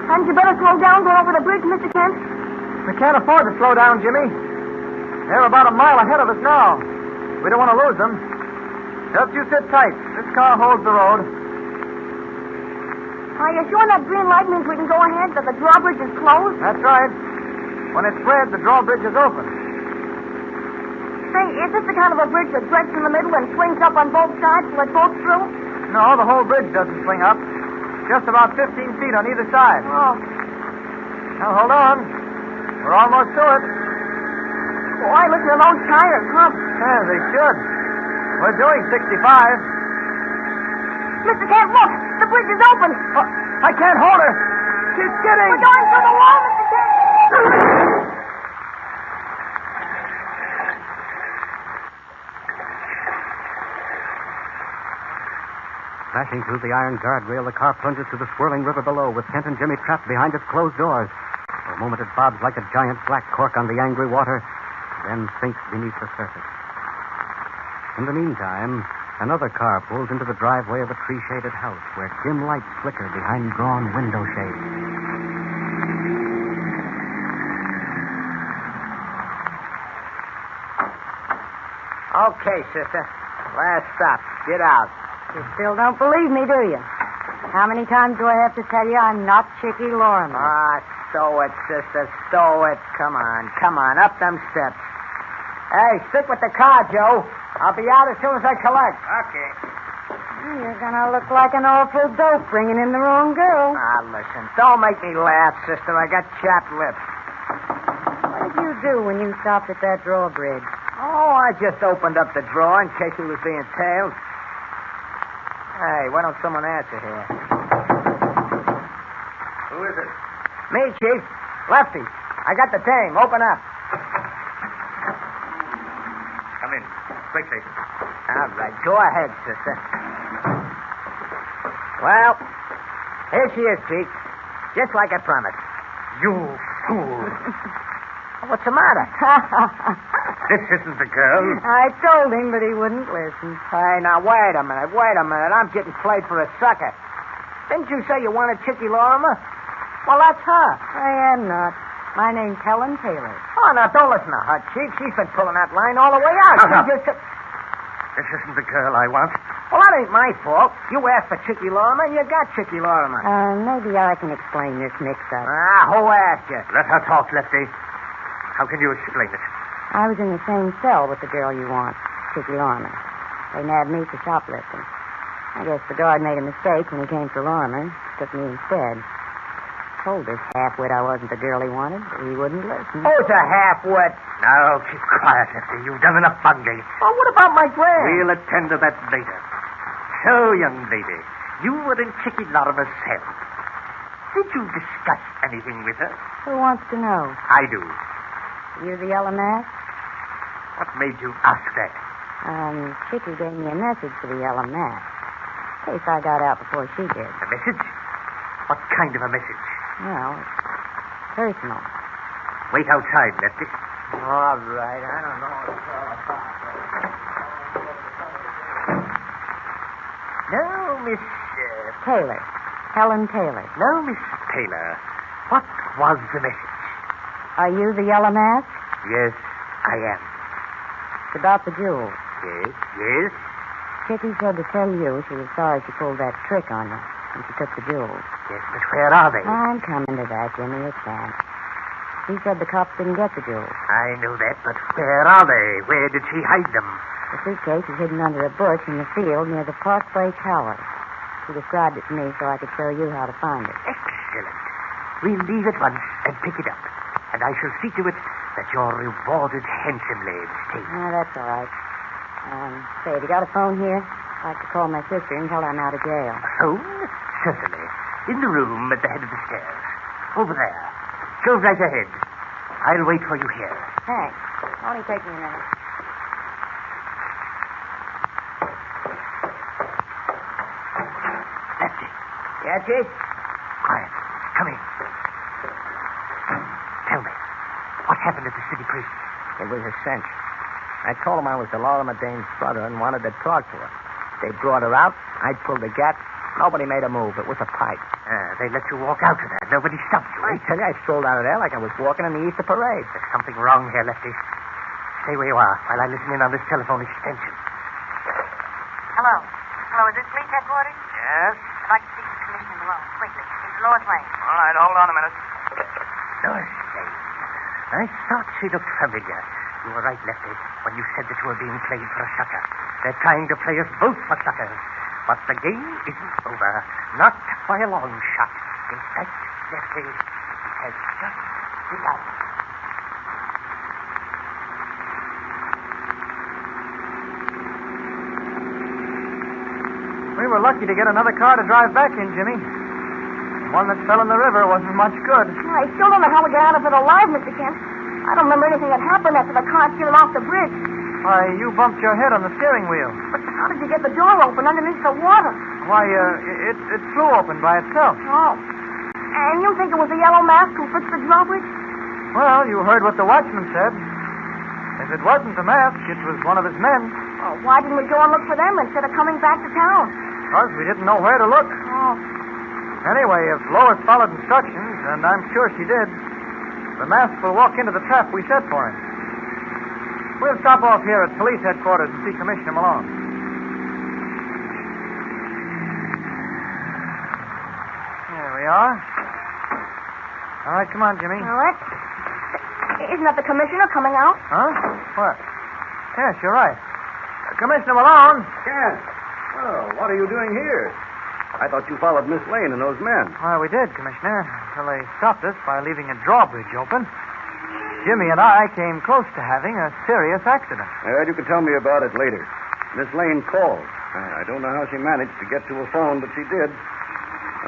Hadn't you better slow down going over the bridge, Mr. Kent? We can't afford to slow down, Jimmy. They're about a mile ahead of us now. We don't want to lose them. Just you sit tight. This car holds the road. Are you sure that green light means we can go ahead, that the drawbridge is closed? That's right. When it's red, the drawbridge is open. Say, is this the kind of a bridge that breaks in the middle and swings up on both sides to let boats through? No, the whole bridge doesn't swing up. Just about 15 feet on either side. Oh. Now, hold on. We're almost to it. Boy, look at those tires, huh? Yeah, they should. We're doing 65. Mr. Kent, look! The bridge is open! I can't hold her! She's skidding! We're going through the wall, Mr. Kent! Crashing through the iron guardrail, the car plunges to the swirling river below, with Kent and Jimmy trapped behind its closed doors. For a moment, it bobs like a giant black cork on the angry water, then sinks beneath the surface. In the meantime, another car pulls into the driveway of a tree-shaded house where dim lights flicker behind drawn window shades. Okay, sister. Last stop. Get out. You still don't believe me, do you? How many times do I have to tell you I'm not Chicky Lorimer? Ah, stow it, sister. Stow it. Come on. Come on. Up them steps. Hey, stick with the car, Joe. I'll be out as soon as I collect. Okay. You're gonna look like an awful dope bringing in the wrong girl. Ah, listen. Don't make me laugh, sister. I got chapped lips. What did you do when you stopped at that drawbridge? Oh, I just opened up the drawer in case he was being tailed. Hey, why don't someone answer here? Who is it? Me, Chief. Lefty. I got the dame. Open up. Come in. Quickly. All right. Go ahead, sister. Well, here she is, Chief. Just like I promised. You fool. What's the matter? This isn't the girl. I told him, but he wouldn't listen. Hey, now, wait a minute. I'm getting played for a sucker. Didn't you say you wanted Chicky Lorimer? Well, that's her. I am not. My name's Helen Taylor. Oh, now, don't listen to her, Chief. She's been pulling that line all the way out. Shut up. She just... This isn't the girl I want. Well, that ain't my fault. You asked for Chicky Lorimer, and you got Chicky Lorimer. Maybe I can explain this mix-up. Ah, who asked you? Let her talk, Lefty. How can you explain it? I was in the same cell with the girl you want, Chicky Lorimer. They nabbed me for shoplifting. I guess the guard made a mistake when he came for Lorimer. Took me instead. Told this half-wit I wasn't the girl he wanted, but he wouldn't listen. Who's a half-wit? Now, keep quiet, Lefty. You've done enough bungling. Well, what about my grand? We'll attend to that later. So, young lady, you were in Chicky Lorimer's cell. Did you discuss anything with her? Who wants to know? I do. You the yellow mask? What made you ask that? Chicky gave me a message for the yellow mask. In case I got out before she did. A message? What kind of a message? Well, personal. Wait outside, Lefty. All right. I don't know what it's all about. Now, Miss... Taylor. Helen Taylor. Now, Miss Taylor, what was the message? Are you the yellow mask? Yes, I am. It's about the jewels. Yes? Chicky said to tell you she was sorry she pulled that trick on you when she took the jewels. Yes, but where are they? I'm coming to that. Give me a chance. She said the cops didn't get the jewels. I know that, but where are they? Where did she hide them? The suitcase is hidden under a bush in the field near the Parkway Tower. She described it to me so I could show you how to find it. Excellent. We'll leave at once and pick it up. And I shall see to it that you're rewarded handsomely, Miss Taylor. That's all right. Say, have you got a phone here? I'd like to call my sister and tell her I'm out of jail. A phone? Certainly. In the room at the head of the stairs. Over there. Go right ahead. I'll wait for you here. Thanks. Only take me a minute. Lefty. Yeah, Chief? Quiet. Come in. Tell me, what happened at the city prison? It was a cinch. I told him I was the Lorimer dame's brother and wanted to talk to her. They brought her out. I pulled the gat. Nobody made a move. It was a pipe. They let you walk out of there. Nobody stopped you. I tell you, I strolled out of there like I was walking in the Easter parade. There's something wrong here, Lefty. Stay where you are while I listen in on this telephone extension. Hello. Hello, is this police headquarters? Yes? I'd like to speak to Commissioner Malone, quickly. It's Lois Lane. All right, hold on a minute. Lois Lane. I thought she looked familiar. You were right, Lefty, when you said that you were being played for a sucker. They're trying to play us both for suckers. But the game isn't over. Not by a long shot. In fact, Lefty, it has just begun. We were lucky to get another car to drive back in, Jimmy. The one that fell in the river wasn't much good. I still don't know how we got out of it alive, Mr. Kent. I don't remember anything that happened after the car skidded off the bridge. Why, you bumped your head on the steering wheel. But how did you get the door open underneath the water? Why, it flew open by itself. Oh. And you think it was the yellow mask who fixed the drawbridge? Well, you heard what the watchman said. If it wasn't the mask, it was one of his men. Oh, why didn't we go and look for them instead of coming back to town? Because we didn't know where to look. Oh. Anyway, if Lois followed instructions, and I'm sure she did, the mask will walk into the trap we set for him. We'll stop off here at police headquarters and see Commissioner Malone. There we are. All right, come on, Jimmy. All right. Isn't that the commissioner coming out? Huh? What? Yes, you're right. Commissioner Malone. Kent. Oh, what are you doing here? I thought you followed Miss Lane and those men. Well, we did, Commissioner, until they stopped us by leaving a drawbridge open. Jimmy and I came close to having a serious accident. You can tell me about it later. Miss Lane called. I don't know how she managed to get to a phone, but she did.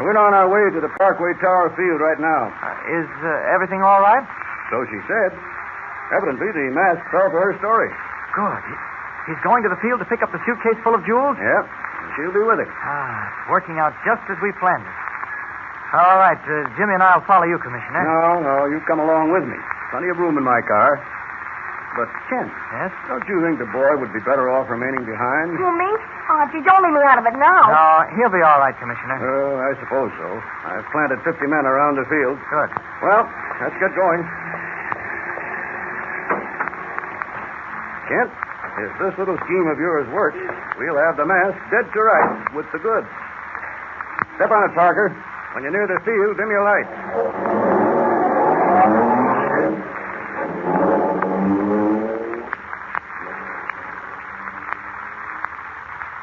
We're on our way to the Parkway Tower field right now. Is everything all right? So she said. Evidently, the mask fell for her story. Good. He's going to the field to pick up the suitcase full of jewels? Yep. She'll be with it. It's working out just as we planned it. All right. Jimmy and I'll follow you, Commissioner. No. You come along with me. Plenty of room in my car. But, Kent. Yes? Don't you think the boy would be better off remaining behind? You me? Oh, gee, don't leave me out of it now. No, he'll be all right, Commissioner. I suppose so. I've planted 50 men around the field. Good. Well, let's get going. Kent, if this little scheme of yours works, we'll have the mask dead to rights with the goods. Step on it, Parker. When you're near the field, dim your light.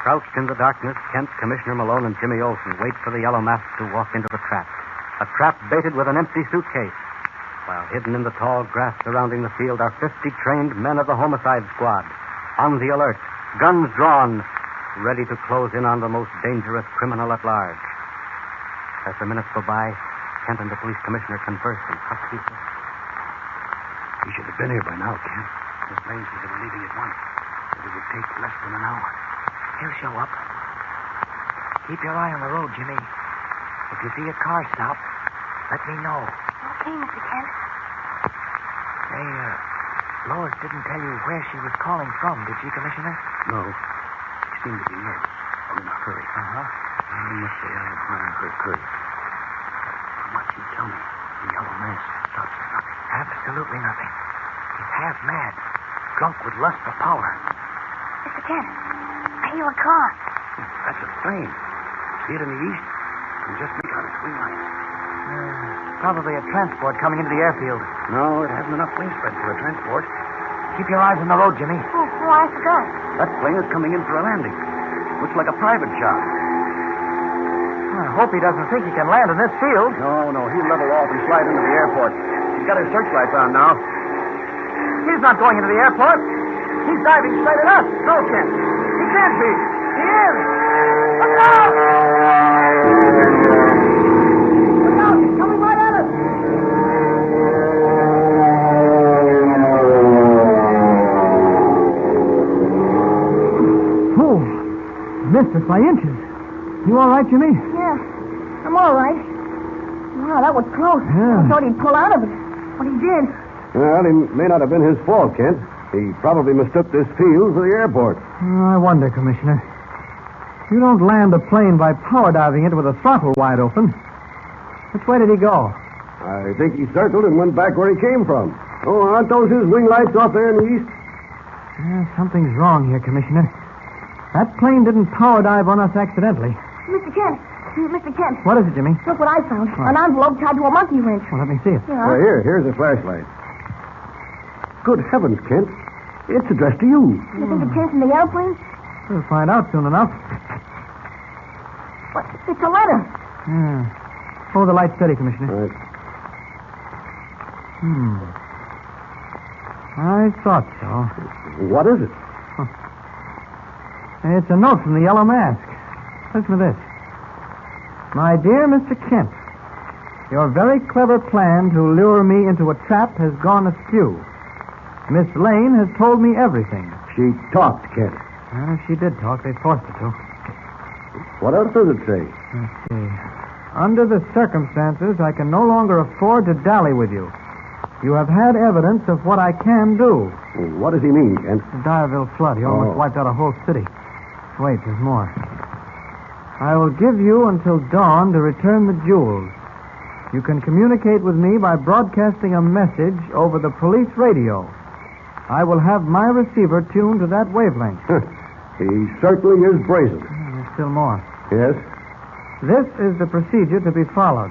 Crouched in the darkness, Kent, Commissioner Malone, and Jimmy Olsen wait for the yellow mask to walk into the trap. A trap baited with an empty suitcase. While hidden in the tall grass surrounding the field are 50 trained men of the homicide squad, on the alert, guns drawn, ready to close in on the most dangerous criminal at large. As the minutes go by, Kent and the police commissioner converse in husky voices. He should have been here by now, Kent. Miss Lane said they were leaving at once. It would take less than an hour. He'll show up. Keep your eye on the road, Jimmy. If you see a car stop, let me know. Okay, Mr. Kent. Say, Lois didn't tell you where she was calling from, did she, Commissioner? No. She seemed to be nervous. I'm in a hurry. Uh-huh. I must say I admire her courage. How much you tell me the yellow mask stops at nothing? Absolutely nothing. He's half mad, drunk with lust for power. Mr. Kent, I hear a car. That's a plane. See it in the east? You can just make out its wing lights. Probably a transport coming into the airfield. No, it hasn't enough wingspread for a transport. Keep your eyes on the road, Jimmy. Oh, I forgot. That plane is coming in for a landing. Looks like a private job. I hope he doesn't think he can land in this field. No. He'll level off and slide into the airport. He's got his searchlights on now. He's not going into the airport. He's diving straight at us. No, Kent. He can't be. He is. Look out! Look out! He's coming right at us. Oh, missed us by inches. You all right, Jimmy? Yeah, I'm all right. Wow, that was close. Yeah. I thought he'd pull out of it, but he did. Well, it may not have been his fault, Kent. He probably mistook this field for the airport. I wonder, Commissioner. You don't land a plane by power diving it with a throttle wide open. Which way did he go? I think he circled and went back where he came from. Oh, aren't those his wing lights off there in the east? Something's wrong here, Commissioner. That plane didn't power dive on us accidentally. Mr. Kent. What is it, Jimmy? Look what I found. What? An envelope tied to a monkey wrench. Well, let me see it. Yeah. Here's a flashlight. Good heavens, Kent. It's addressed to you. You think it came from the airplane? We'll find out soon enough. What? It's a letter. Hold the light steady, Commissioner. All right. I thought so. What is it? It's a note from the Yellow Mask. Listen to this. My dear Mr. Kent, your very clever plan to lure me into a trap has gone askew. Miss Lane has told me everything. She talked, Kent. Well, if she did talk, they forced her to. What else does it say? Let's see. Under the circumstances, I can no longer afford to dally with you. You have had evidence of what I can do. What does he mean, Kent? The Dyerville flood. He almost wiped out a whole city. Wait, there's more. I will give you until dawn to return the jewels. You can communicate with me by broadcasting a message over the police radio. I will have my receiver tuned to that wavelength. He certainly is brazen. There's still more. Yes? This is the procedure to be followed.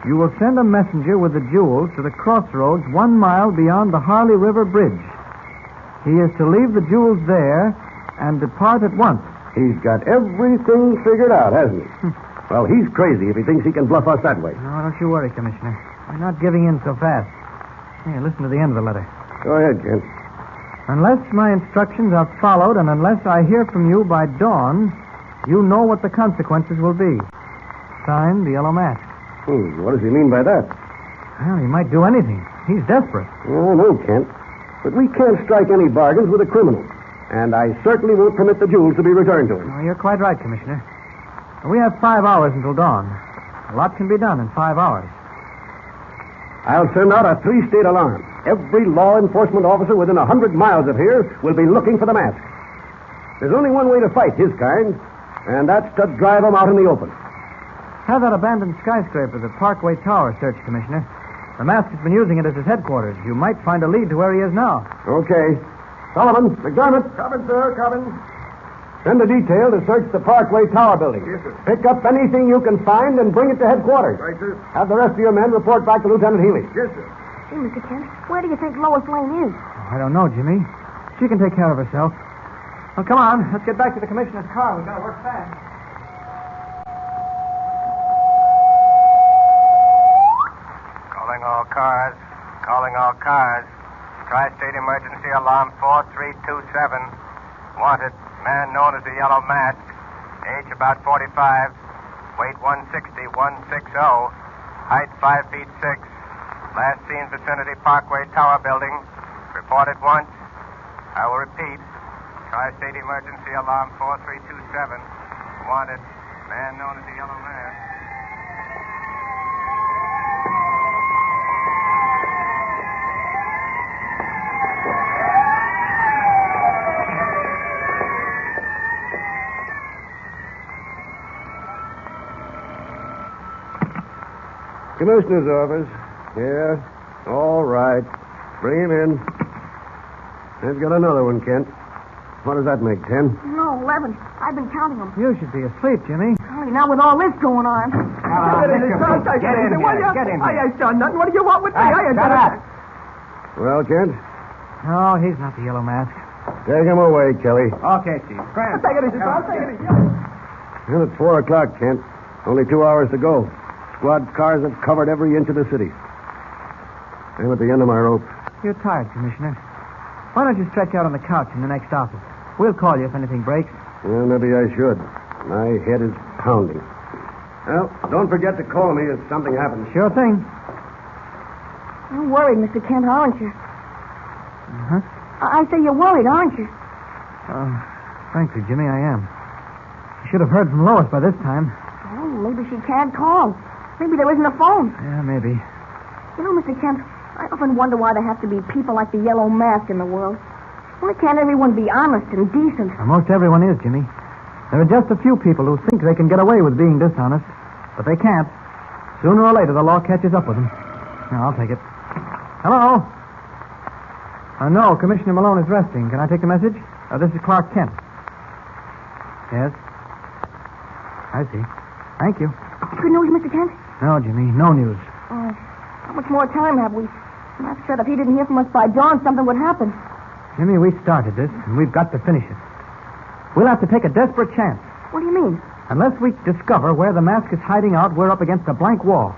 You will send a messenger with the jewels to the crossroads 1 mile beyond the Harley River Bridge. He is to leave the jewels there and depart at once. He's got everything figured out, hasn't he? Well, he's crazy if he thinks he can bluff us that way. No, don't you worry, Commissioner. We're not giving in so fast. Here, listen to the end of the letter. Go ahead, Kent. Unless my instructions are followed and unless I hear from you by dawn, you know what the consequences will be. Signed, the Yellow Mask. What does he mean by that? Well, he might do anything. He's desperate. Oh, no, Kent. But we can't strike any bargains with a criminal. And I certainly won't permit the jewels to be returned to him. Oh, you're quite right, Commissioner. We have 5 hours until dawn. A lot can be done in 5 hours. I'll send out a 3-state alarm. Every law enforcement officer within 100 miles of here will be looking for the mask. There's only one way to fight his kind, and that's to drive him out in the open. Have that abandoned skyscraper, the Parkway Tower, searched, Commissioner. The mask has been using it as his headquarters. You might find a lead to where he is now. Okay. Sullivan, McDermott. Coming, sir, coming. Send a detail to search the Parkway Tower building. Yes, sir. Pick up anything you can find and bring it to headquarters. Right, sir. Have the rest of your men report back to Lieutenant Healy. Yes, sir. Hey, Mr. Kent, where do you think Lois Lane is? Oh, I don't know, Jimmy. She can take care of herself. Well, come on. Let's get back to the Commissioner's car. We've got to work fast. Calling all cars. Tri-State Emergency Alarm 4327. Wanted, man known as the Yellow Mask. Age about 45. Weight 160, 160. Height 5 feet 6. Last seen vicinity Parkway Tower building. Reported once. I will repeat. Tri-State Emergency Alarm 4327. Wanted, man known as the Yellow Mask. Commissioner's office. Yeah. All right. Bring him in. Let's get another one, Kent. What does that make, 10? No, 11. I've been counting them. You should be asleep, Jimmy. Only now with all this going on. Get in here. Get in here. I ain't done nothing. What do you want with me? I ain't Shut done up. nothing. Well, Kent, No, he's not the Yellow Mask. take him away, Kelly. Okay, Chief. Grant. Take it easy, son. Take it easy. Well, it's 4 o'clock, Kent. Only 2 hours to go. Squad cars have covered every inch of the city. I'm at the end of my rope. You're tired, Commissioner. Why don't you stretch out on the couch in the next office? We'll call you if anything breaks. Well, maybe I should. My head is pounding. Well, don't forget to call me if something happens. Sure thing. You're worried, Mr. Kent, aren't you? Uh-huh. I say you're worried, aren't you? Frankly, Jimmy, I am. You should have heard from Lois by this time. Well, maybe she can't call. Maybe there isn't a phone. Yeah, maybe. You know, Mr. Kent, I often wonder why there have to be people like the Yellow Mask in the world. Why can't everyone be honest and decent? Well, most everyone is, Jimmy. There are just a few people who think they can get away with being dishonest, but they can't. Sooner or later, the law catches up with them. Now, I'll take it. Hello? No, Commissioner Malone is resting. Can I take the message? This is Clark Kent. Yes? I see. Thank you. Good news, Mr. Kent? No, Jimmy, no news. How much more time have we? Mask said if he didn't hear from us by dawn, something would happen. Jimmy, we started this, and we've got to finish it. We'll have to take a desperate chance. What do you mean? Unless we discover where the mask is hiding out, we're up against a blank wall.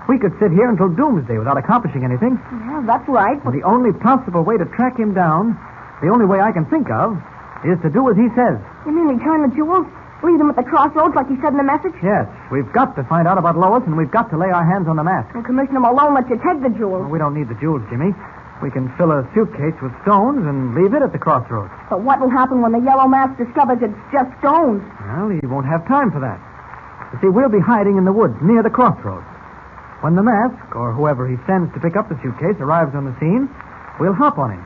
We could sit here until doomsday without accomplishing anything. Yeah, that's right. And the only possible way to track him down, the only way I can think of, is to do as he says. You mean return the jewels? Leave them at the crossroads like he said in the message? Yes, we've got to find out about Lois, and we've got to lay our hands on the mask. And Commissioner Malone let you take the jewels. Well, we don't need the jewels, Jimmy. We can fill a suitcase with stones and leave it at the crossroads. But what will happen when the yellow mask discovers it's just stones? Well, he won't have time for that. You see, we'll be hiding in the woods near the crossroads. When the mask, or whoever he sends to pick up the suitcase, arrives on the scene, we'll hop on him.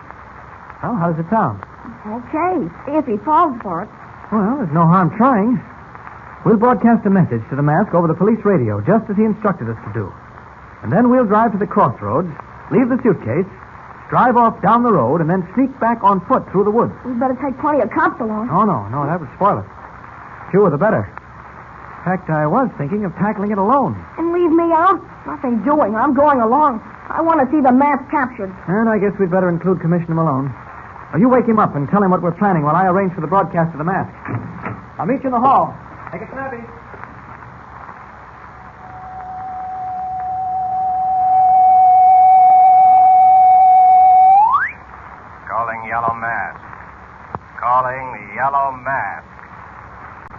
Well, how does it sound? Okay, see if he falls for it. Well, there's no harm trying. We'll broadcast a message to the mask over the police radio, just as he instructed us to do. And then we'll drive to the crossroads, leave the suitcase, drive off down the road, and then sneak back on foot through the woods. We better take plenty of cops along. Oh, no, that would spoil it. Fewer the better. In fact, I was thinking of tackling it alone. And leave me out? Nothing doing. I'm going along. I want to see the mask captured. And I guess we'd better include Commissioner Malone. Now, you wake him up and tell him what we're planning while I arrange for the broadcast of the mask. I'll meet you in the hall. Take it snappy. Calling Yellow Mask. Calling the Yellow Mask.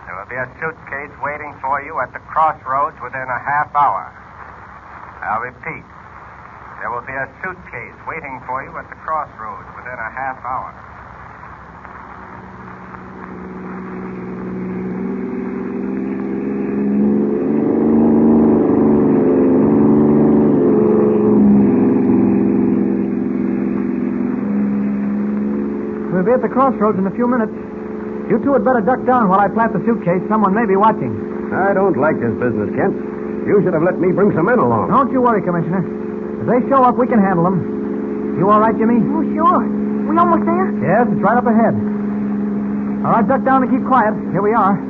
There will be a suitcase waiting for you at the crossroads within a half hour. I'll repeat. There will be a suitcase waiting for you at the crossroads within a half hour. We'll be at the crossroads in a few minutes. You two had better duck down while I plant the suitcase. Someone may be watching. I don't like this business, Kent. You should have let me bring some men along. Don't you worry, Commissioner. If they show up, we can handle them. You all right, Jimmy? Oh, sure. We almost there? Yes, it's right up ahead. All right, duck down and keep quiet. Here we are.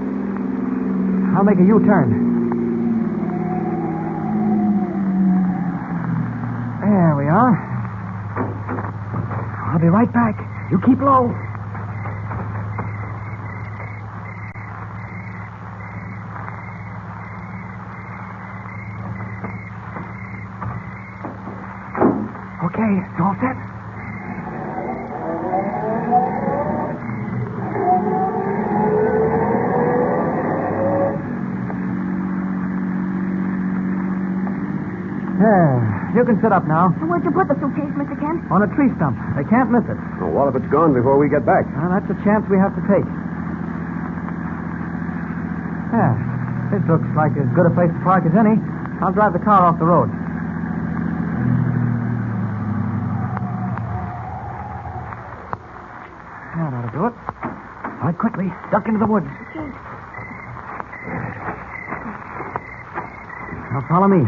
I'll make a U-turn. There we are. I'll be right back. You keep low. Okay, it's all set. There. You can sit up now. Where'd you put the suitcase, Mr. Kent? On a tree stump. They can't miss it. Well, what if it's gone before we get back? Well, that's a chance we have to take. Yeah. This looks like as good a place to park as any. I'll drive the car off the road. That ought to do it. All right, quickly. Duck into the woods. Now follow me.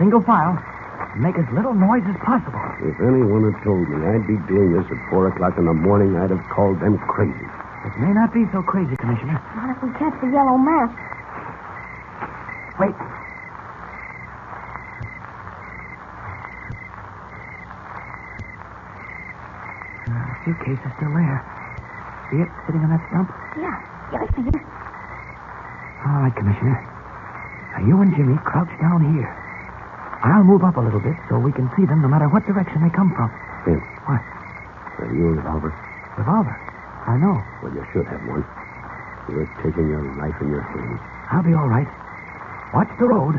Single file. Make as little noise as possible. If anyone had told me I'd be doing this at 4 o'clock in the morning, I'd have called them crazy. It may not be so crazy, Commissioner. What if we catch the yellow mask? Wait. The suitcase is still there. See it sitting on that stump? Yeah, I see it. All right, Commissioner. Now, you and Jimmy crouch down here. I'll move up a little bit so we can see them no matter what direction they come from. Kent. What? Have you a revolver? Revolver? I know. Well, you should have one. You're taking your life in your hands. I'll be all right. Watch the road.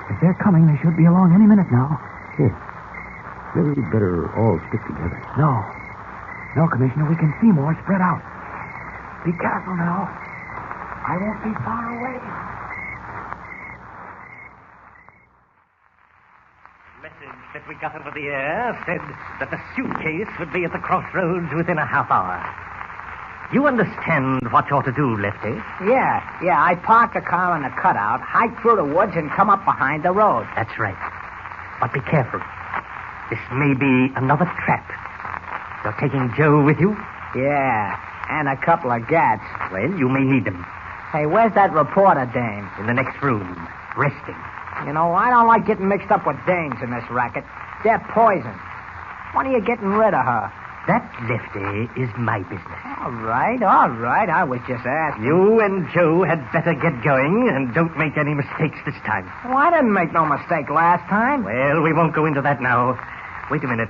If they're coming, they should be along any minute now. Kent, maybe we'd better all stick together. No. No, Commissioner, we can see more spread out. Be careful now. I won't be far away. Message that we got over the air said that the suitcase would be at the crossroads within a half hour. You understand what you're to do, Lefty? Yeah. I park the car in the cutout, hike through the woods, and come up behind the road. That's right. But be careful. This may be another trap. You're taking Joe with you? Yeah, and a couple of gats. Well, you may need them. Hey, where's that reporter dame? In the next room, resting. You know, I don't like getting mixed up with dames in this racket. They're poison. When are you getting rid of her? That, Lefty, is my business. All right. I was just asking. You and Joe had better get going, and don't make any mistakes this time. Well, I didn't make no mistake last time. Well, we won't go into that now. Wait a minute.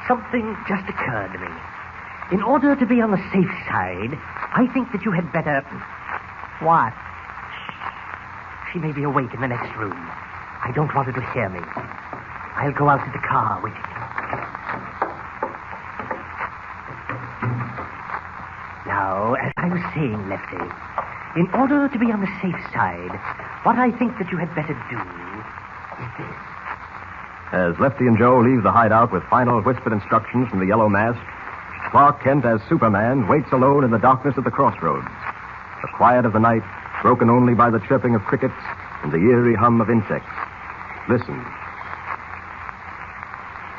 Something just occurred to me. In order to be on the safe side, I think that you had better... What? She may be awake in the next room. I don't want her to hear me. I'll go out to the car with you. I was saying, Lefty, in order to be on the safe side, what I think that you had better do is this. As Lefty and Joe leave the hideout with final whispered instructions from the Yellow Mask, Clark Kent as Superman waits alone in the darkness of the crossroads. The quiet of the night, broken only by the chirping of crickets and the eerie hum of insects. Listen.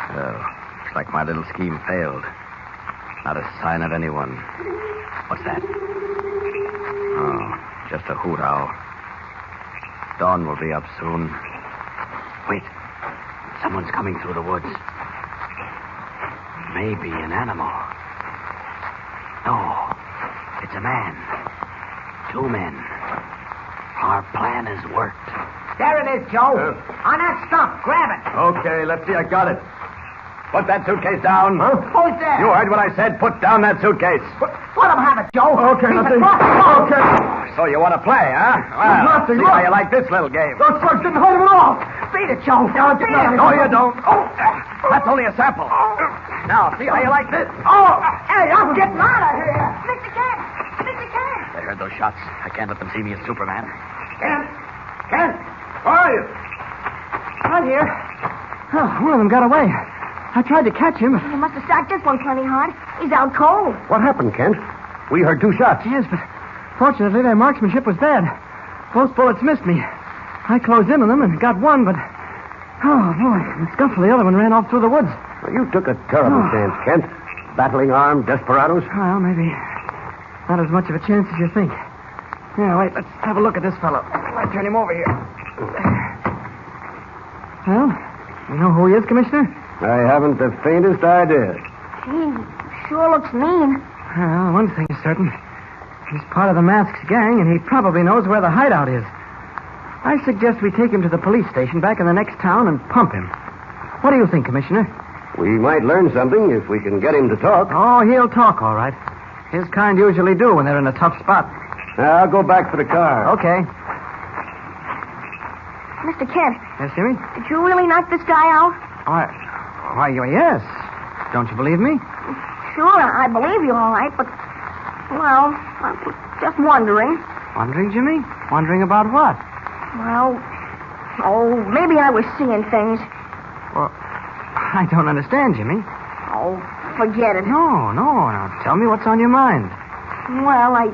Well, looks like my little scheme failed. Not a sign of anyone. What's that? Oh, just a hoot owl. Dawn will be up soon. Wait. Someone's coming through the woods. Maybe an animal. No, it's a man. 2 men. Our plan has worked. There it is, Joe. On that stump. Grab it. Okay, Lefty, I got it. Put that suitcase down. Huh? Who's there? You heard what I said. Put down that suitcase. Let him have it, Joe. Okay, He's Lefty. across the road. Okay. So you want to play, huh? Well, see how you like this little game. Those slugs didn't hurt him at all. Beat it, Joe. Beat it. No, you don't. Oh, that's only a sample. Now, see how you like this. Oh, hey, I'm getting out of here. Mr. Kent. Mr. Kent. I heard those shots. I can't let them see me as Superman. Kent. Where are you? Right here. Oh, one of them got away. I tried to catch him. You must have socked this one plenty hard. He's out cold. What happened, Kent? We heard 2 shots. Yes, but fortunately their marksmanship was bad. Both bullets missed me. I closed in on them and got one, but... Oh, boy. In the scuffle, the other one ran off through the woods. Well, you took a terrible chance, Kent. Battling armed desperados. Well, maybe not as much of a chance as you think. Yeah, wait, let's have a look at this fellow. I'll turn him over here. Well, you know who he is, Commissioner? I haven't the faintest idea. Gee, sure looks mean. Well, one thing is certain. He's part of the Mask's gang, and he probably knows where the hideout is. I suggest we take him to the police station back in the next town and pump him. What do you think, Commissioner? We might learn something if we can get him to talk. Oh, he'll talk, all right. His kind usually do when they're in a tough spot. I'll go back for the car. Okay. Mr. Kent. Yes, Jimmy? Did you really knock this guy out? Why, yes. Don't you believe me? Sure, I believe you all right, but... Well, I'm just wondering. Wondering, Jimmy? Wondering about what? Well, maybe I was seeing things. Well, I don't understand, Jimmy. Oh, forget it. No. Now, tell me what's on your mind. Well, I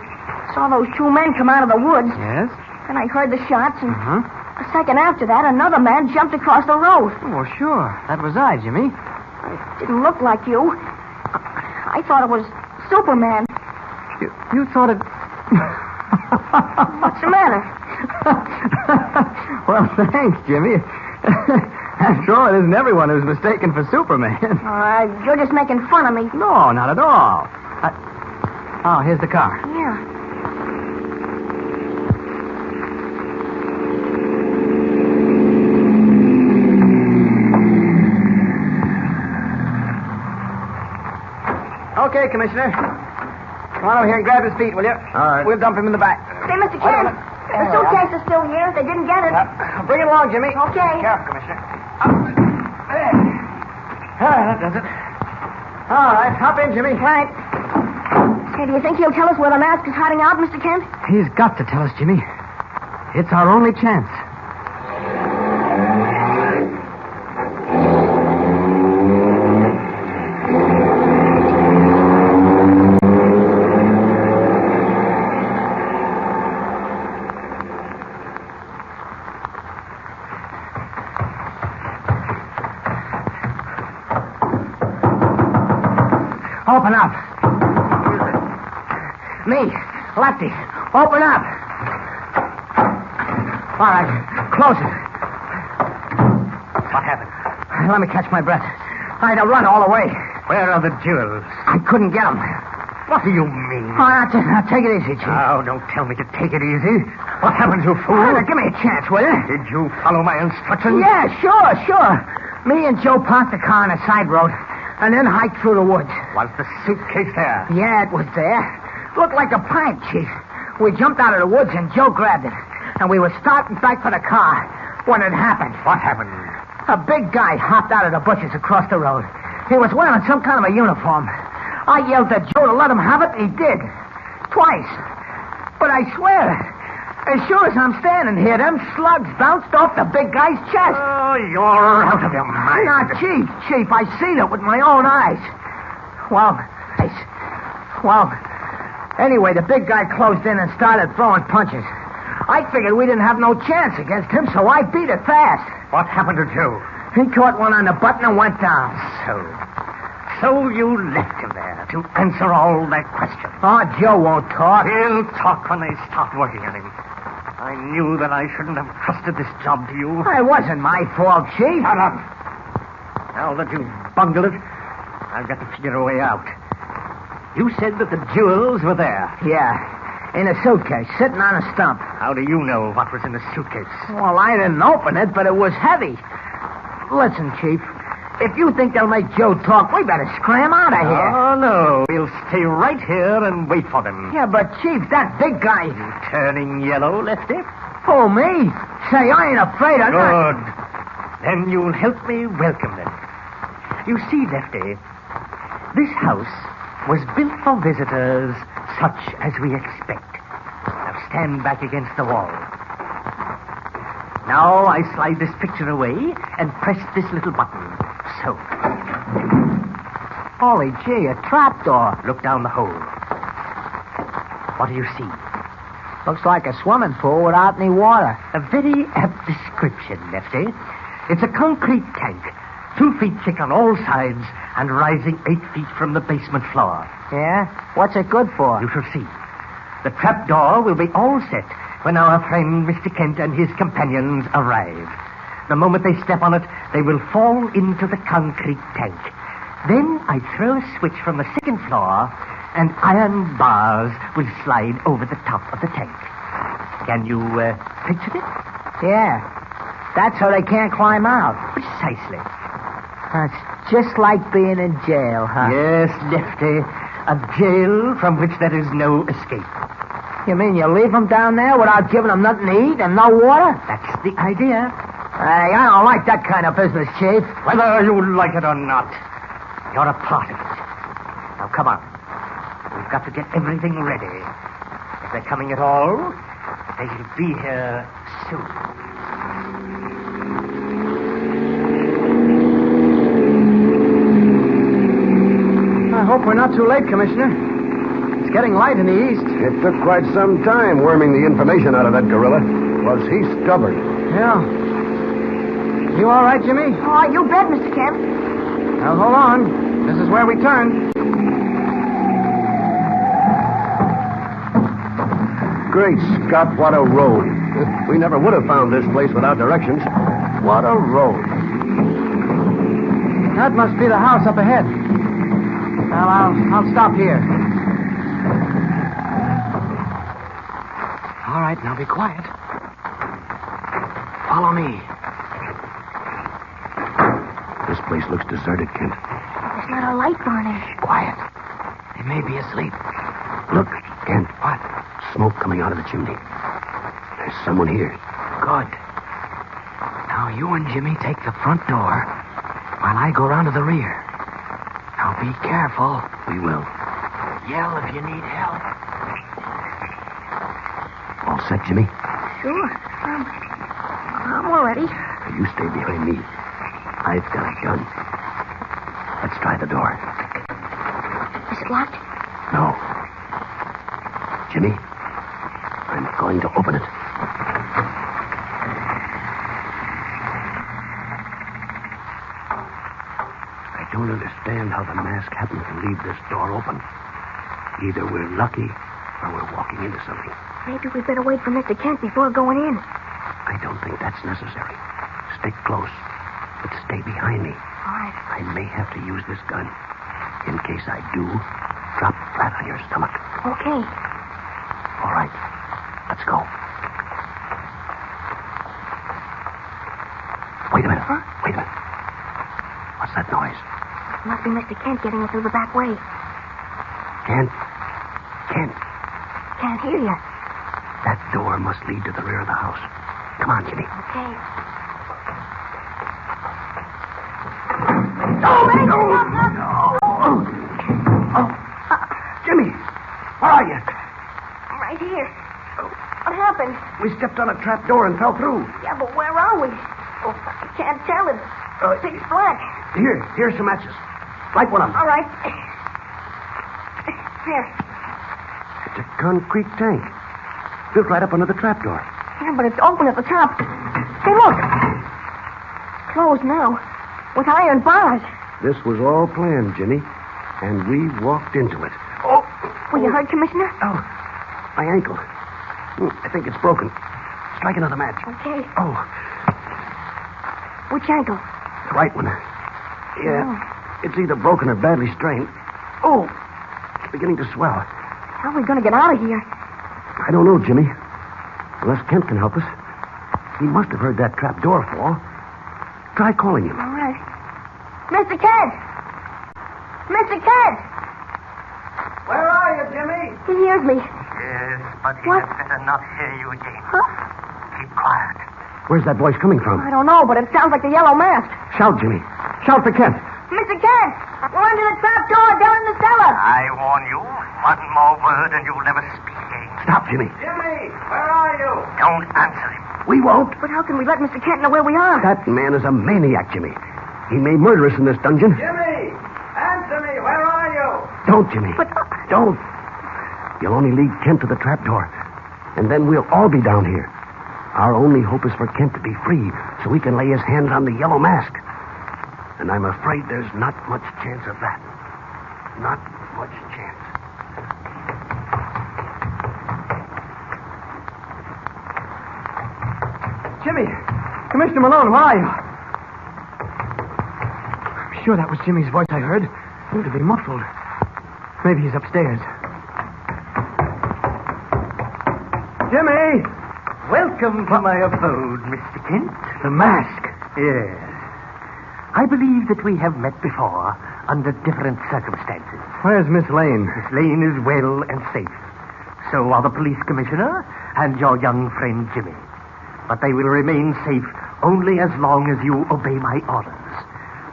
saw those 2 men come out of the woods. Yes? Then I heard the shots, and Uh-huh. a second after that, another man jumped across the road. Oh, sure. That was I, Jimmy. It didn't look like you. I thought it was Superman. You thought it... What's the matter? Well, thanks, Jimmy. After all, it isn't everyone who's mistaken for Superman. You're just making fun of me. No, not at all. Oh, here's the car. Yeah. Okay, Commissioner. Come on over here and grab his feet, will you? All right. We'll dump him in the back. Say, Mr. Kent, the suitcase is still here. They didn't get it. Bring it along, Jimmy. Okay. Careful, Commissioner. There. That does it. All right, hop in, Jimmy. Right. Hey, do you think he'll tell us where the mask is hiding out, Mr. Kent? He's got to tell us, Jimmy. It's our only chance. Open up. Me, Lefty, open up. All right, close it. What happened? Let me catch my breath. I had to run all the way. Where are the jewels? I couldn't get them. What do you mean? Now, take it easy, Chief. Oh, don't tell me to take it easy. What happened, you fool? Give me a chance, will you? Did you follow my instructions? Yeah, sure. Me and Joe parked the car on a side road and then hiked through the woods. Was the suitcase there? Yeah, it was there. Looked like a pipe, Chief. We jumped out of the woods and Joe grabbed it. And we were starting back for the car when it happened. What happened? A big guy hopped out of the bushes across the road. He was wearing some kind of a uniform. I yelled at Joe to let him have it, and he did. Twice. But I swear, as sure as I'm standing here, them slugs bounced off the big guy's chest. Oh, you're out of your mind. Now, Chief, I seen it with my own eyes. Well, anyway, the big guy closed in and started throwing punches. I figured we didn't have no chance against him, so I beat it fast. What happened to Joe? He caught one on the button and went down. So you left him there to answer all their questions. Oh, Joe won't talk. He'll talk when they start working on him. I knew that I shouldn't have trusted this job to you. It wasn't my fault, Chief. Shut up. Now that you've bungled it, I've got to figure a way out. You said that the jewels were there. Yeah, in a suitcase, sitting on a stump. How do you know what was in the suitcase? Well, I didn't open it, but it was heavy. Listen, Chief, if you think they'll make Joe talk, we better scram out of here. Oh, no. We'll stay right here and wait for them. Yeah, but, Chief, that big guy... You turning yellow, Lefty? Oh, me? Say, I ain't afraid of... Good. Then you'll help me welcome them. You see, Lefty, this house was built for visitors such as we expect. Now stand back against the wall. Now I slide this picture away and press this little button. So. Holy gee, a trapdoor. Look down the hole. What do you see? Looks like a swimming pool without any water. A very apt description, Lefty. It's a concrete tank, 2 feet thick on all sides and rising 8 feet from the basement floor. Yeah? What's it good for? You shall see. The trapdoor will be all set when our friend Mr. Kent and his companions arrive. The moment they step on it, they will fall into the concrete tank. Then I throw a switch from the second floor, and iron bars will slide over the top of the tank. Can you picture it? Yeah. That's how they can't climb out. Precisely. It's just like being in jail, huh? Yes, Lefty. A jail from which there is no escape. You mean you leave them down there without giving them nothing to eat and no water? That's the idea. Hey, I don't like that kind of business, Chief. Whether you like it or not, you're a part of it. Now, come on. We've got to get everything ready. If they're coming at all, they'll be here soon. I hope we're not too late, Commissioner. It's getting light in the east. It took quite some time worming the information out of that gorilla. Was he stubborn? Yeah. You all right, Jimmy? Oh, you bet, Mr. Kent. Now, hold on. This is where we turn. Great Scott, what a road. We never would have found this place without directions. What a road. That must be the house up ahead. Well, I'll stop here. All right, now be quiet. Follow me. This place looks deserted, Kent. There's not a light burning. Quiet. They may be asleep. Look, Kent. What? Smoke coming out of the chimney. There's someone here. Good. Now, you and Jimmy take the front door while I go round to the rear. Now, be careful. We will. Yell if you need help. All set, Jimmy? Sure. I'm all ready. You stay behind me. I've got a gun. Let's try the door. Is it locked? No. Jimmy, I'm going to open it. I don't understand how the mask happened to leave this door open. Either we're lucky or we're walking into something. Maybe we better wait for Mr. Kent before going in. I don't think that's necessary. Stick close, but stay behind me. All right. I may have to use this gun. In case I do, drop flat on your stomach. Okay. All right. Let's go. Wait a minute. Huh? Wait a minute. What's that noise? It must be Mr. Kent getting us through the back way. Kent. Can't hear you. That door must lead to the rear of the house. Come on, Jimmy. Okay. No. Jimmy, where are you? here. What happened? We stepped on a trap door and fell through. Yeah, but where are we? Oh, I can't tell. It's pitch black. Here's some matches. Light one of them. All right. Here. It's a concrete tank. Built right up under the trap door. Yeah, but it's open at the top. Hey, look. It's closed now. With iron bars. This was all planned, Jimmy. And we walked into it. Were you hurt, Commissioner? Oh, my ankle. I think it's broken. Strike another match. Okay. Oh, Which ankle? the right one. Yeah. It's either broken or badly strained. Oh, it's beginning to swell. How are we going to get out of here? I don't know, Jimmy. Unless Kent can help us. He must have heard that trap door fall. Try calling him. All right. Mr. Kent! Mr. Kent! Where are you, Jimmy? He hears me. Yes, but he What? had better not hear you again. Huh? Keep quiet. Where's that voice coming from? I don't know, but it sounds like the yellow mask. Shout, Jimmy. Shout for Kent. Mr. Kent! We're under the trap door down in the cellar. I warn you, one more word and you'll never speak again. Stop, Jimmy. Jimmy, where are you? Don't answer him. We won't. But how can we let Mr. Kent know where we are? That man is a maniac, Jimmy. He may murder us in this dungeon. Jimmy! Answer me, where are you? Don't, Jimmy. But Don't. You'll only lead Kent to the trapdoor. And then we'll all be down here. Our only hope is for Kent to be free so he can lay his hands on the yellow mask. And I'm afraid there's not much chance of that. Not much chance. Jimmy! Commissioner Malone, where are you? I'm sure that was Jimmy's voice I heard. Seemed to be muffled. Maybe he's upstairs. Jimmy! Welcome to my abode, Mr. Kent. The mask. Yes. I believe that we have met before under different circumstances. Where's Miss Lane? Miss Lane is well and safe. So are the police commissioner and your young friend Jimmy. But they will remain safe only as long as you obey my orders.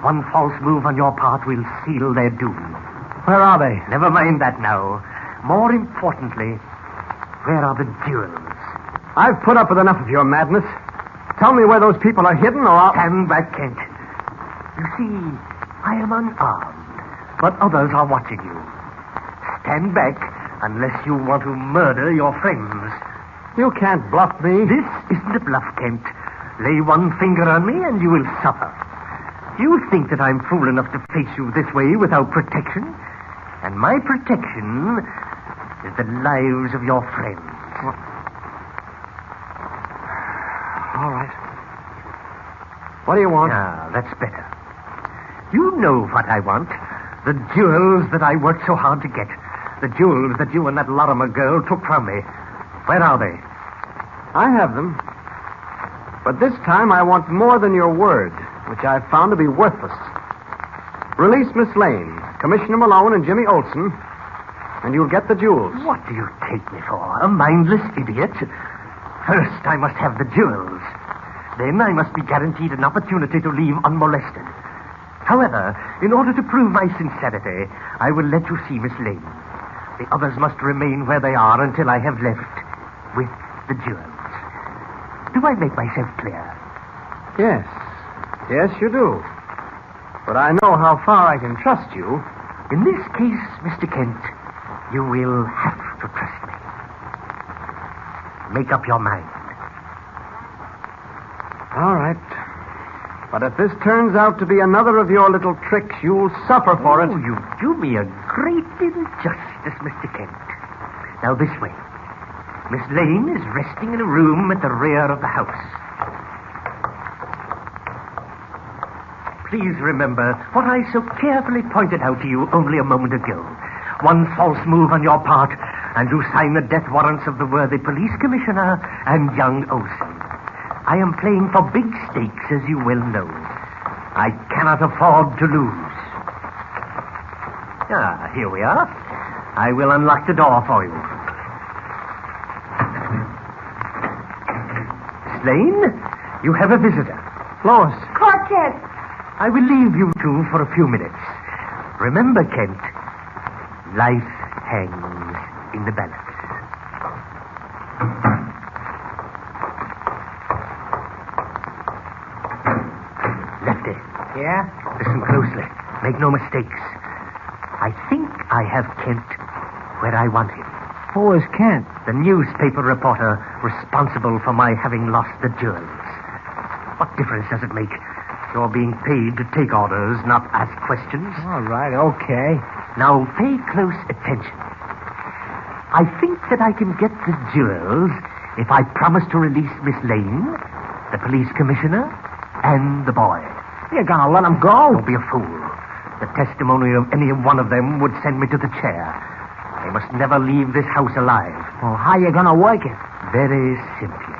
One false move on your part will seal their doom. Where are they? Never mind that now. More importantly, where are the jewels? I've put up with enough of your madness. Tell me where those people are hidden or I'll... Stand back, Kent. You see, I am unarmed, but others are watching you. Stand back unless you want to murder your friends. You can't bluff me. This isn't a bluff, Kent. Lay one finger on me and you will suffer. You think that I'm fool enough to face you this way without protection? And my protection is the lives of your friends. All right. What do you want? Ah, that's better. You know what I want. The jewels that I worked so hard to get. The jewels that you and that Lorimer girl took from me. Where are they? I have them. But this time I want more than your word, which I've found to be worthless. Release Miss Lane, Commissioner Malone, and Jimmy Olsen, and you'll get the jewels. What do you take me for? A mindless idiot? First, I must have the jewels. Then I must be guaranteed an opportunity to leave unmolested. However, in order to prove my sincerity, I will let you see Miss Lane. The others must remain where they are until I have left with the jewels. Do I make myself clear? Yes. Yes, you do. But I know how far I can trust you. In this case, Mr. Kent, you will have to trust me. Make up your mind. All right. But if this turns out to be another of your little tricks, you'll suffer for it. Oh, you do me a great injustice, Mr. Kent. Now, this way. Miss Lane is resting in a room at the rear of the house. Please remember what I so carefully pointed out to you only a moment ago. One false move on your part, and you sign the death warrants of the worthy police commissioner and young Olsen. I am playing for big stakes, as you well know. I cannot afford to lose. Ah, here we are. I will unlock the door for you. Miss Lane, you have a visitor. Lois. Clark Kent. I will leave you two for a few minutes. Remember, Kent, life hangs in the balance. Yeah? Listen closely. Make no mistakes. I think I have Kent where I want him. Who is Kent? The newspaper reporter responsible for my having lost the jewels. What difference does it make? You're being paid to take orders, not ask questions. All right, okay. Now pay close attention. I think that I can get the jewels if I promise to release Miss Lane, the police commissioner, and the boy. You're gonna let him go? Don't be a fool. The testimony of any one of them would send me to the chair. They must never leave this house alive. Well, how you gonna work it? Very simply.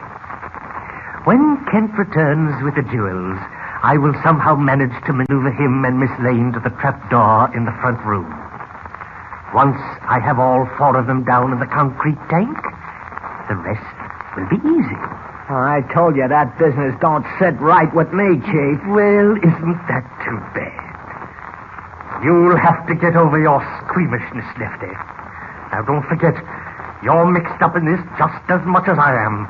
When Kent returns with the jewels, I will somehow manage to maneuver him and Miss Lane to the trapdoor in the front room. Once I have all four of them down in the concrete tank, the rest will be easy. Well, I told you that business don't sit right with me, Chief. Well, isn't that too bad? You'll have to get over your squeamishness, Lefty. Now, don't forget, you're mixed up in this just as much as I am.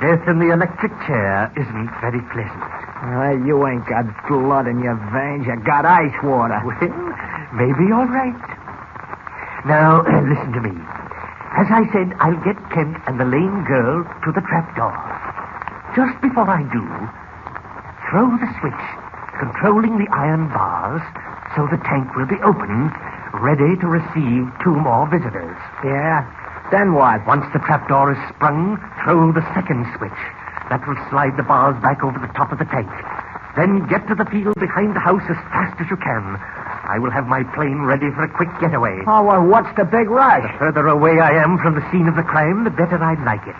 Death in the electric chair isn't very pleasant. You ain't got blood in your veins. You got ice water. Well, maybe you're right. Now, listen to me. As I said, I'll get Kent and the Lane girl to the trapdoor. Just before I do, throw the switch controlling the iron bars so the tank will be open, ready to receive 2 more visitors. Yeah? Then what? Once the trapdoor is sprung, throw the second switch. That will slide the bars back over the top of the tank. Then get to the field behind the house as fast as you can. I will have my plane ready for a quick getaway. Oh, well, what's the big rush? The further away I am from the scene of the crime, the better I like it.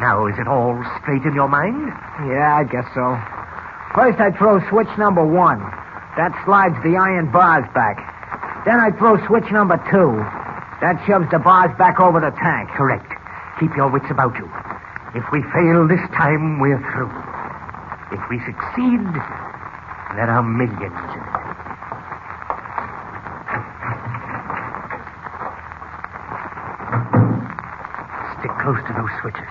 Now, is it all straight in your mind? Yeah, I guess so. First, I throw switch number 1. That slides the iron bars back. Then I throw switch number 2. That shoves the bars back over the tank. Correct. Keep your wits about you. If we fail this time, we're through. If we succeed, there are millions in it. Stick close to those switches.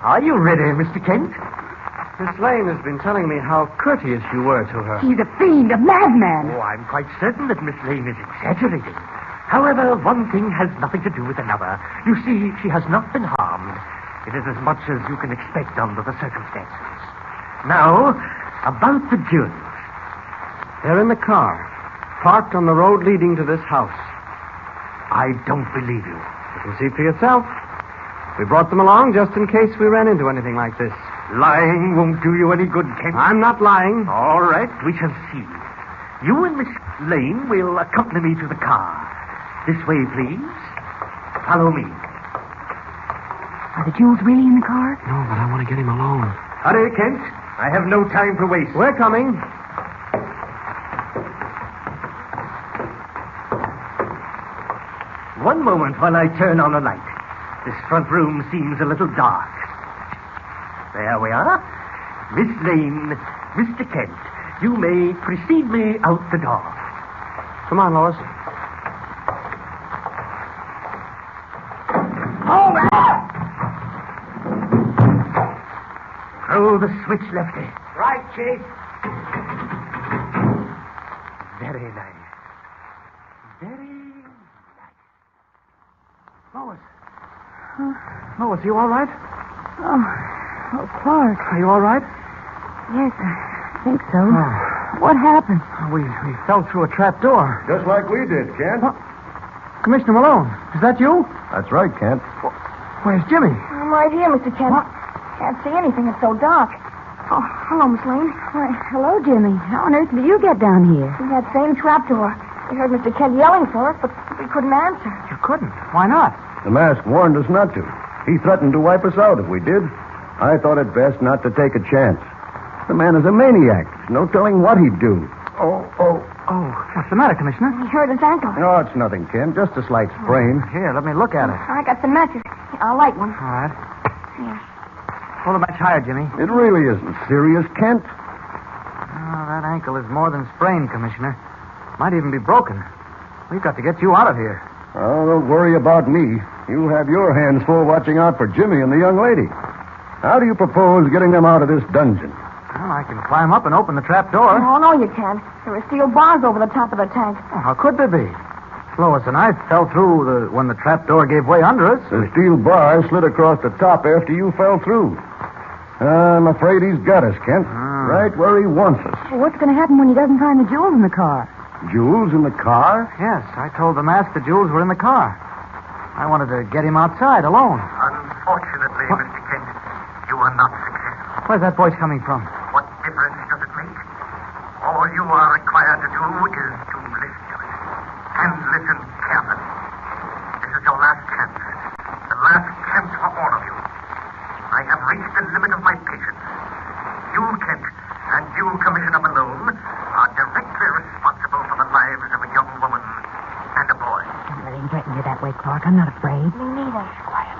Are you ready, Mr. Kent? Miss Lane has been telling me how courteous you were to her. He's a fiend, a madman. Oh, I'm quite certain that Miss Lane is exaggerating. However, one thing has nothing to do with another. You see, she has not been harmed. It is as much as you can expect under the circumstances. Now, about the jewels. They're in the car, parked on the road leading to this house. I don't believe you. You can see for yourself. We brought them along just in case we ran into anything like this. Lying won't do you any good, Kent. I'm not lying. All right, we shall see. You and Miss Lane will accompany me to the car. This way, please. Follow me. Are the jewels really in the car? No, but I want to get him alone. Hurry, Kent. I have no time to waste. We're coming. One moment while I turn on a light. This front room seems a little dark. There we are. Miss Lane, Mr. Kent, you may precede me out the door. Come on, Lois. Hold up! Throw the switch, Lefty. Right, Chief. Very nice. Very nice. Lois. Lois, you all right? Oh, Clark. Are you all right? Yes, I think so. What happened? We fell through a trap door. Just like we did, Kent. Commissioner Malone, is that you? That's right, Kent. Where's Jimmy? I'm right here, Mr. Kent. Can't see anything. It's so dark. Oh, hello, Miss Lane. Why, hello, Jimmy. How on earth did you get down here? Through that same trapdoor. We heard Mr. Kent yelling for us, but we couldn't answer. You couldn't? Why not? The mask warned us not to. He threatened to wipe us out if we did. I thought it best not to take a chance. The man is a maniac. There's no telling what he'd do. Oh, what's the matter, Commissioner? He hurt his ankle. No, it's nothing, Kent. Just a slight sprain. Here, let me look at it. I got some matches. I'll light one. All right. Here. Hold the match higher, Jimmy. It really isn't serious, Kent. Oh, that ankle is more than sprained, Commissioner. Might even be broken. We've got to get you out of here. Oh, don't worry about me. You have your hands full watching out for Jimmy and the young lady. How do you propose getting them out of this dungeon? Well, I can climb up and open the trap door. Oh, no, you can't. There are steel bars over the top of the tank. Oh, how could there be? Lois and I fell through when the trap door gave way under us. The steel bar slid across the top after you fell through. I'm afraid he's got us, Kent. Right where he wants us. Well, what's going to happen when he doesn't find the jewels in the car? Jewels in the car? Yes, I told the mask the jewels were in the car. I wanted to get him outside alone. Unfortunately, Mr. Kent, you are not successful. Where's that voice coming from? What difference does it make? All you are required to do is to listen to it. And listen carefully. This is your last chance. The last chance for all of you. I have reached the limit of my patience. You, Kent, and you, Commissioner Malone, are directly responsible for the lives of a young woman and a boy. Don't let him threaten you that way, Clark. I'm not afraid. Me neither. Quiet.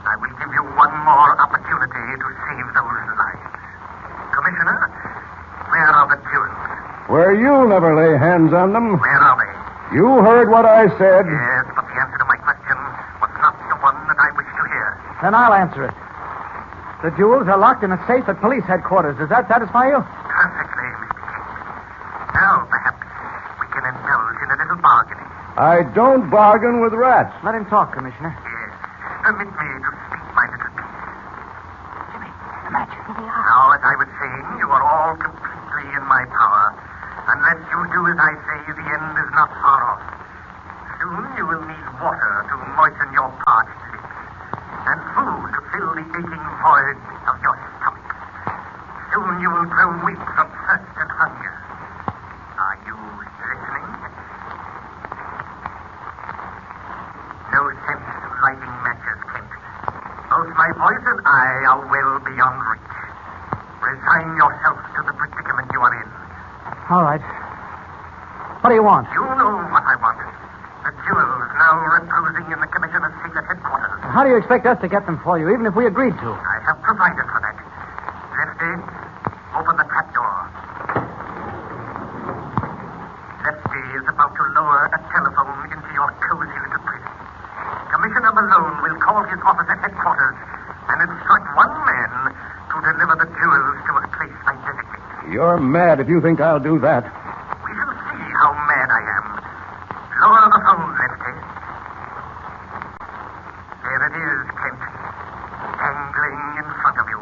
I will give you one more opportunity to save those lives. Commissioner, where are the jewels? Where you'll never lay hands on them. Where are they? You heard what I said. Yes, but the answer to my question was not the one that I wish to hear. Then I'll answer it. The jewels are locked in a safe at police headquarters. Does that satisfy you? Perfectly, Mr. Kent. Now, perhaps, we can indulge in a little bargaining. I don't bargain with rats. Let him talk, Commissioner. Yes. Permit me to speak my little piece. Jimmy, The matches. Here they are. now, as I was saying, you are all completely in my power. Unless you do as I say, the end is not far off. Soon you will need water to moisten your parched lips, and food to fill the aching void of your stomach. Soon you will grow weak from thirst and hunger. Are you listening? No sense in lighting matches, Kent. Both my voice and I are well beyond reach. Resign yourself to the predicament you are in. All right. What do you want? You know what I want. The jewels now reposing in the commissioner's secret headquarters. How do you expect us to get them for you, even if we agreed to? I have provided for that. Lefty, open the trap door. Lefty is about to lower a telephone into your cozy little prison. Commissioner Malone will call his office at headquarters and instruct one man to deliver the jewels to a place I designate. You're mad if you think I'll do that. We shall see how mad I am. Lower the phone, Lefty. There it is, Kent. Dangling in front of you.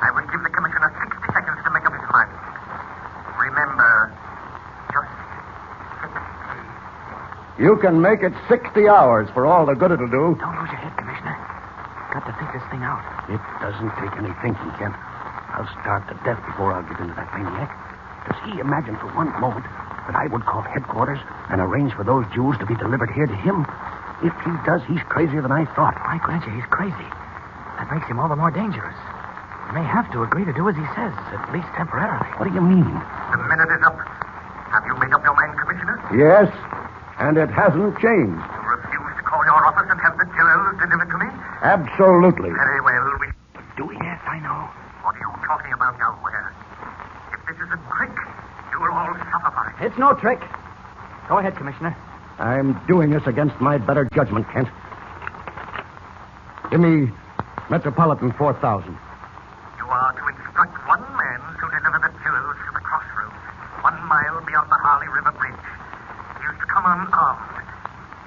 I will give the commissioner 60 seconds to make up his mind. Remember, just 60. You can make it 60 hours for all the good it'll do. Don't lose your head, Commissioner. Got to think this thing out. It doesn't take any thinking, Kent. I'll starve to death before I'll get into that maniac. Does he imagine for one moment that I would call headquarters and arrange for those jewels to be delivered here to him? If he does, he's crazier than I thought. I grant you, he's crazy. That makes him all the more dangerous. You may have to agree to do as he says, at least temporarily. What do you mean? The minute is up. Have you made up your mind, Commissioner? Yes, and it hasn't changed. You refuse to call your office and have the jewels delivered to me? Absolutely. Very well. We do it. Yes, I know. What are you talking about now, Ware? If this is a trick, you will all suffer for it. It's no trick. Go ahead, Commissioner. I'm doing this against my better judgment, Kent. Give me Metropolitan 4000. You are to instruct one man to deliver the jewels to the crossroads, 1 mile beyond the Harley River Bridge. He is to come unarmed.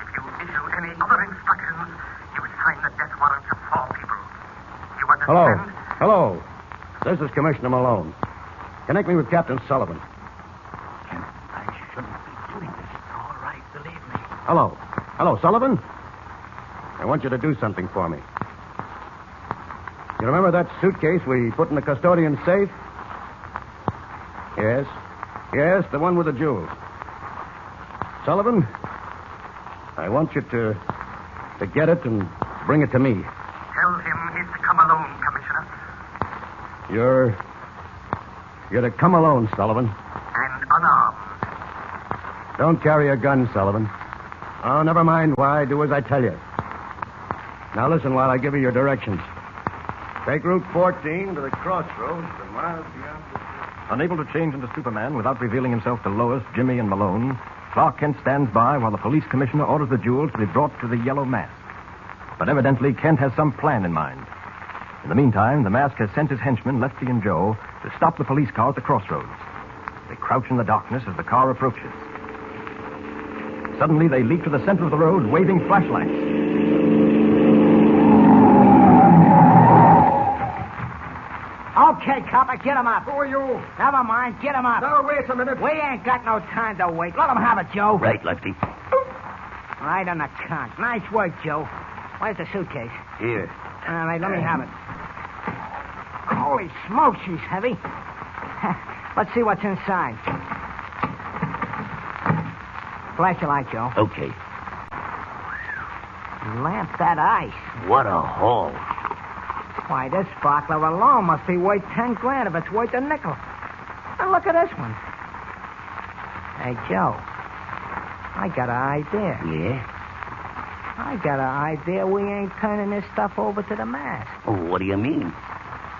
If you issue any other instructions, you sign the death warrants of 4 people. You understand? Hello. This is Commissioner Malone. Connect me with Captain Sullivan. Kent, I shouldn't be doing this. All right, believe me. Hello, Sullivan? I want you to do something for me. You remember that suitcase we put in the custodian's safe? Yes, the one with the jewels. Sullivan, I want you to get it and bring it to me. Tell him he's to come alone, Commissioner. You're to come alone, Sullivan. And unarmed. Don't carry a gun, Sullivan. Oh, never mind why. Do as I tell you. Now listen while I give you your directions. Take Route 14 to the crossroads, a mile beyond the... Unable to change into Superman without revealing himself to Lois, Jimmy, and Malone, Clark Kent stands by while the police commissioner orders the jewels to be brought to the Yellow Mask. But evidently, Kent has some plan in mind. In the meantime, the mask has sent his henchmen, Lefty and Joe, to stop the police car at the crossroads. They crouch in the darkness as the car approaches. Suddenly, they leap to the center of the road, waving flashlights. Okay, copper, get him up. Who are you? Never mind, get him up. No, wait a minute. We ain't got no time to wait. Let him have it, Joe. Right, Lefty. Right on the conch. Nice work, Joe. Where's the suitcase? Here. All right, let me have it. Holy smoke, she's heavy. Let's see what's inside. Flash your light, Joe. Okay. Lamp that ice. What a haul. Why, this sparkler alone must be worth 10 grand if it's worth a nickel. And look at this one. Hey, Joe. I got an idea. Yeah? I got an idea we ain't turning this stuff over to the mask. Oh, what do you mean?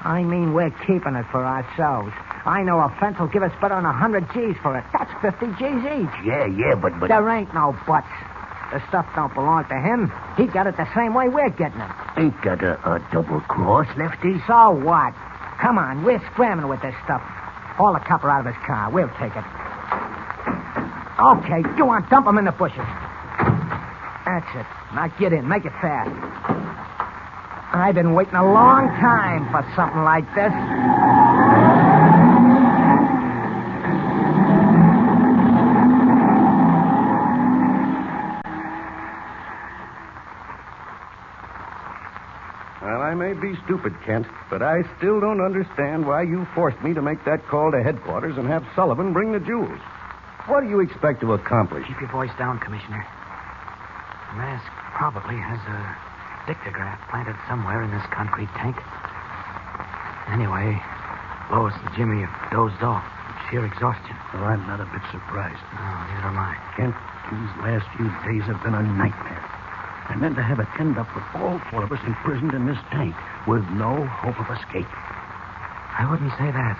I mean we're keeping it for ourselves. I know a fence will give us better than 100 G's for it. That's 50 G's each. Yeah, but... There ain't no buts. The stuff don't belong to him. He got it the same way we're getting it. Ain't that a double cross, Lefty? So what? Come on, we're scrambling with this stuff. Haul the copper out of his car. We'll take it. Okay, go on, dump him in the bushes. That's it. Now get in. Make it fast. I've been waiting a long time for something like this. Well, I may be stupid, Kent, but I still don't understand why you forced me to make that call to headquarters and have Sullivan bring the jewels. What do you expect to accomplish? Keep your voice down, Commissioner. The mask probably has a dictograph planted somewhere in this concrete tank. Anyway, Lois and Jimmy have dozed off from sheer exhaustion. Well, I'm not a bit surprised. No, neither am I. Kent, these last few days have been a nightmare. And then to have it end up with all four of us imprisoned in this tank with no hope of escape. I wouldn't say that.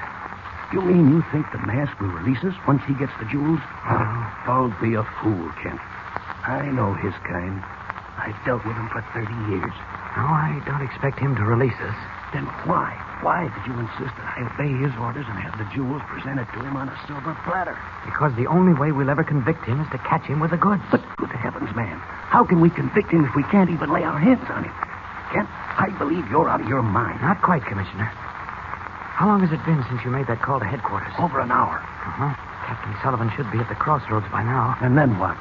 You mean you think the mask will release us once he gets the jewels? No. Don't be a fool, Kent. I know his kind. I've dealt with him for 30 years. No, I don't expect him to release us. Then why? Why did you insist that I obey his orders and have the jewels presented to him on a silver platter? Because the only way we'll ever convict him is to catch him with the goods. But good heavens, man. How can we convict him if we can't even lay our hands on him? Kent, I believe you're out of your mind. Not quite, Commissioner. How long has it been since you made that call to headquarters? Over an hour. Uh-huh. Captain Sullivan should be at the crossroads by now. And then what?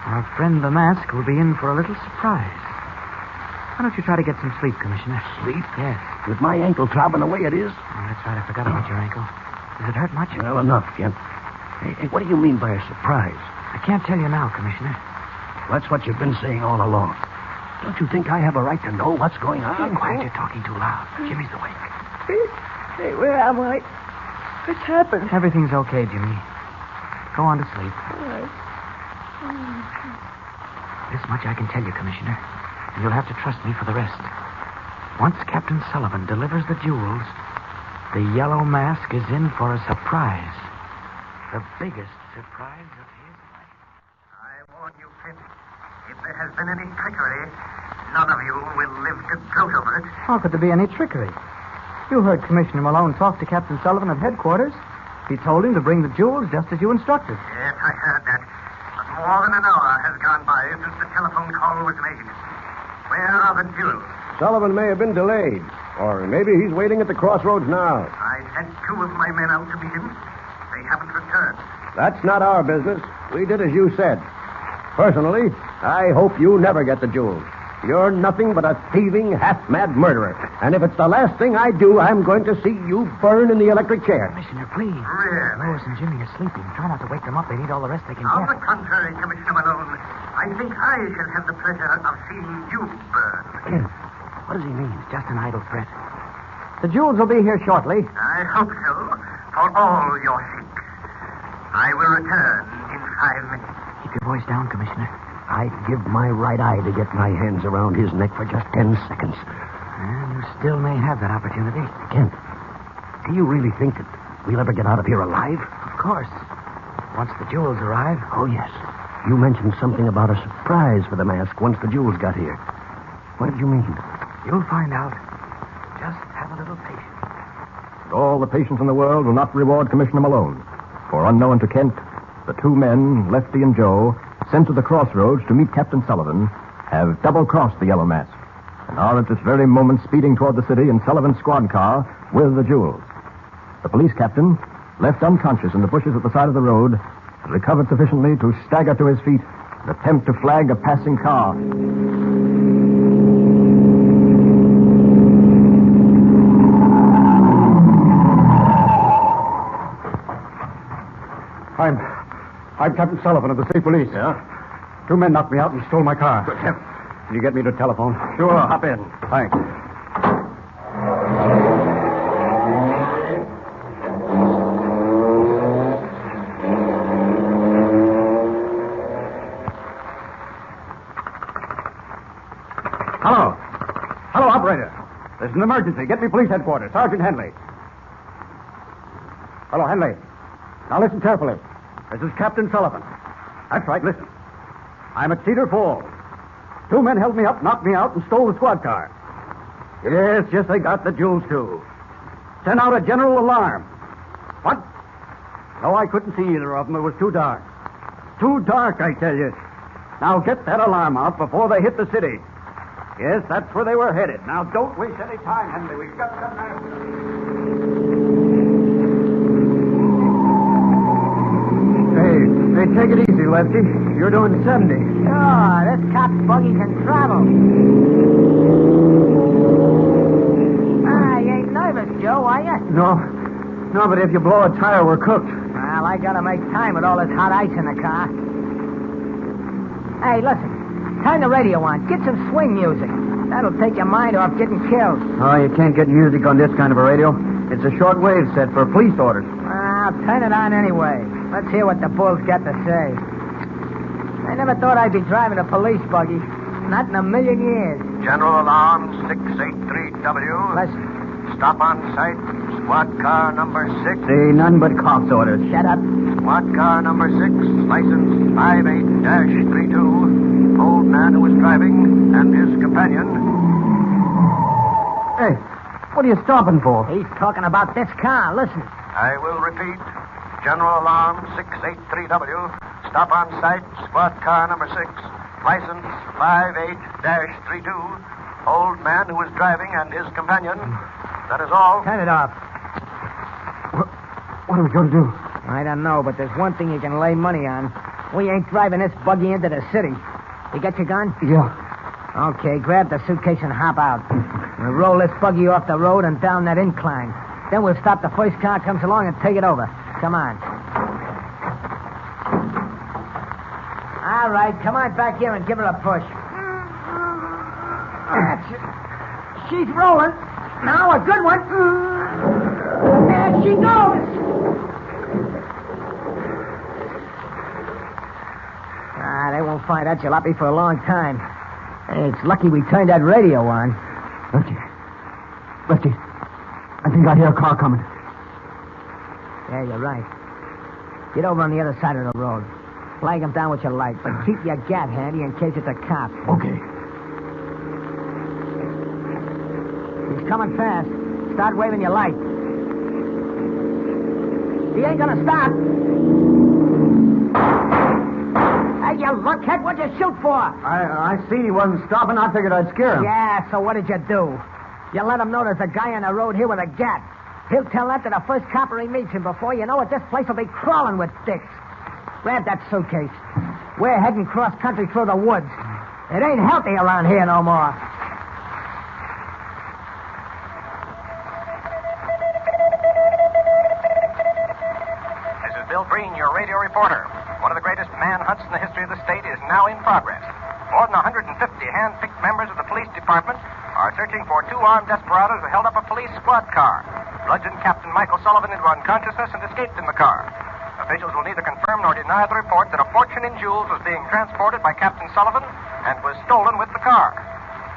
Our friend the mask will be in for a little surprise. Why don't you try to get some sleep, Commissioner? Sleep? Yes. With my ankle throbbing the way it is? Oh, that's right. I forgot about your ankle. Does it hurt much? Well, enough, Kent. Hey, what do you mean by a surprise? I can't tell you now, Commissioner. That's what you've been saying all along. Don't you think I have a right to know what's going on? Be quiet. You're talking too loud. Jimmy's awake. Hey, where am I? What's happened? Everything's okay, Jimmy. Go on to sleep. All right. This much I can tell you, Commissioner. And you'll have to trust me for the rest. Once Captain Sullivan delivers the jewels, the yellow mask is in for a surprise. The biggest surprise of his life. I warn you, Kent. If there has been any trickery, none of you will live to gloat over it. How could there be any trickery? You heard Commissioner Malone talk to Captain Sullivan at headquarters. He told him to bring the jewels just as you instructed. Yes, I heard that. But more than an hour has gone by since the telephone call was made. Where are the jewels? Sullivan may have been delayed. Or maybe he's waiting at the crossroads now. I sent two of my men out to meet him. They haven't returned. That's not our business. We did as you said. Personally, I hope you never get the jewels. You're nothing but a thieving, half-mad murderer. And if it's the last thing I do, I'm going to see you burn in the electric chair. Commissioner, please. Really? Lois and Jimmy are sleeping. Try not to wake them up. They need all the rest they can On get. the contrary, Commissioner Malone, I think I shall have the pleasure of seeing you burn. Kent, what does he mean? It's just an idle threat. The jewels will be here shortly. I hope so, for all your sakes. I will return in 5 minutes. Keep your voice down, Commissioner. I'd give my right eye to get my hands around his neck for just 10 seconds. And you still may have that opportunity. Kent, do you really think that we'll ever get out of here alive? Of course. Once the jewels arrive. Oh, yes. You mentioned something about a surprise for the mask once the jewels got here. What did you mean? You'll find out. Just have a little patience. All the patience in the world will not reward Commissioner Malone. For unknown to Kent, the two men, Lefty and Joe, sent to the crossroads to meet Captain Sullivan, have double-crossed the Yellow Mask and are at this very moment speeding toward the city in Sullivan's squad car with the jewels. The police captain, left unconscious in the bushes at the side of the road, has recovered sufficiently to stagger to his feet and attempt to flag a passing car. I'm Captain Sullivan of the City Police. Yeah? Two men knocked me out and stole my car. Good heavens. Can you get me to telephone? Sure, hop in. Thanks. Hello. Hello, operator. There's an emergency. Get me police headquarters. Sergeant Henley. Hello, Henley. Now listen carefully. This is Captain Sullivan. That's right, listen. I'm at Cedar Falls. Two men held me up, knocked me out, and stole the squad car. Yes, they got the jewels, too. Sent out a general alarm. What? No, I couldn't see either of them. It was too dark. Too dark, I tell you. Now get that alarm out before they hit the city. Yes, that's where they were headed. Now don't waste any time, Henry. We've got to Hey, take it easy, Lefty. You're doing 70. Sure, this cop's buggy can travel. You ain't nervous, Joe, are you? No, but if you blow a tire, we're cooked. Well, I gotta make time with all this hot ice in the car. Hey, listen. Turn the radio on. Get some swing music. That'll take your mind off getting killed. Oh, you can't get music on this kind of a radio. It's a short wave set for police orders. Well, turn it on anyway. Let's hear what the bull's got to say. I never thought I'd be driving a police buggy. Not in a million years. General alarm 683W. Listen. Stop on sight. Squad car number 6. See, none but cops orders. Shut up. Squad car number 6, license 58-32. Old man who was driving and his companion. Hey, what are you stopping for? He's talking about this car. Listen. I will repeat. General alarm 683W. Stop on sight. Squad car number 6. License 58-32. Old man who was driving and his companion. That is all. Turn it off. What are we going to do? I don't know, but there's one thing you can lay money on. We ain't driving this buggy into the city. You got your gun? Yeah. Okay, grab the suitcase and hop out. We'll roll this buggy off the road and down that incline. Then we'll stop the first car comes along and take it over. Come on. All right, come on back here and give her a push. She's rolling. Now a good one. There she goes. They won't find that jalopy for a long time. Hey, it's lucky we turned that radio on. Lefty, I think I hear a car coming. Yeah, you're right. Get over on the other side of the road. Flag him down with your light, but keep your gat handy in case it's a cop. Okay. He's coming fast. Start waving your light. He ain't gonna stop. Hey, you lunkhead, what'd you shoot for? I seen he wasn't stopping. I figured I'd scare him. Yeah, so what did you do? You let him know there's a guy on the road here with a gat. He'll tell that to the first copper he meets, and before you know it, this place will be crawling with dicks. Grab that suitcase. We're heading cross-country through the woods. It ain't healthy around here no more. This is Bill Breen, your radio reporter. One of the greatest manhunts in the history of the state is now in progress. More than 150 hand-picked members of the police department are searching for two armed desperados who held up a police squad car, bludgeoned Captain Michael Sullivan into unconsciousness, and escaped in the car. Officials will neither confirm nor deny the report that a fortune in jewels was being transported by Captain Sullivan and was stolen with the car.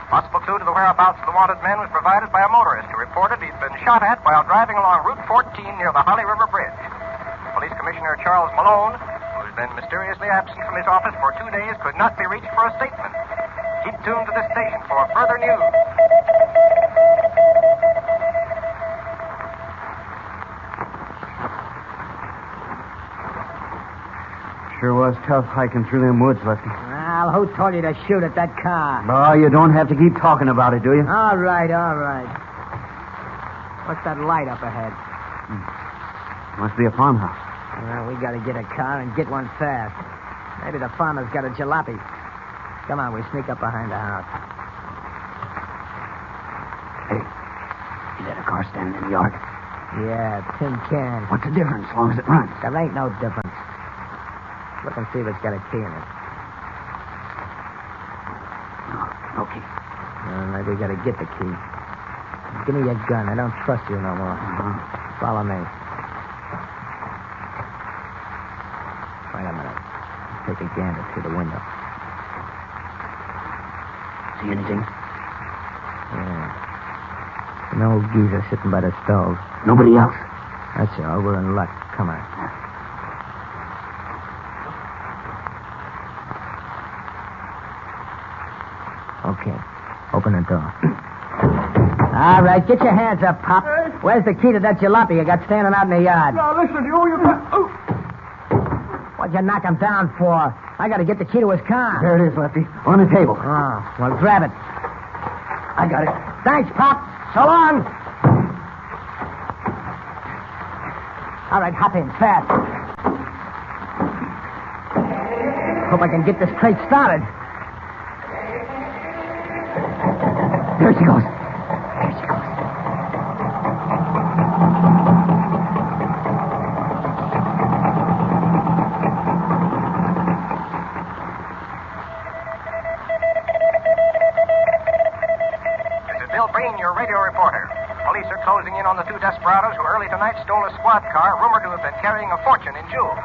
Possible clue to the whereabouts of the wanted men was provided by a motorist who reported he'd been shot at while driving along Route 14 near the Holly River Bridge. Police Commissioner Charles Malone, who's been mysteriously absent from his office for 2 days, could not be reached for a statement. Keep tuned to this station for further news. Sure was tough hiking through them woods, Lefty. Well, who told you to shoot at that car? Oh, you don't have to keep talking about it, do you? All right, all right. What's that light up ahead? Must be a farmhouse. Well, we gotta get a car and get one fast. Maybe the farmer's got a jalopy. Come on, we sneak up behind the house. Hey, is that a car standing in the yard? Yeah, tin can. What's the difference as long as it runs? There ain't no difference. Look and see if it's got a key in it. Okay. Maybe we gotta get the key. Give me your gun. I don't trust you no more. Follow me. Wait a minute. Take a gander through the window. See anything? Yeah. An old geezer sitting by the stove. Nobody else? That's all. We're in luck. Come on. Okay. Open the door. All right, get your hands up, Pop. Where's the key to that jalopy you got standing out in the yard? Now, listen, you got... Oh. What'd you knock him down for? I gotta get the key to his car. There it is, Lefty. On the table. Oh, well, grab it. I got it. Thanks, Pop. So long. All right, hop in, fast. Hope I can get this crate started. There she goes. Closing in on the two desperados who early tonight stole a squad car rumored to have been carrying a fortune in jewels.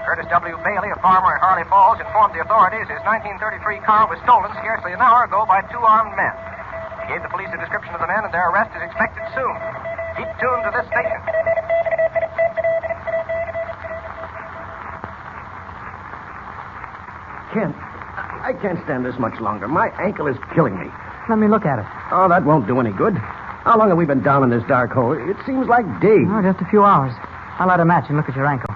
Curtis W. Bailey, a farmer in Harley Falls, informed the authorities his 1933 car was stolen scarcely an hour ago by two armed men. He gave the police a description of the men, and their arrest is expected soon. Keep tuned to this station. Kent, I can't stand this much longer. My ankle is killing me. Let me look at it. Oh, that won't do any good. How long have we been down in this dark hole? It seems like days. Oh, just a few hours. I'll light a match and look at your ankle.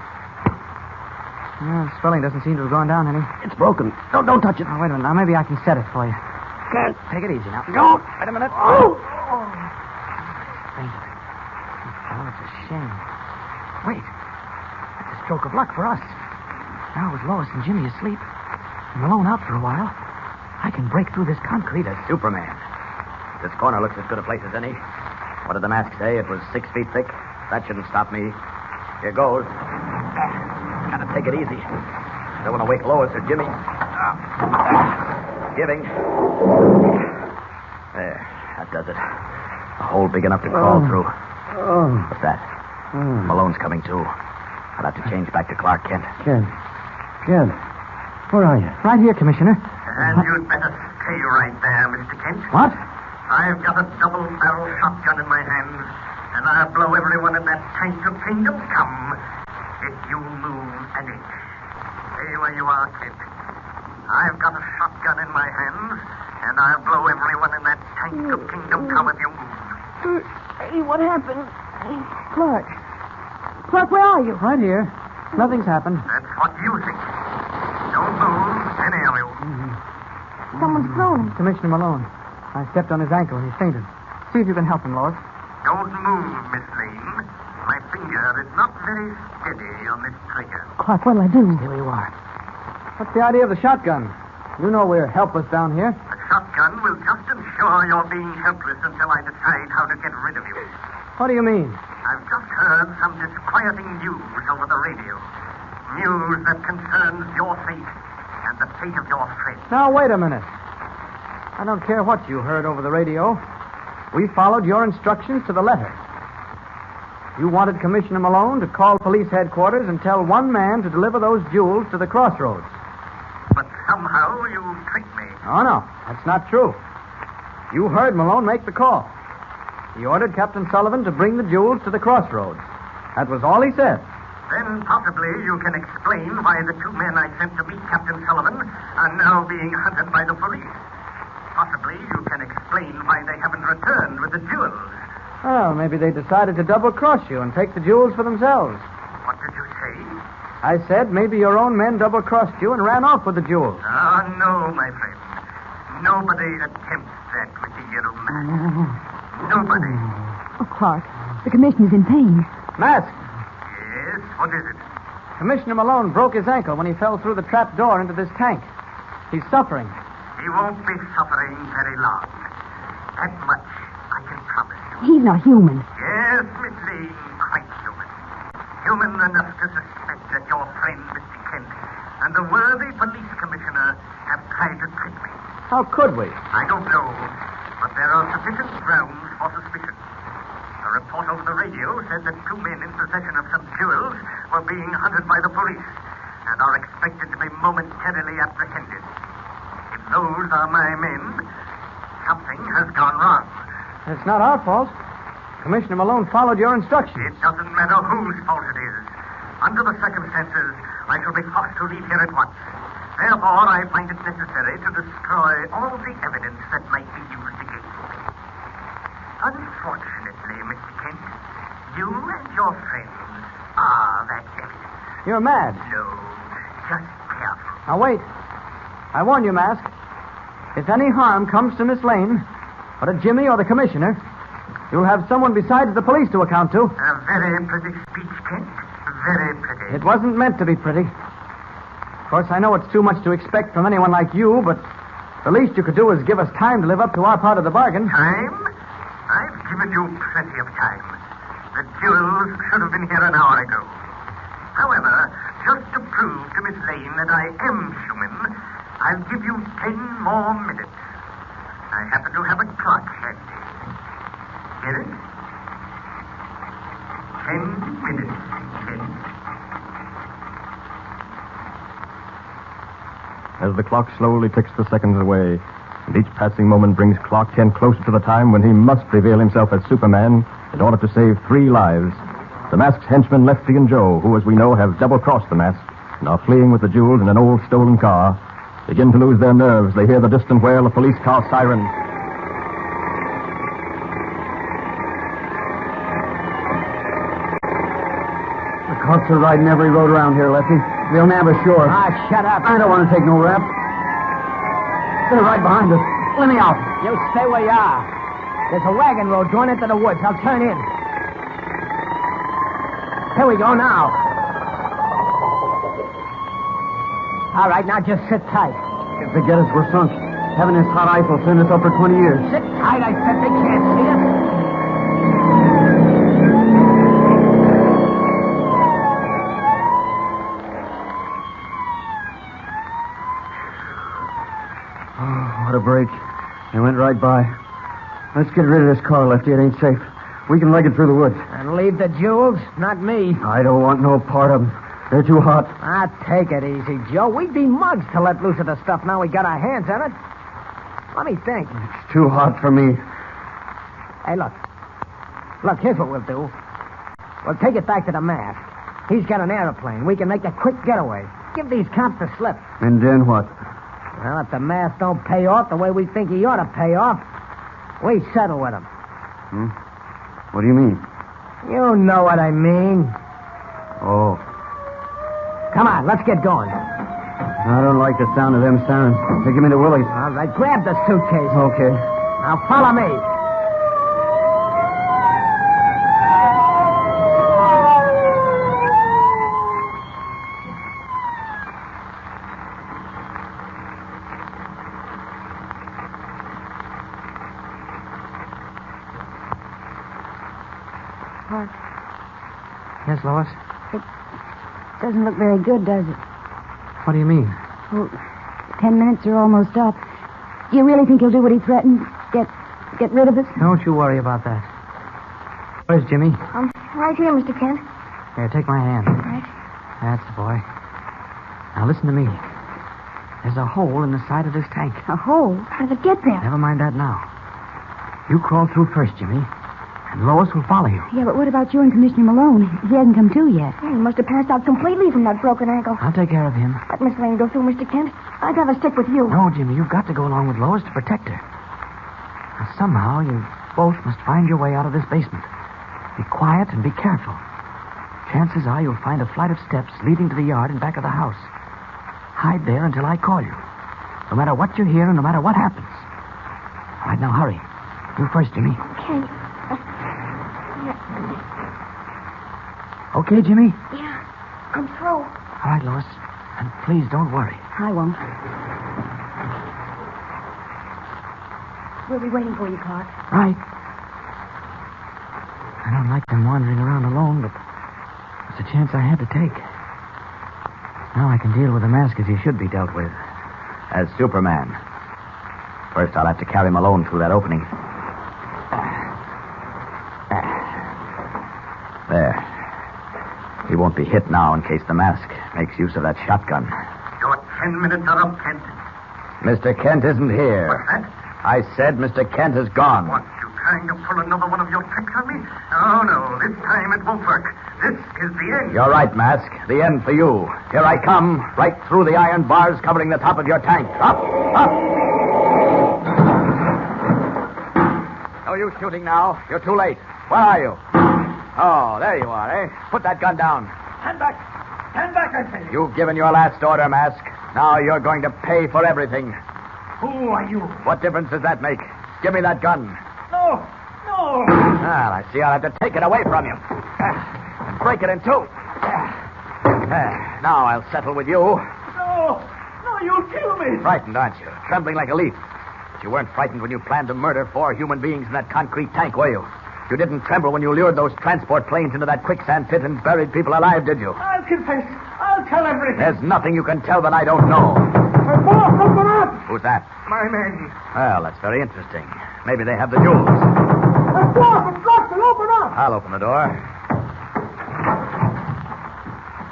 Well, the swelling doesn't seem to have gone down any. It's broken. Don't touch it. Oh, wait a minute. Now, maybe I can set it for you. Can't. Take it easy now. Go. Wait a minute. Oh. Oh, it's a shame. Wait. That's a stroke of luck for us. Now, with Lois and Jimmy asleep, and Malone out for a while, I can break through this concrete as Superman. This corner looks as good a place as any. What did the mask say? It was 6 feet thick? That shouldn't stop me. Here goes. Gotta take it easy. Don't want to wake Lois or Jimmy. Giving. There. That does it. A hole big enough to crawl through. What's that? Malone's coming too. I'll have to change back to Clark Kent. Kent. Where are you? Right here, Commissioner. And you'd better stay right there, Mr. Kent. What? I've got a double-barrel shotgun in my hands, and I'll blow everyone in that tank to kingdom come if you move an inch. Stay where you are, Kent. I've got a shotgun in my hands, and I'll blow everyone in that tank to kingdom come if you move. Hey, what happened? Clark. Clark, where are you? Right here. Nothing's happened. That's what you think. Don't move, any of you. Someone's thrown him. Commissioner Malone. I stepped on his ankle and he fainted. See if you can help him, Lois. Don't move, Miss Lane. My finger is not very steady on this trigger. Clark, what'll I do? Here you are. What's the idea of the shotgun? You know we're helpless down here. The shotgun will just ensure you're being helpless until I decide how to get rid of you. What do you mean? I've just heard some disquieting news over the radio. News that concerns your fate and the fate of your friends. Now, wait a minute. I don't care what you heard over the radio. We followed your instructions to the letter. You wanted Commissioner Malone to call police headquarters and tell one man to deliver those jewels to the crossroads. But somehow you tricked me. Oh, no. That's not true. You heard Malone make the call. He ordered Captain Sullivan to bring the jewels to the crossroads. That was all he said. Then possibly you can explain why the two men I sent to meet Captain Sullivan are now being hunted by the police. returned with the jewels. Oh, maybe they decided to double-cross you and take the jewels for themselves. What did you say? I said maybe your own men double-crossed you and ran off with the jewels. Ah, no, my friend. Nobody attempts that with the yellow mask. Nobody. Oh, Clark, the commissioner's in pain. Mask! Yes, what is it? Commissioner Malone broke his ankle when he fell through the trap door into this tank. He's suffering. He won't be suffering very long. That much I can promise you. He's not human. Yes, Miss Lane, quite human. Human enough to suspect that your friend, Mr. Kent, and the worthy police commissioner have tried to trick me. How could we? I don't know, but there are sufficient grounds for suspicion. A report over the radio said that 2 men in possession of some jewels were being hunted by the police and are expected to be momentarily apprehended. If those are my men, something has gone wrong. It's not our fault. Commissioner Malone followed your instructions. It doesn't matter whose fault it is. Under the circumstances, I shall be forced to leave here at once. Therefore, I find it necessary to destroy all the evidence that might be used against me. Unfortunately, Mr. Kent, you and your friends are that evidence. You're mad. No, just careful. Now, wait. I warn you, Mask. If any harm comes to Miss Lane, or to Jimmy or the commissioner, you'll have someone besides the police to account to. A very pretty speech, Kent. Very pretty. It wasn't meant to be pretty. Of course, I know it's too much to expect from anyone like you, but the least you could do is give us time to live up to our part of the bargain. Time? I've given you plenty of time. The jewels should have been here an hour ago. However, just to prove to Miss Lane that I am human, I'll give you 10 more minutes. I happen to have a clock handy. Get it? 10 minutes. 10. As the clock slowly ticks the seconds away, and each passing moment brings Clark Kent closer to the time when he must reveal himself as Superman in order to save 3 lives, the masked henchmen Lefty and Joe, who, as we know, have double-crossed the mask and are fleeing with the jewels in an old stolen car, begin to lose their nerves. They hear the distant wail of police car sirens. The cops are riding every road around here, Lefty. They'll nab us sure. Ah, shut up. I don't want to take no rap. They're right behind us. Let me out. You stay where you are. There's a wagon road going into the woods. I'll turn in. Here we go now. All right, now just sit tight. If they get us, we're sunk. Having this hot ice will send us up for 20 years. Sit tight, I said. They can't see us. What a break. They went right by. Let's get rid of this car, Lefty. It ain't safe. We can leg it through the woods. And leave the jewels? Not me. I don't want no part of them. They're too hot. Ah, take it easy, Joe. We'd be mugs to let loose of the stuff now we got our hands on it. Let me think. It's too hot for me. Hey, look. Look, here's what we'll do. We'll take it back to the mask. He's got an airplane. We can make a quick getaway. Give these cops the slip. And then what? Well, if the mask don't pay off the way we think he ought to pay off, we settle with him. What do you mean? You know what I mean. Oh. Come on, let's get going. I don't like the sound of them sirens. Take him into Willie's. All right, grab the suitcase. Okay. Now follow me. Clark, Yes, Lois? doesn't look very good, does it? What do you mean? Well, 10 minutes are almost up. Do you really think he'll do what he threatened? Get rid of us? Don't you worry about that. Where's Jimmy? I'm right here, Mr. Kent. Here, take my hand. Right. That's the boy. Now listen to me. There's a hole in the side of this tank. A hole? How did it get there? Never mind that now. You crawl through first, Jimmy, and Lois will follow you. Yeah, but what about you and Commissioner Malone? He hasn't come to yet. He must have passed out completely from that broken ankle. I'll take care of him. Let Miss Lane go through, Mr. Kent. I'd rather stick with you. No, Jimmy, you've got to go along with Lois to protect her. Now, somehow, both must find your way out of this basement. Be quiet and be careful. Chances are you'll find a flight of steps leading to the yard and back of the house. Hide there until I call you. No matter what you hear and no matter what happens. All right, now hurry. You first, Jimmy. Okay. Okay, Jimmy? Yeah, I'm through. All right, Lois. And please don't worry. I won't. We'll be waiting for you, Clark. Right. I don't like them wandering around alone, but it's a chance I had to take. Now I can deal with the mask as he should be dealt with. As Superman. First, I'll have to carry him alone through that opening. There. He won't be hit now in case the mask makes use of that shotgun. Your 10 minutes are up, Kent. Mr. Kent isn't here. What's that? I said Mr. Kent is gone. What, you trying to pull another one of your tricks on me? Oh, no, this time it won't work. This is the end. You're right, Mask. The end for you. Here I come, right through the iron bars covering the top of your tank. Up, up! No use shooting now. You're too late. Where are you? Oh, there you are, eh? Put that gun down. Stand back. Stand back, I tell you. You've given your last order, Mask. Now you're going to pay for everything. Who are you? What difference does that make? Give me that gun. No, no. Well, I see I'll have to take it away from you. And break it in two. Now I'll settle with you. No, you'll kill me. Frightened, aren't you? Trembling like a leaf. But you weren't frightened when you planned to murder 4 human beings in that concrete tank, were you? You didn't tremble when you lured those transport planes into that quicksand pit and buried people alive, did you? I'll confess. I'll tell everything. There's nothing you can tell that I don't know. My boss, open up. Who's that? My men. Well, that's very interesting. Maybe they have the jewels. My boss, I'm locked. Open up. I'll open the door.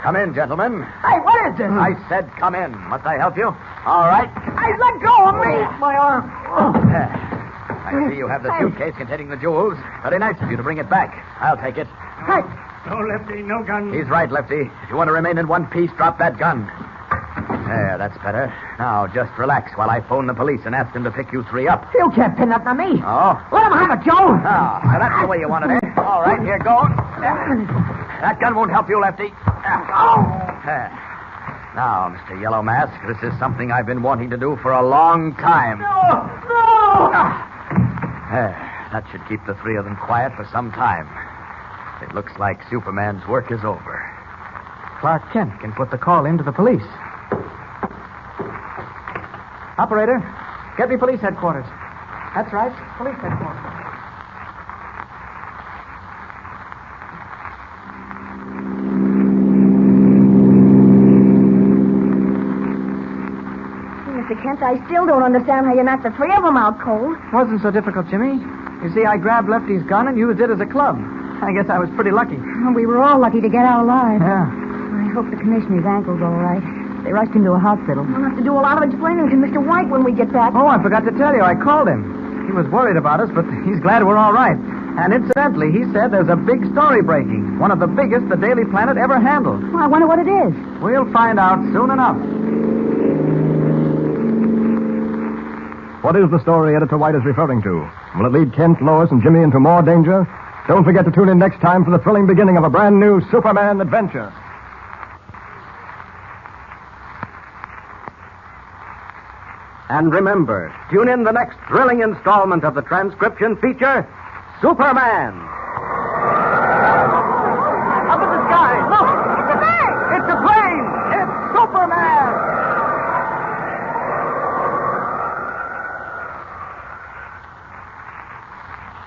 Come in, gentlemen. Hey, what is this? I said come in. Must I help you? All right. Hey, let go of me. My arm. I see you have the suitcase containing the jewels. Very nice of you to bring it back. I'll take it. Hey. No, Lefty, no gun. He's right, Lefty. If you want to remain in one piece, drop that gun. There, that's better. Now, just relax while I phone the police and ask them to pick you 3 up. You can't pin nothing on me. Oh? Let him have it, Joe. Ah, so that's the way you wanted it. All right, here goes. That gun won't help you, Lefty. Now, Mr. Yellow Mask, this is something I've been wanting to do for a long time. No! That should keep the 3 of them quiet for some time. It looks like Superman's work is over. Clark Kent can put the call into the police. Operator, get me police headquarters. That's right, police headquarters. Mr. Kent, I still don't understand how you knocked the 3 of them out cold. Wasn't so difficult, Jimmy. You see, I grabbed Lefty's gun and used it as a club. I guess I was pretty lucky. We were all lucky to get out alive. Yeah. I hope the commissioner's ankle's all right. They rushed him to a hospital. We'll have to do a lot of explaining to Mr. White when we get back. Oh, I forgot to tell you. I called him. He was worried about us, but he's glad we're all right. And incidentally, he said there's a big story breaking. One of the biggest the Daily Planet ever handled. Well, I wonder what it is. We'll find out soon enough. What is the story Editor White is referring to? Will it lead Kent, Lois, and Jimmy into more danger? Don't forget to tune in next time for the thrilling beginning of a brand new Superman adventure. And remember, tune in the next thrilling installment of the transcription feature, Superman. Up in the sky, look! It's a plane! It's a plane! It's Superman!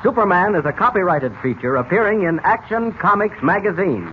Superman is a copyrighted feature appearing in Action Comics magazine.